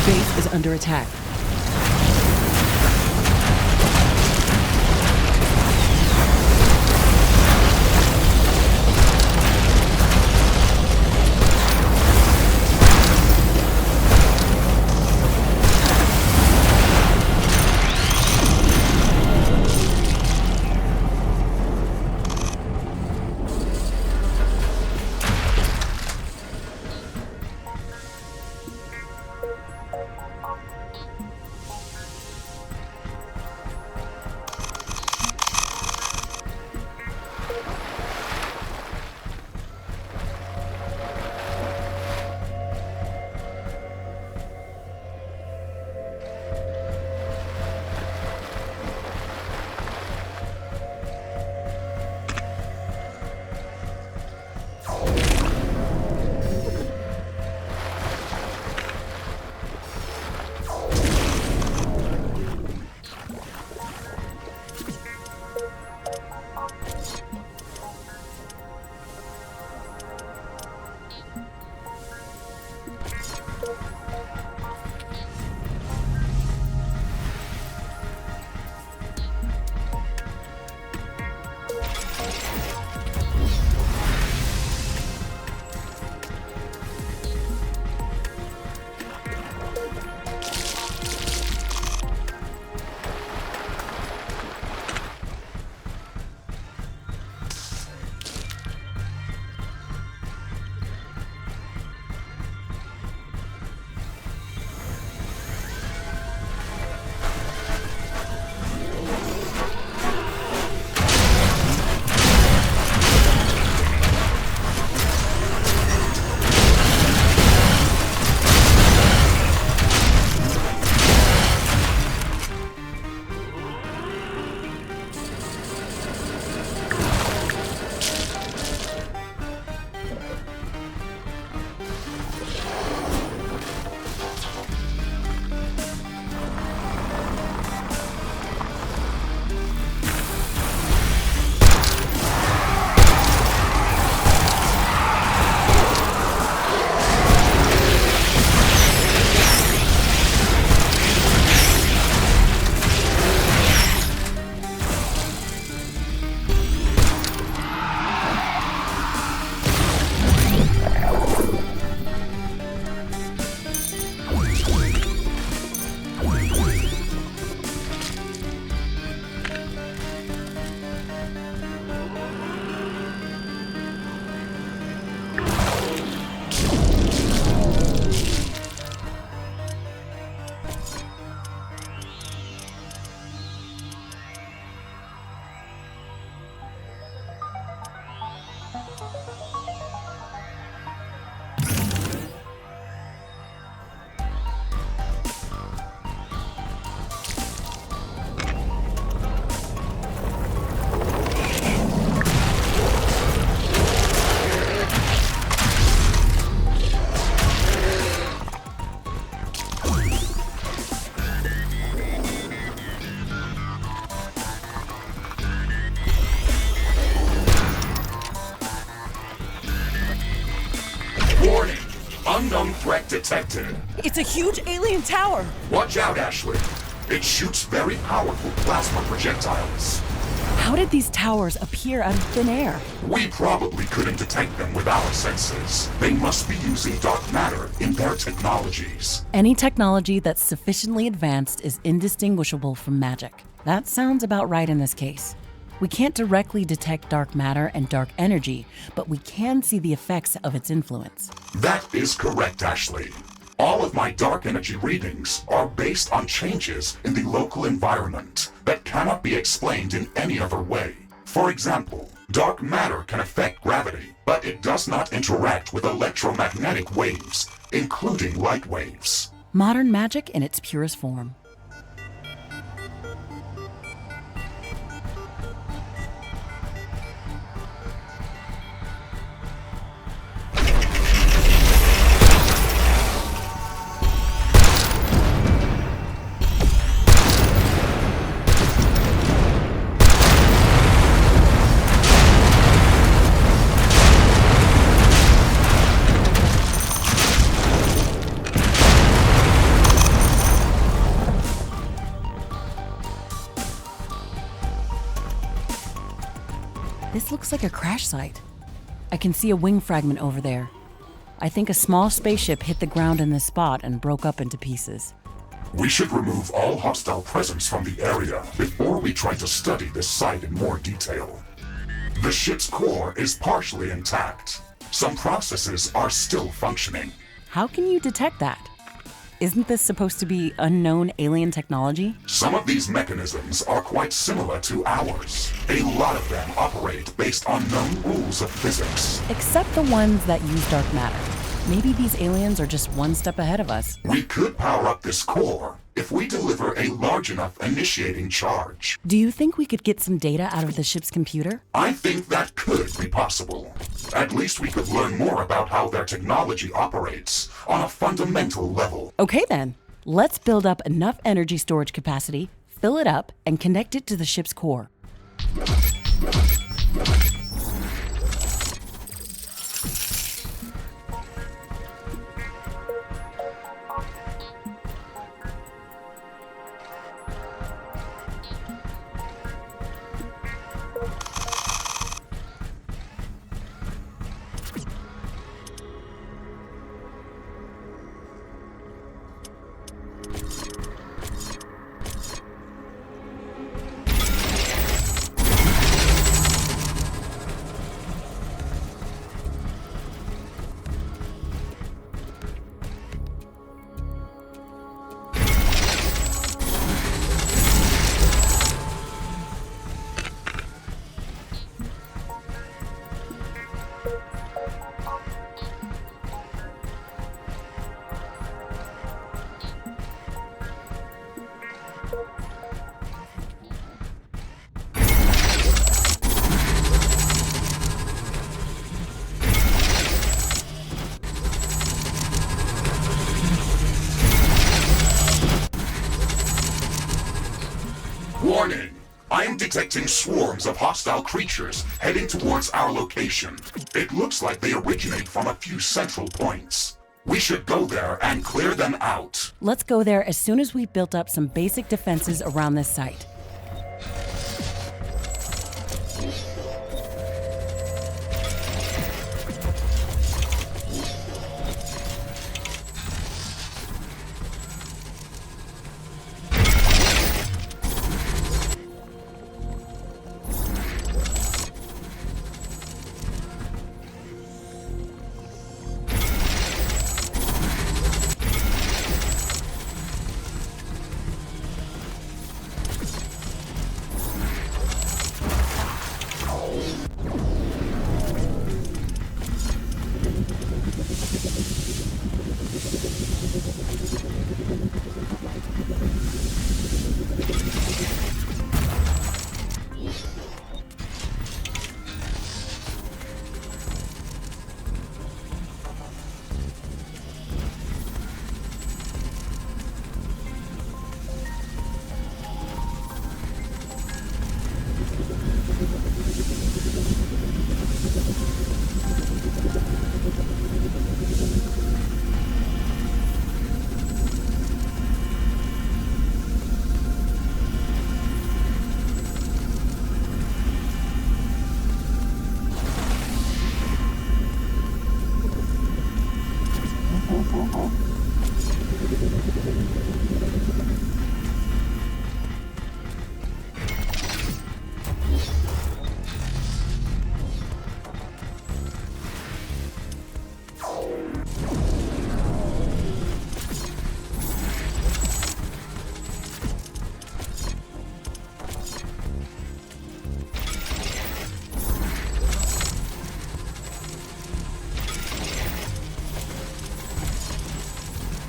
base is under attack. Unknown threat detected. It's a huge alien tower. Watch out, Ashley. It shoots very powerful plasma projectiles. How did these towers appear out of thin air? We probably couldn't detect them with our senses. They must be using dark matter in their technologies. Any technology that's sufficiently advanced is indistinguishable from magic. That sounds about right in this case. We can't directly detect dark matter and dark energy, but we can see the effects of its influence. That is correct, Ashley. All of my dark energy readings are based on changes in the local environment that cannot be explained in any other way. For example, dark matter can affect gravity, but it does not interact with electromagnetic waves, including light waves. Modern magic in its purest form. This looks like a crash site. I can see a wing fragment over there. I think a small spaceship hit the ground in this spot and broke up into pieces. We should remove all hostile presence from the area before we try to study this site in more detail. The ship's core is partially intact. Some processes are still functioning. How can you detect that? Isn't this supposed to be unknown alien technology? Some of these mechanisms are quite similar to ours. A lot of them operate based on known rules of physics. Except the ones that use dark matter. Maybe these aliens are just one step ahead of us. We could power up this core if we deliver a large enough initiating charge. Do you think we could get some data out of the ship's computer? I think that could be possible. At least we could learn more about how their technology operates on a fundamental level. Okay then, let's build up enough energy storage capacity, fill it up, and connect it to the ship's core. Warning! I am detecting swarms of hostile creatures heading towards our location. It looks like they originate from a few central points. We should go there and clear them out. Let's go there as soon as we've built up some basic defenses around this site.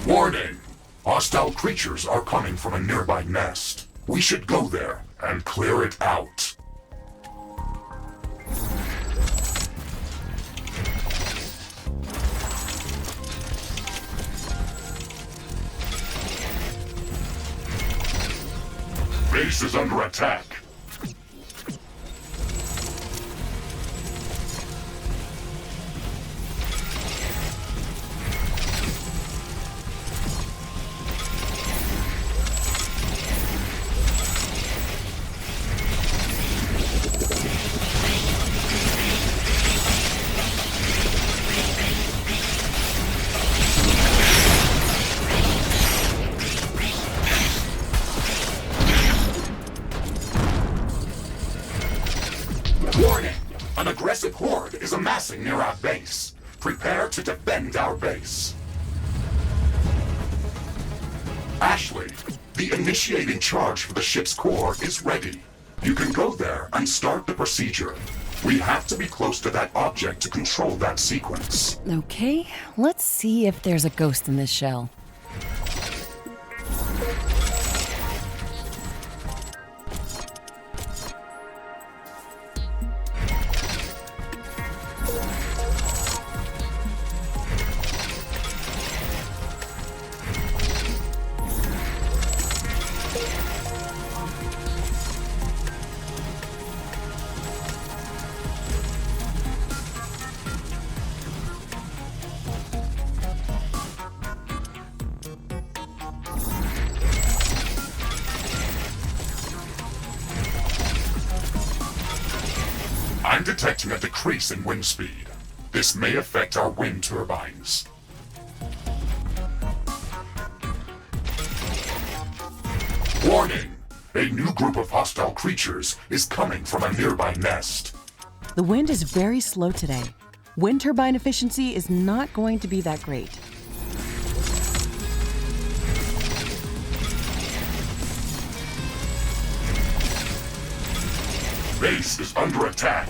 Warning! Hostile creatures are coming from a nearby nest. We should go there and clear it out. Base is under attack. massive horde is amassing near our base. Prepare to defend our base. Ashley, the initiating charge for the ship's core is ready. You can go there and start the procedure. We have to be close to that object to control that sequence. Okay, let's see if there's a ghost in this shell. I'm detecting a decrease in wind speed. This may affect our wind turbines. Warning! A new group of hostile creatures is coming from a nearby nest. The wind is very slow today. Wind turbine efficiency is not going to be that great. Base is under attack.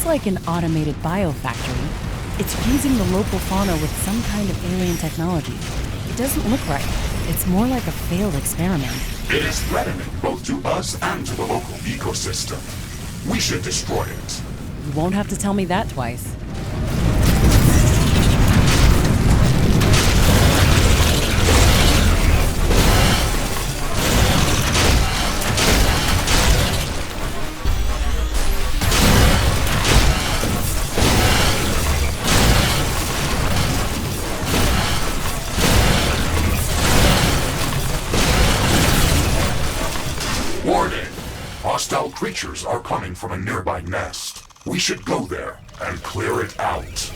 Like an automated biofactory. It's fusing the local fauna with some kind of alien technology. It doesn't look right. It's more like a failed experiment. It is threatening both to us and to the local ecosystem. We should destroy it. You won't have to tell me that twice. Warning! Hostile creatures are coming from a nearby nest. We should go there and clear it out.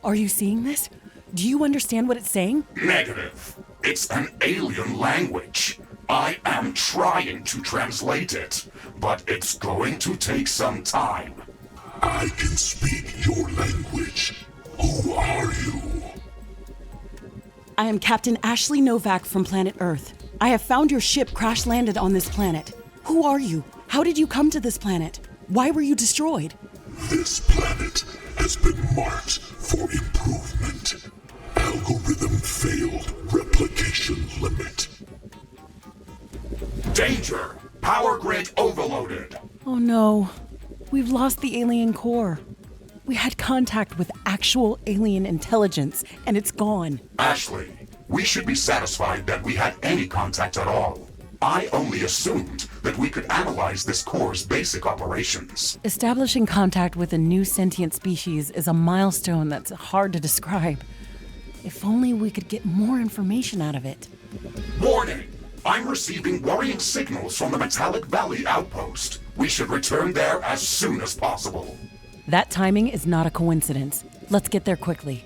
Are you seeing this? Do you understand what it's saying? Negative. It's an alien language. I am trying to translate it, but it's going to take some time. I can speak your language. Who are you? I am Captain Ashley Novak from planet Earth. I have found your ship crash-landed on this planet. Who are you? How did you come to this planet? Why were you destroyed? This planet has been marked for improvement. Algorithm failed replication limit. Danger! Power grid overloaded! Oh no. We've lost the alien core. We had contact with actual alien intelligence, and it's gone. Ashley, we should be satisfied that we had any contact at all. I only assumed that we could analyze this core's basic operations. Establishing contact with a new sentient species is a milestone that's hard to describe. If only we could get more information out of it. Warning! I'm receiving worrying signals from the Metallic Valley outpost. We should return there as soon as possible. That timing is not a coincidence. Let's get there quickly.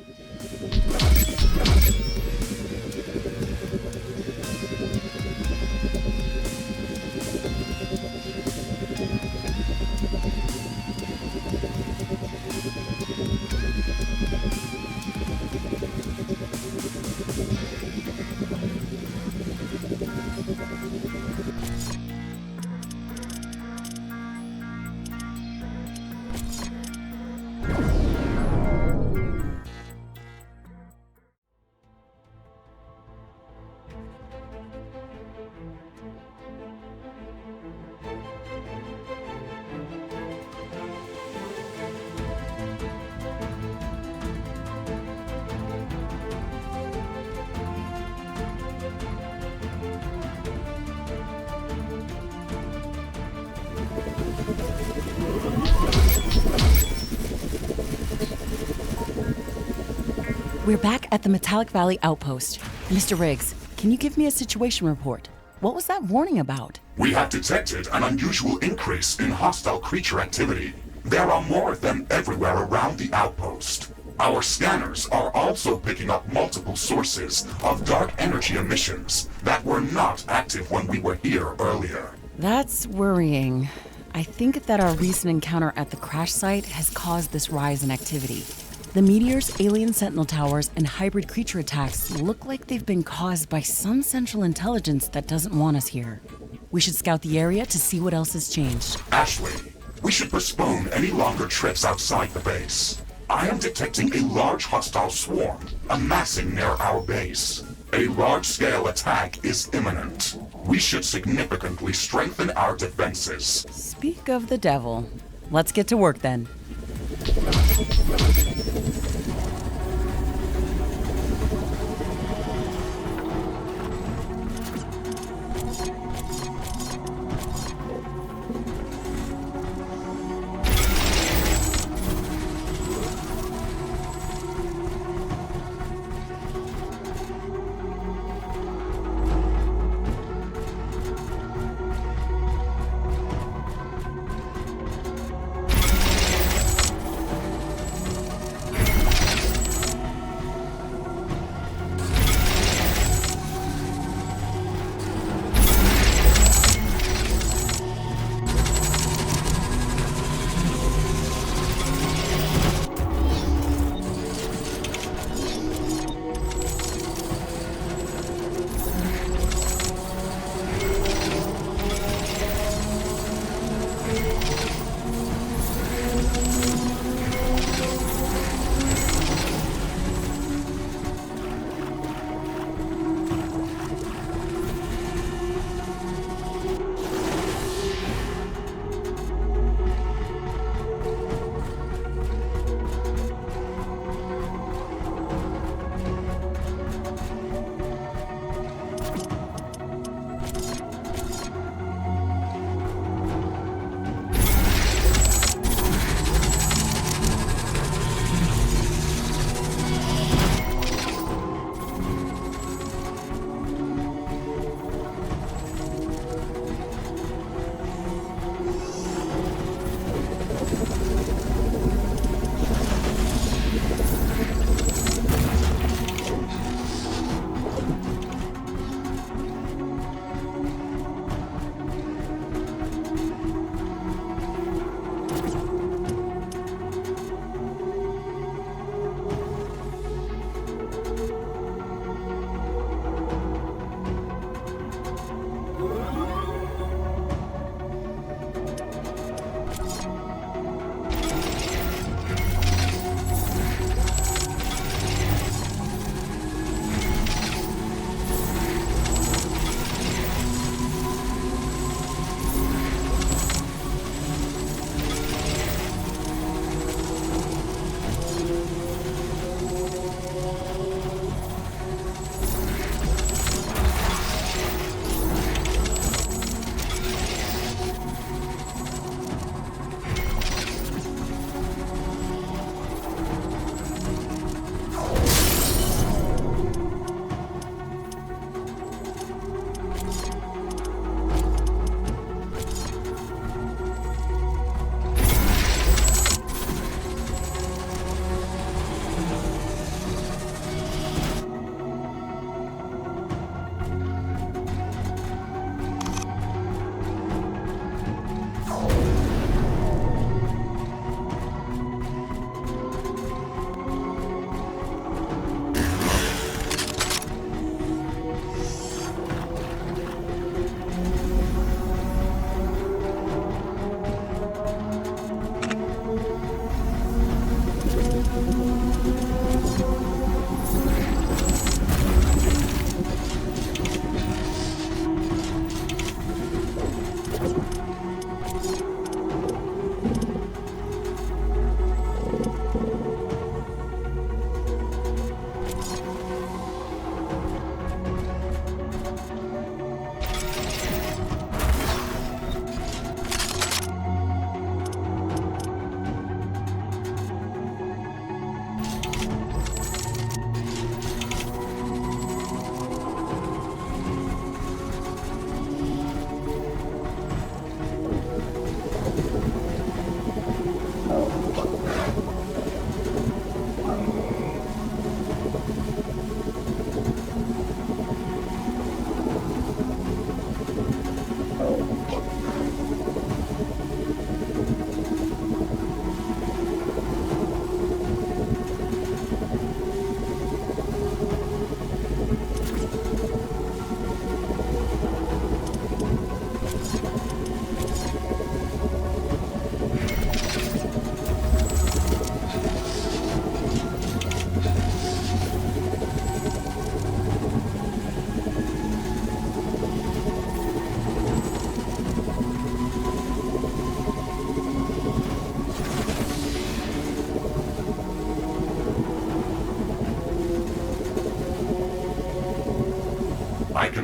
We're back at the Metallic Valley outpost. Mr. Riggs, can you give me a situation report? What was that warning about? We have detected an unusual increase in hostile creature activity. There are more of them everywhere around the outpost. Our scanners are also picking up multiple sources of dark energy emissions that were not active when we were here earlier. That's worrying. I think that our recent encounter at the crash site has caused this rise in activity. The meteors, alien sentinel towers, and hybrid creature attacks look like they've been caused by some central intelligence that doesn't want us here. We should scout the area to see what else has changed. Ashley, we should postpone any longer trips outside the base. I am detecting a large hostile swarm amassing near our base. A large-scale attack is imminent. We should significantly strengthen our defenses. Speak of the devil. Let's get to work then.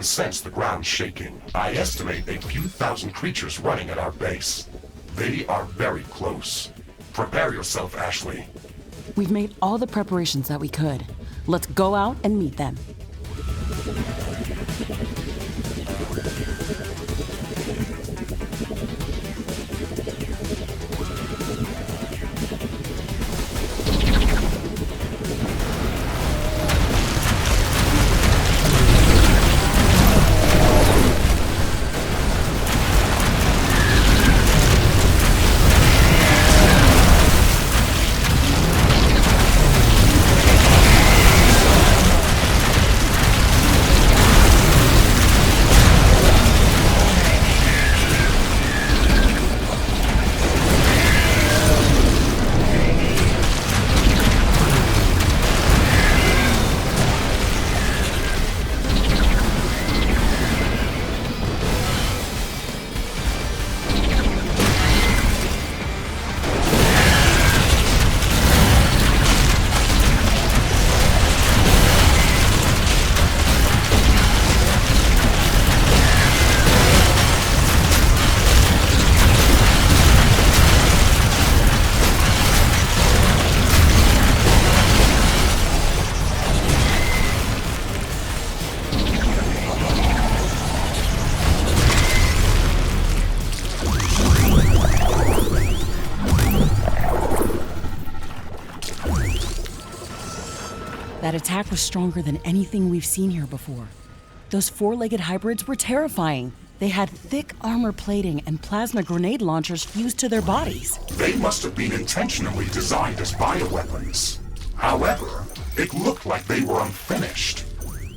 can sense the ground shaking. I estimate a few thousand creatures running at our base. They are very close. Prepare yourself, Ashley. We've made all the preparations that we could. Let's go out and meet them. That attack was stronger than anything we've seen here before. Those four-legged hybrids were terrifying. They had thick armor plating and plasma grenade launchers fused to their bodies. They must have been intentionally designed as bioweapons. However, it looked like they were unfinished.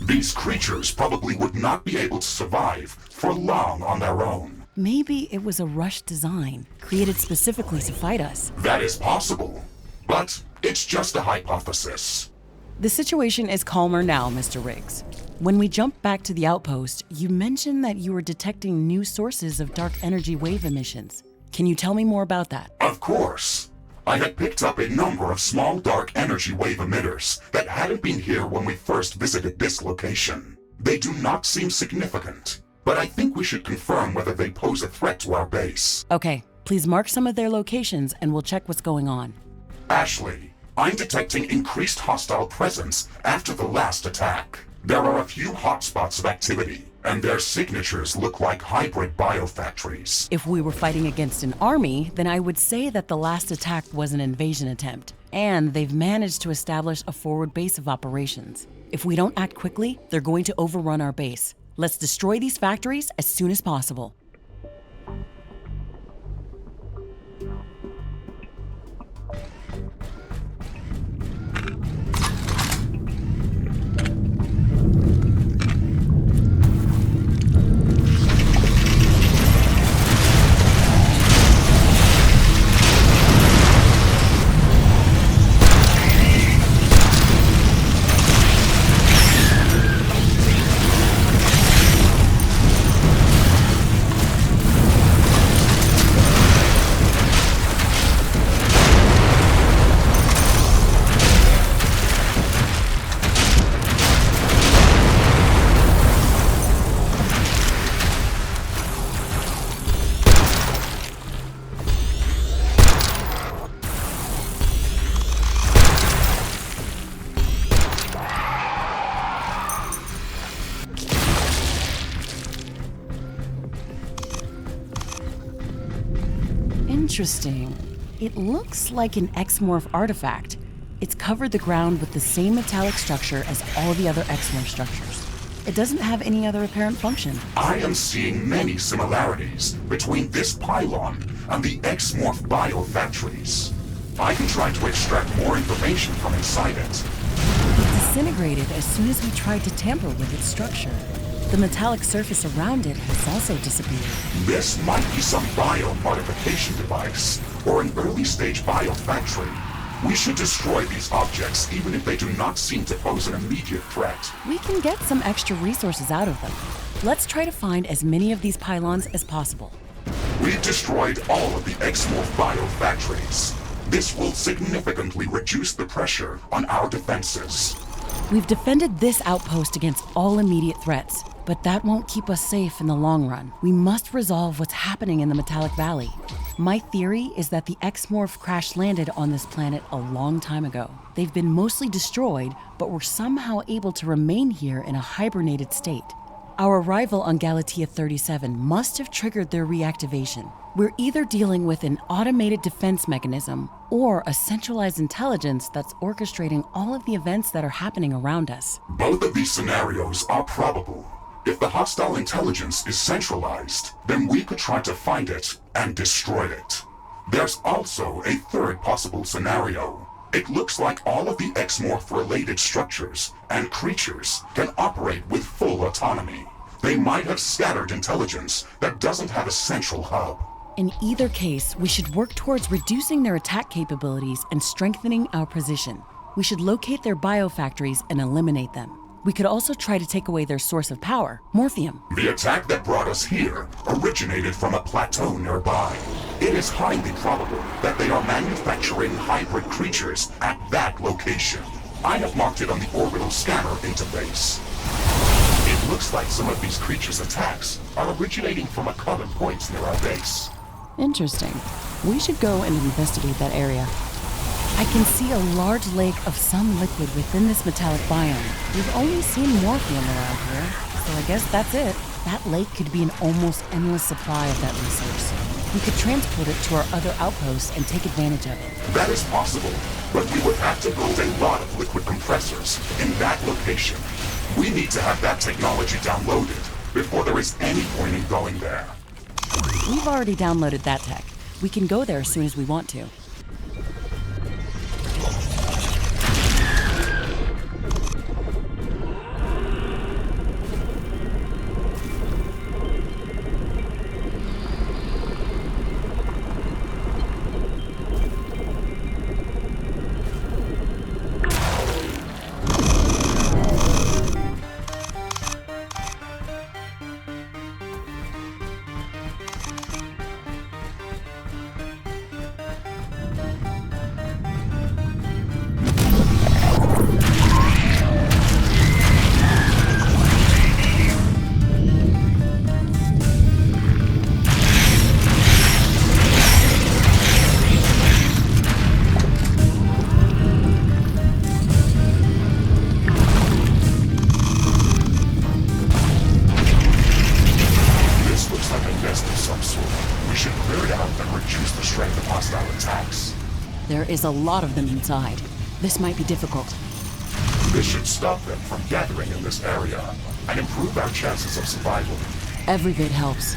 These creatures probably would not be able to survive for long on their own. Maybe it was a rushed design, created specifically to fight us. That is possible, but it's just a hypothesis. The situation is calmer now, Mr. Riggs. When we jumped back to the outpost, you mentioned that you were detecting new sources of dark energy wave emissions. Can you tell me more about that? Of course. I had picked up a number of small dark energy wave emitters that hadn't been here when we first visited this location. They do not seem significant, but I think we should confirm whether they pose a threat to our base. Okay, please mark some of their locations and we'll check what's going on. Ashley, I'm detecting increased hostile presence after the last attack. There are a few hotspots of activity, and their signatures look like hybrid biofactories. If we were fighting against an army, then I would say that the last attack was an invasion attempt, and they've managed to establish a forward base of operations. If we don't act quickly, they're going to overrun our base. Let's destroy these factories as soon as possible. Interesting. It looks like an X-Morph artifact. It's covered the ground with the same metallic structure as all the other X-Morph structures. It doesn't have any other apparent function. I am seeing many similarities between this pylon and the X-Morph biofactories. I can try to extract more information from inside it. It disintegrated as soon as we tried to tamper with its structure. The metallic surface around it has also disappeared. This might be some bio-modification device, or an early-stage biofactory. We should destroy these objects even if they do not seem to pose an immediate threat. We can get some extra resources out of them. Let's try to find as many of these pylons as possible. We've destroyed all of the X-Morph biofactories. This will significantly reduce the pressure on our defenses. We've defended this outpost against all immediate threats. But that won't keep us safe in the long run. We must resolve what's happening in the Metallic Valley. My theory is that the X-Morph crash landed on this planet a long time ago. They've been mostly destroyed, but were somehow able to remain here in a hibernated state. Our arrival on Galatea 37 must have triggered their reactivation. We're either dealing with an automated defense mechanism or a centralized intelligence that's orchestrating all of the events that are happening around us. Both of these scenarios are probable. If the hostile intelligence is centralized, then we could try to find it and destroy it. There's also a third possible scenario. It looks like all of the X-Morph-related structures and creatures can operate with full autonomy. They might have scattered intelligence that doesn't have a central hub. In either case, we should work towards reducing their attack capabilities and strengthening our position. We should locate their biofactories and eliminate them. We could also try to take away their source of power, morphium. The attack that brought us here originated from a plateau nearby. It is highly probable that they are manufacturing hybrid creatures at that location. I have marked it on the orbital scanner interface. It looks like some of these creatures' attacks are originating from a common point near our base. Interesting. We should go and investigate that area. I can see a large lake of some liquid within this metallic biome. We've only seen morphium around here, so I guess that's it. That lake could be an almost endless supply of that resource. We could transport it to our other outposts and take advantage of it. That is possible, but we would have to build a lot of liquid compressors in that location. We need to have that technology downloaded before there is any point in going there. We've already downloaded that tech. We can go there as soon as we want to. There is a lot of them inside. This might be difficult. This should stop them from gathering in this area and improve our chances of survival. Every bit helps.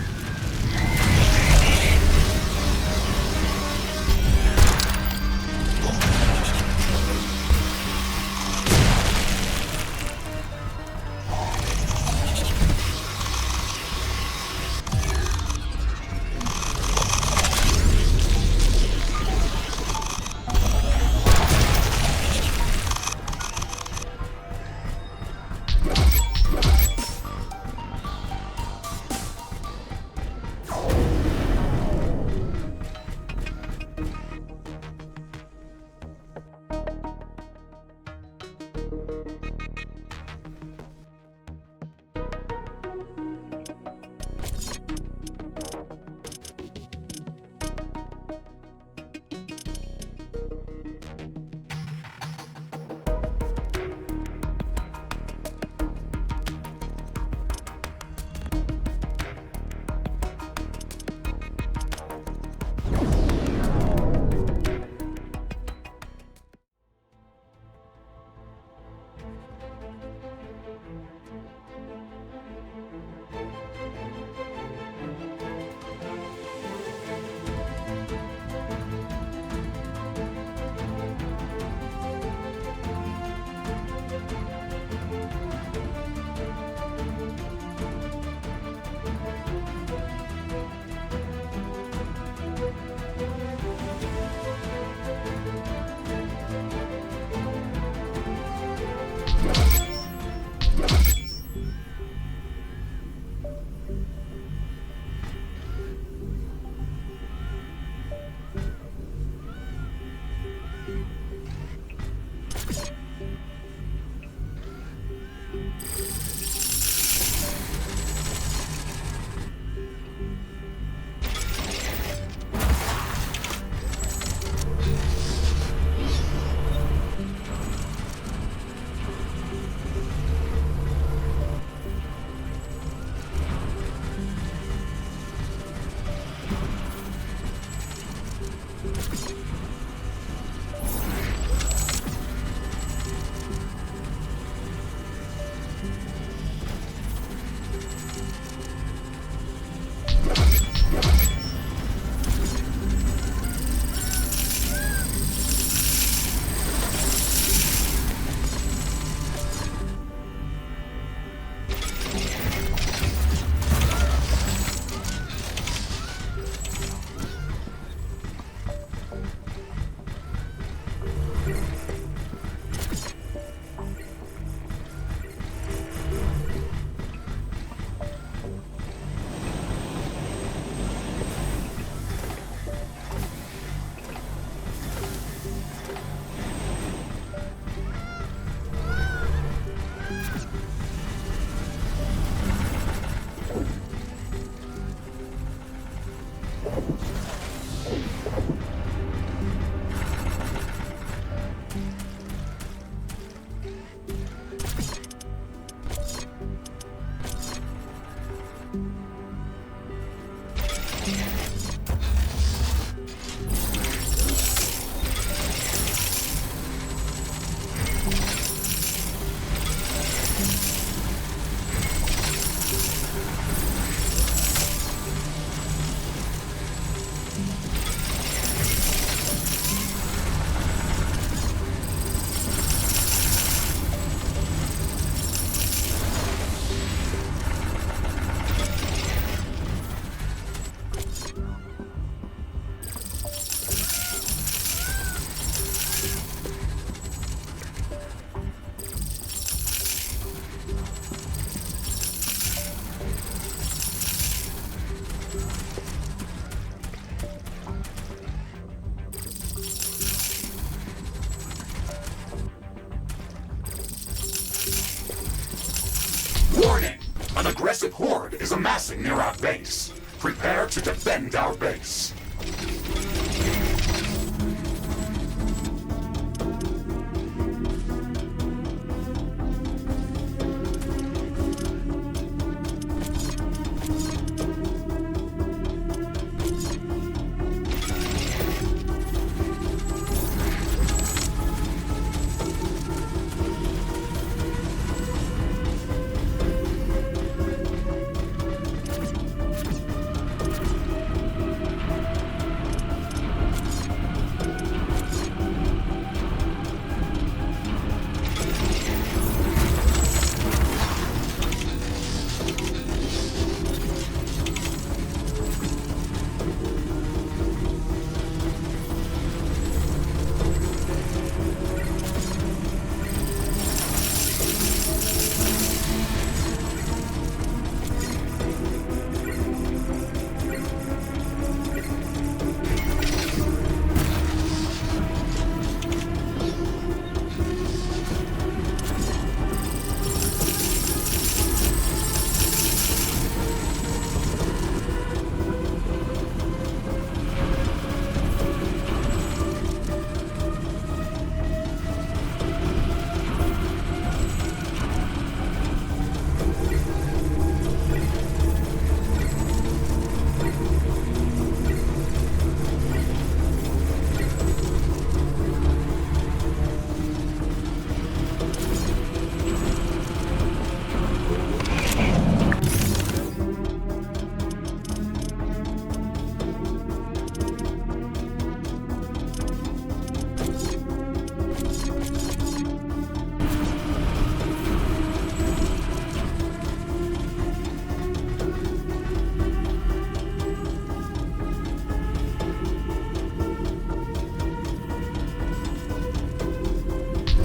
Warning! An aggressive horde is amassing near our base. Prepare to defend our base.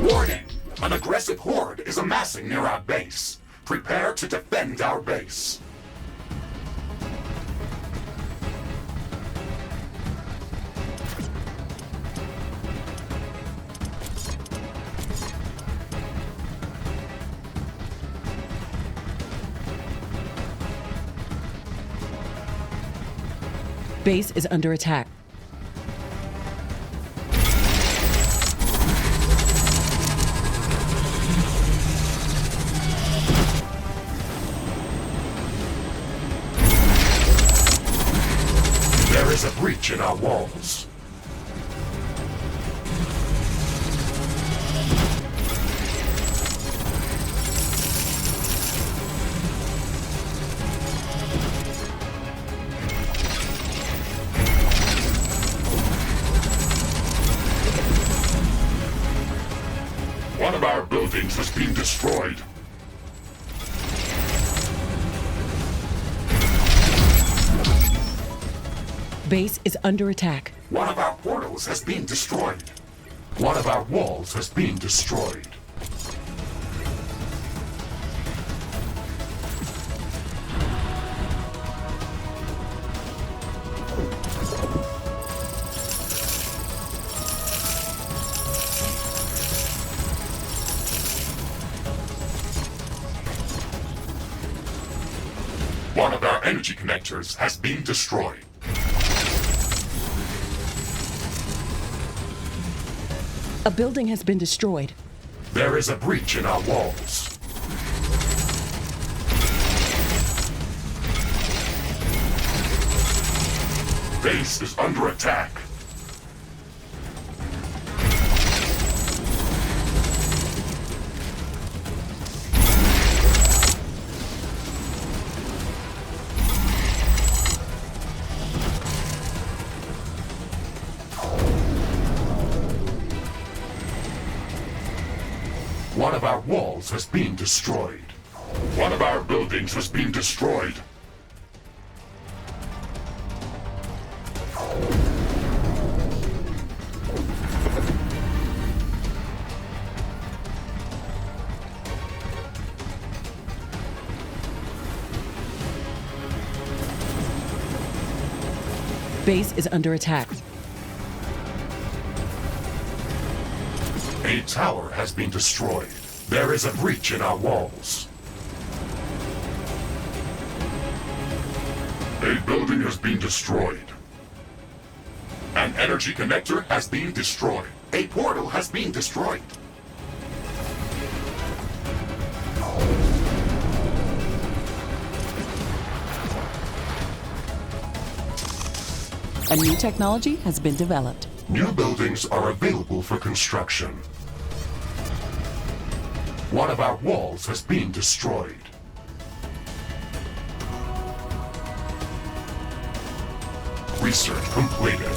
Warning! An aggressive horde is amassing near our base. Prepare to defend our base. Base is under attack. There is a breach in our walls. One of our buildings has been destroyed. Base is under attack. One of our portals has been destroyed. One of our walls has been destroyed. One of our energy connectors has been destroyed. A building has been destroyed. There is a breach in our walls. Base is under attack. One of our walls has been destroyed. One of our buildings has been destroyed. Base is under attack. A tower has been destroyed. There is a breach in our walls. A building has been destroyed. An energy connector has been destroyed. A portal has been destroyed. A new technology has been developed. New buildings are available for construction. One of our walls has been destroyed. Research completed.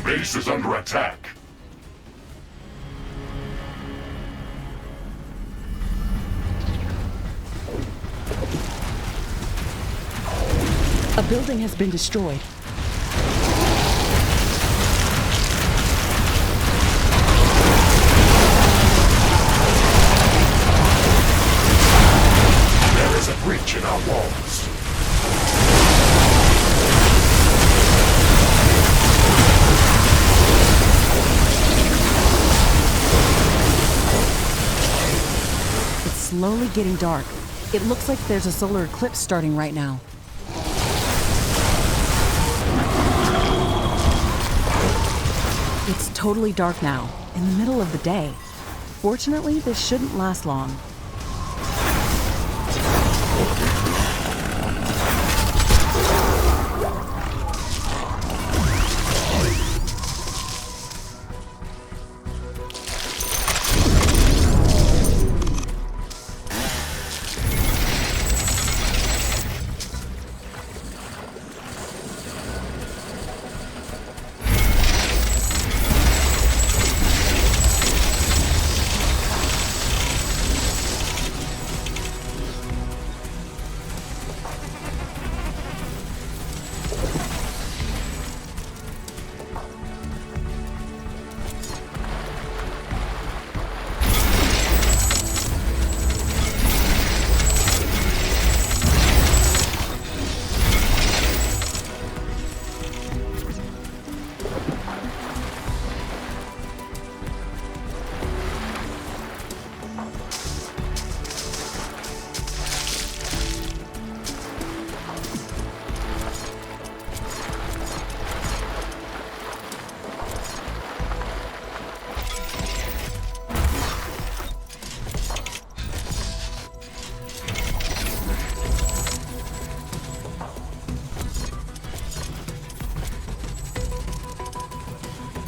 Base is under attack. A building has been destroyed. There is a breach in our walls. Slowly getting dark. It looks like there's a solar eclipse starting right now. It's totally dark now, in the middle of the day. Fortunately, this shouldn't last long.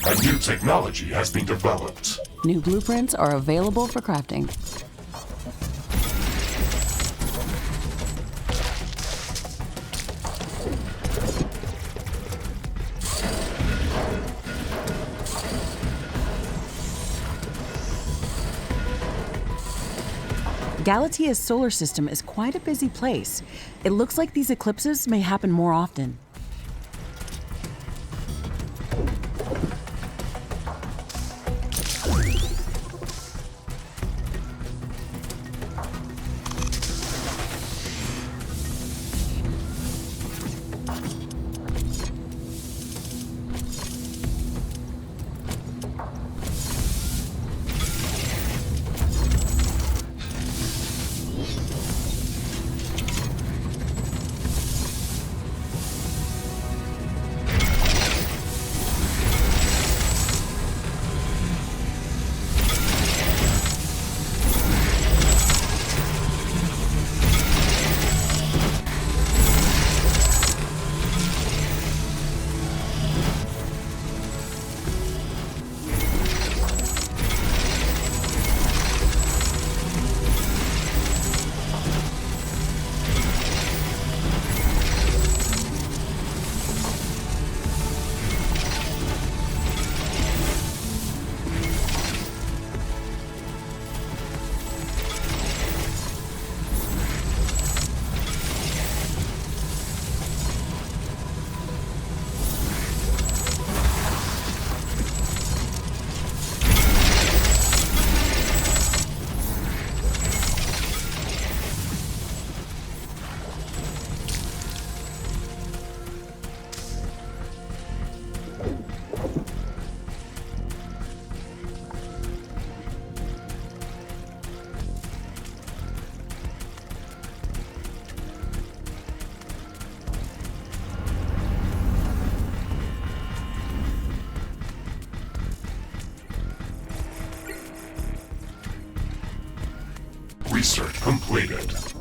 A new technology has been developed. New blueprints are available for crafting. Galatia's solar system is quite a busy place. It looks like these eclipses may happen more often. Research completed.